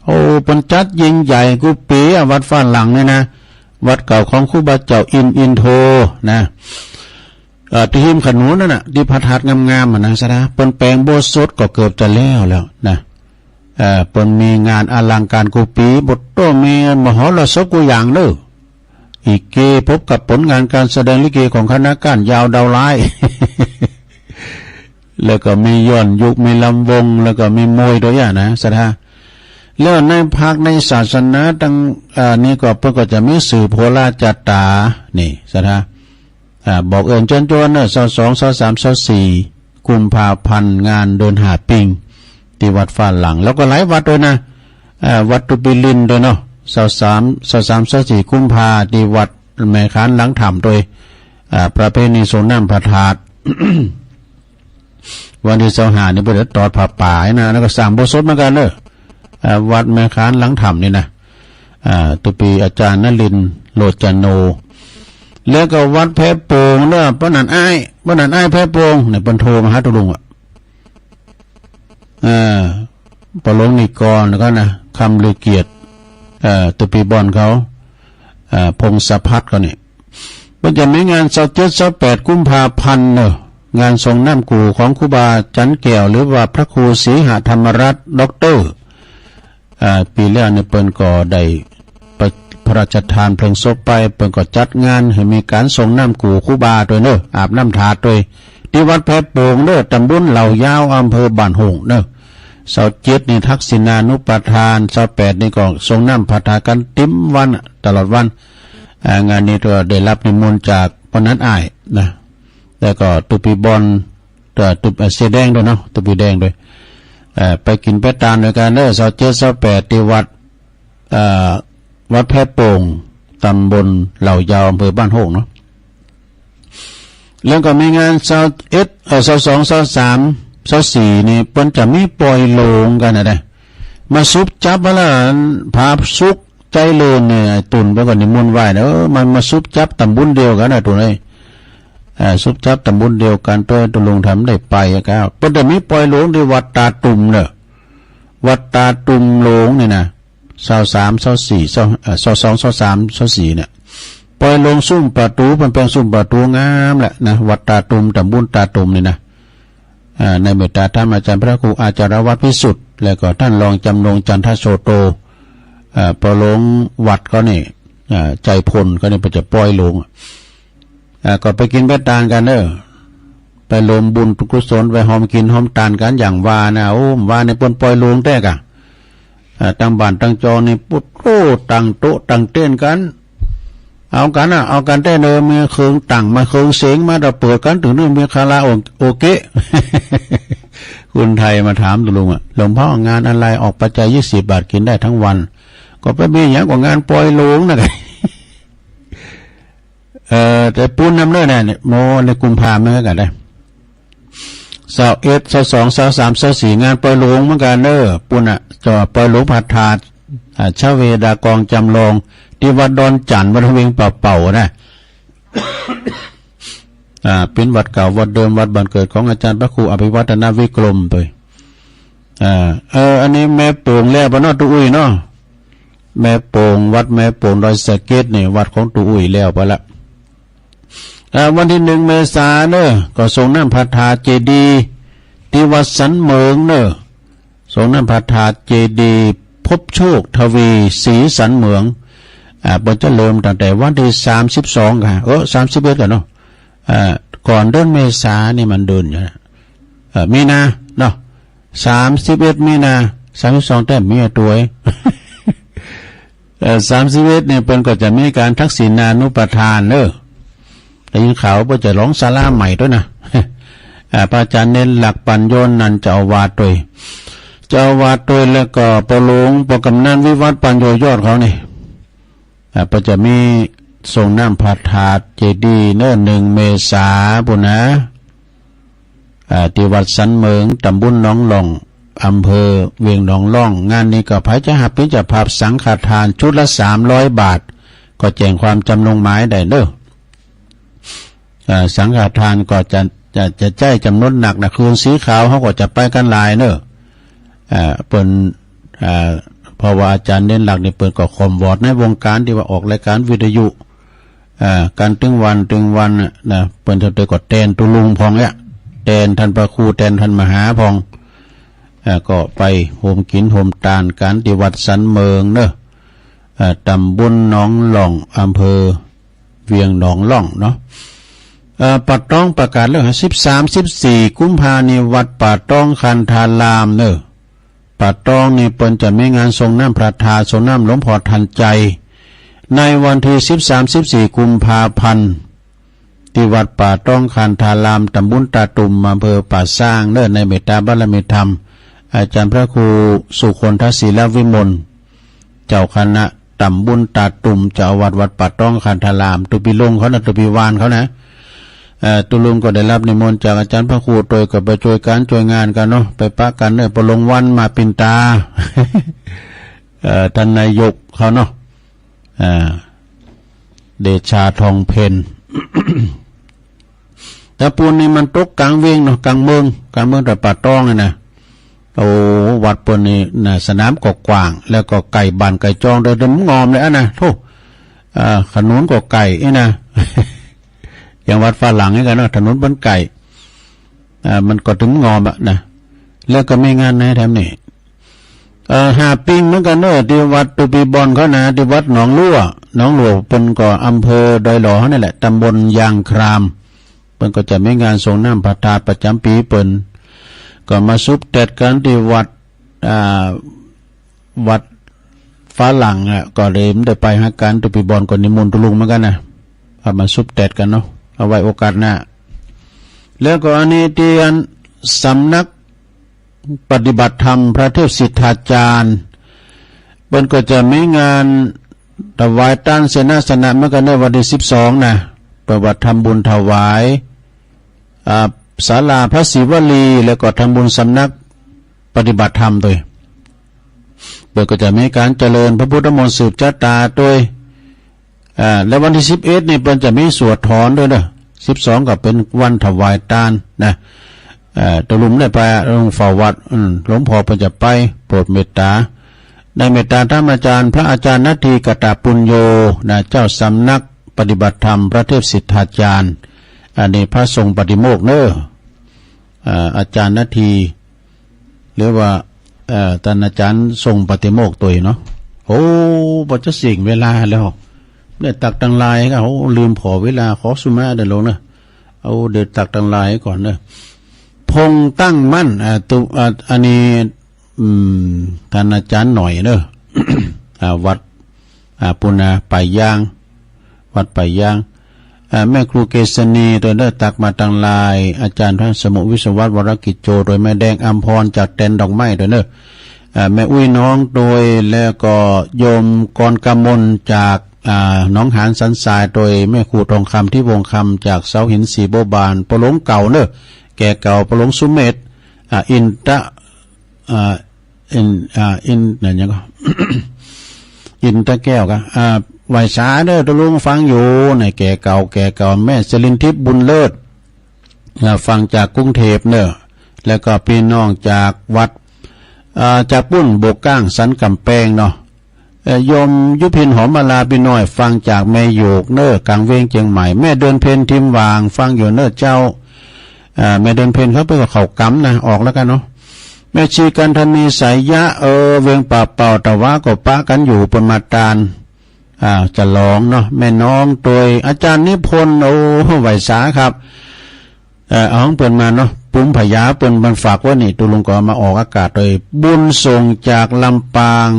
โอ้ปัญจัดยิ่งใหญ่กูปีวัดฟ้าหลังนี่นะวัดเก่าของครูบาเจ้าอินโทนะที่หิมขนุนนั่นน่ะที่พระธาตุงามๆนะศรัทธาเปิ้นแปลงโบสถ์ก็เกือบจะแล้วนะเปิ้นมีงานอลังการกูปีบทโตมีมหรสพกูอย่างเด้ออีกเกพบกับผลงานการแสดงลิเกของคณะก้านยาวดาวร้าย แล้วก็มีย้อนยุคมีลำวงแล้วก็มีมวยด้วยนะศรัทธาแล้วในภาคในศาสนาตั้งนี้ก็เพิ่นก็จะมีสื่อโพลาจัตตานี่ศรัทธาบอกเอิญเชิญชวนเนอะ22 23 24กุมภาพันธ์งานเดินหาปิงที่วัดฟ้าหลังแล้วก็หลายวัดด้วยนะวัดตุปิลินด้วยเนาะ23 24กุมภาที่วัดแม่ขานหลังถ้ำโดยประเพณีส่งน้ำพระธาตุ วันที่25นี่เพิ่นตอดผ้าป่านะแล้วก็สร้างโบสถ์เหมือนกันเด้อวัดแม่ขานหลังถ้ำนี่นะตุปีอาจารย์นลินทร์โลจโนแล้วก็วัดแพโปงเด้อป้านันอ้ายแพโปงเนี่ยเพิ่นโทรมาหาตุลุงปะหลงนิกรแล้วก็นะคำลือเกียรติตุปีบอนเขาพงศพัฒน์ก็นี่เพิ่นจะมีงาน27 28กุมภาพันธ์เด้องานทรงน้ำกูของครูบาจันแก้วหรือว่าพระครูศรีหธรรมรัตน์ด็อกเตอร์ปีแล้วเนี่ยเปิ้นก็ได้พระราชทานเพลิงศพไปเปิ้นก็จัดงานให้มีการส่งน้ำกูครูบาด้วยเนอะอาบน้ำถาดด้วยที่วัดแพโป่งเนอะตำบลเหล่ายาวอำเภอบ้านหงเนอะ27นี่ทักษิณานุปทาน28นี่ก็ส่งน้ำพระธาตุกันติ้มวันตลอดวันงานนี้ก็ได้รับนิมนต์จากปนัดอ้ายนะแล้วก็ตุปีบอลตุปีเสแดงด้วยเนาะตุปีแดงด้วยไปกินไปตามด้วยกันเด้อ27 28ที่วัดแพโป่งตำบลเหล่ายาวอำเภอบ้านโฮงเนาะแล้วก็มีงาน22 23 24นี่เพิ่นจะมีปล่อยโลงกันนะมาซุบจับว่าล่ะพาสุกใจเลินเนี่ยตุ่นไปก่อนนิมนต์ไหว้เด้อมันมาซุบจับตำบุญเดียวกันนะตุ่นเอ้ยซุบจับตำบุญเดียวกันตัวตุลงทำได้ไปครับเพิ่นจะมีปล่อยโลงที่วัดตาตุ่มเด้อวัดตาตุ่มโลงนี่นะ23 24 22 23 24เนี่ยปล่อยลงซุ้มประตูมันเป็นซุ้มประตูงามแหละนะวัดตาตุมตำบลตาตุมนี่นะในเมตตาธรรมอาจารย์พระครูอาจารย์วัดพิสุทธิ์แล้วก็ท่านรองจำลงจันทโสโตปล่อยลงวัดก็นี่ใจพลก็นี่ไปจะปล่อยลงก็ไปกินไปตางกันเด้อ ไปรวมบุญกุศลไปหอมกินหอมตานกันอย่างว่านะโอ้ว่าในปนปล่อยลวงแตกตั้งบ้านตั้งจอนี่ปุ๊บโอ้ตั้งโต๊ะตั้งเต้นกันเอากันเอากันได้เลยมีเครื่องตั้งมาเครื่องเสียงมาเราเปิดกันถึงนี่มีคาราโอเกะ คุณไทยมาถามลุงหลวงพ่องานอะไรออกปัจจัย20 บาทกินได้ทั้งวันก็ไปมีอย่างกว่างานปล่อยลวงนะไง แต่ปูนน้ำเลือดเนี่ยโมในกุมภาพันธ์เหมือนกันได้21 22 23 24งานปล่อยหลวงเหมือนกันเด้อปูนจอปล่อยหลวงผัดถาดชาเวดากองจำลองที่วัดดอนจันทร์วัดเวงเป่านะ เป็นวัดเก่าวัดเดิมวัดบ้านเกิดของอาจารย์พระครูอภิวัฒนวิกรมตัวอันนี้แม่โป่งแล้วบ้านนอตุอุ้ยเนาะแม่โป่งวัดแม่โป่งดอยสะเก็ดนี่วัดของตุอุ้ยแล้วไปละวันที่1 เมษายนเนอะก็ส่งน้ำพระธาตุเจดีย์ที่วัดสันเมืองเนอะส่งน้ำพระธาตุเจดีย์พบโชคทวีศรีสันเมืองบนจะเริ่มตั้งแต่วันที่32ค่ะ31กันเนาะก่อนเดือนเมษายนนี่มันเดินอยู่มีนาเนาะ31 มีนา32แต่มีตัว31เนี่ยเป็นก็จะมีการทักษิณานุปทานเนอะแต่ยินข่าวว่าจะร้องศาลาใหม่ด้วยนะพระอาจารย์เน้นหลักปัญโยนนันเจ้าอาวาสด้วยเจ้าอาวาสด้วยแล้วก็ปหลวงปกำนันวิวัฒน์ปัญโยยอดเขานี่ก็จะมีส่งน้ำพระธาตุเจดีย์เนื้อ1 เมษายนปุ่นนะที่วัดสันเมืองตำบลหนองหลองอำเภอเวียงหนองล่องงานนี้ก็พระเจ้าหับเป็นเจ้าภาพสังฆทานชุดละ300 บาทก็แจ้งความจำลงหมายได้เด้อสังฆทานก็จะใจจำนวนหนักนะคืนสีขาวเขาก็จะไปกันหลายเนอะเปิ่นเพราะว่าอาจารย์เน้นหลักนี่เปิ่นก็คมวอดในวงการที่ว่าออกรายการวิทยุการตึงวันนะเปิ่นจะไปกดแทนตุลุงพองเนี่ยแทนท่านพระครูแทนท่านมหาพองก็ไปโฮมกินโฮมตานการที่วัดสันเมืองเนอะตำบลหนองหล่องอำเภอเวียงหนองล่องเนาะปัดต้องประกาศเรื่อง13-14 กุมภาพันธ์วัดป่าต้องคันธารามเนอะป่าต้องนี่เปิ้นจะมีงานทรงน้ำพระธาตุทรงน้ำหลวงพ่อทันใจในวันที่13-14 กุมภาพันธ์ที่วัดป่าต้องคันธารามตำบลตาตุ่มอำเภอป่าสร้างเนอะในเมตตาบารมีธรรมอาจารย์พระครูสุคนทศิลวิมลเจ้าคณะตำบลตาตุ่มเจ้าวัดป่าต้องคันธารามตุปีลงเขานะตุปีวานเขานะตุลุงก็ได้รับนิมนต์จากอาจารย์พระครูโดยกับไปช่วยการช่วยงานกันเนาะไปปะกันเนี่ยประลงวันมาปินตา ท่านนายกเขาเนาะเดชาทองเพน แต่ปูนนี่มันตกกลางเวียงเนาะกลางเมืองแต่ป่าต้องเลยนะโอ้วัดปูนนี่นะสนามก็กว้างแล้วก็ไก่บานไก่จองเดินงอมเลยนะโธ่ขนุนก็ไก่นะ อย่างวัดฝรั่งนี่กันเนาะถนนบนไก่มันก็ถึงงอมนะแล้วก็ไม่งานในแถมนี่หาปิ้งเหมือนกันเนาะที่วัดตุปีบอนเขานะที่วัดหนองลั่วเป็นก็อำเภอดอยหล่อนี่แหละตำบลยางครามเป็นก็จะไม่งานส่งน้ำพระธาตุประจำปีเปิ้นก็มาซุบเต็ดกันที่วัดฝรั่งก็เลยได้ไปหาการตุปีบอนก็นิมนต์ตุลุงเหมือนกันนะเอามาซุบเต็ดกันเนาะเอาไว้โอกาสหน้าแล้วก็อันนี้ที่สำนักปฏิบัติธรรมพระเทพสิทธาจารย์เปิ้นก็จะมีงานถวายตั้งเสนาสนะเมื่อกันในวันที่12นะประวัติทำบุญถวายศาลาพระศิวลีแล้วก็ทำบุญสำนักปฏิบัติธรรมด้วยเปิ้นก็จะมีการเจริญพระพุทธมนต์สืบชะตาด้วยแล้ววันที่11นี่เปิ้นจะมีสวดถอนด้วยนะ12ก็เป็นวันถวายทานนะตะลุมได้ไปหลวงฝ่าวัดหลวงพ่อเปิ้นจะไปโปรดเมตตาได้เมตตาธรรมอาจารย์พระอาจารย์นาทีกตปุญโญนะเจ้าสำนักปฏิบัติธรรมพระเทพสิทธาจารย์อันนี้พระทรงปฏิโมกข์เนอะอาจารย์นาทีหรือว่าท่านอาจารย์ทรงปฏิโมกข์ตัวเนาะโอ้บ่จะสิ่งเวลาแล้วเนี่ยตักตังลายก็โอ้ลืมขอเวลาขอสุมาเดินลงนะ เอาเดือดตักตังหลายก่อนเนอะพงตั้งมั่นอันนี้ท่านอาจารย์หน่อยเนอะ วัดปุณาป่ายยางวัดป่ายยางแม่ครูเกษณีโดยได้ตักมาตังลายอาจารย์ท่านสมุวิศวัตวรกิจโจโดยแม่แดงอัมพรจากแดนดอกไม้โดยเนอะแม่อุ้ยน้องโดยแล้วก็โยมกรกมลจากน้องหานสันทรายโดยแม่ครูทองคำที่วงคำจากเสาหินสีโบบานปะหลงเก่าเนอะแก่เก่าปะหลงสุเมธอินตะอินนั่นยังก็ อินตะแก้วกันไหวสาเด้อตะลุงฟังอยู่ในแก่เก่าแม่สลินทิพย์บุญเลิศฟังจากกรุงเทพเนอะแล้วก็พี่น้องจากวัดจากปุ้นโบกก้างสันกำแพงเนาะโยมยุพินหอมมาลาพี่น้อยฟังจากแม่โยกเนอะกลางเวงเชียงใหม่แม่เดินเพนทิมวางฟังอยู่เนอะเจ้าแม่เดินเพนเขาไปกับเขากำนะออกแล้วกันเนาะแม่ชีกันธนีสายยะเวงป่าเป่าแต่ว่าก็ปะกันอยู่ปนมาตานจะร้องเนาะแม่น้องโดยอาจารย์นิพนธ์ไหวสาครับเอาของเปิ่นมาเนาะปุ้มพยาเปิ่นบันฝากว่านี่ตุลุงก็มาออกอากาศโดยบุญส่งจากลำปาง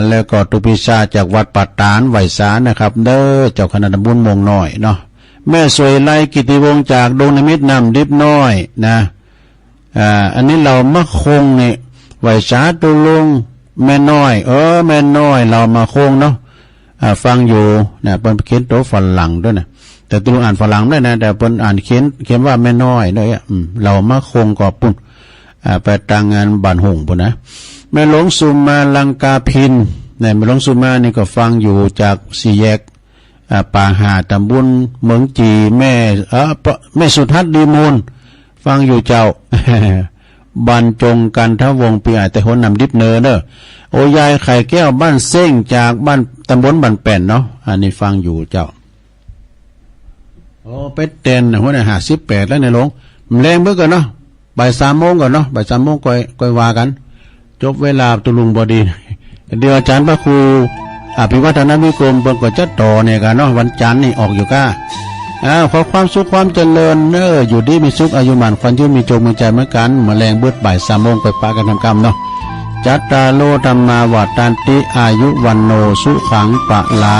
แล้วก็ตุปิชาจากวัดปัตตานไหวสานะครับเด้อเจ้าคณะตำบลมงน้อยเนาะแม่สวยไล่กิติวงศ์จากดงนิมิตรนำดิบน้อยนะอันนี้เรามาคงนี่ไหวสาตุลุงแม่น้อยแม่น้อยเรามาคงเนาะฟังอยู่นะเปิ้นเขียนโตฝรั่งด้วยนะแต่ตุลุงอ่านฝรั่งได้นะแต่เปิ้นอ่านเขียนว่าแม่น้อยด้วยเรามาคงกอบปุ่นไปต่างงานบ้านหงปุ่นนะแม่หลวงสุมาลังกาพินเนี่ยแม่หลวงสุมานี่ก็ฟังอยู่จากสี่แยกป่าหาตำบลเมืองจีแม่สุทัศน์ดีมูลฟังอยู่เจ้า บรรจงกันทวงปีอาแต่หนนำดิบเนอเนอะโอยายไข่แก้วบ้านเซ้งจากบ้านตำบลบ้านแป่นเนาะอันนี้ฟังอยู่เจ้าโอ้เป็ดเต็นหัวหน้า58แล้วในหลวงแรงเมื่อกันเนาะบ่าย3 โมงก่อนเนาะบ่าย3 โมงก่อยว่ากันจบเวลาตุลุงบดีเดี๋ยวอาจารย์พระครูอภิวัฒนวิกรมเบิ่งก็จะต่อเนี่ยกันเนาะวันจันทร์นี่ออกอยู่ก้าขอความสุขความเจริญอยู่ดีมีสุขอายุมันควันยืนมีจงมีใจเหมือนกันแมลงเบิดบ่าย3 โมงไปปากันทำกรรมเนาะจัตตาโลธรรมาวัฏฏันติอายุวันโนสุขังปะลา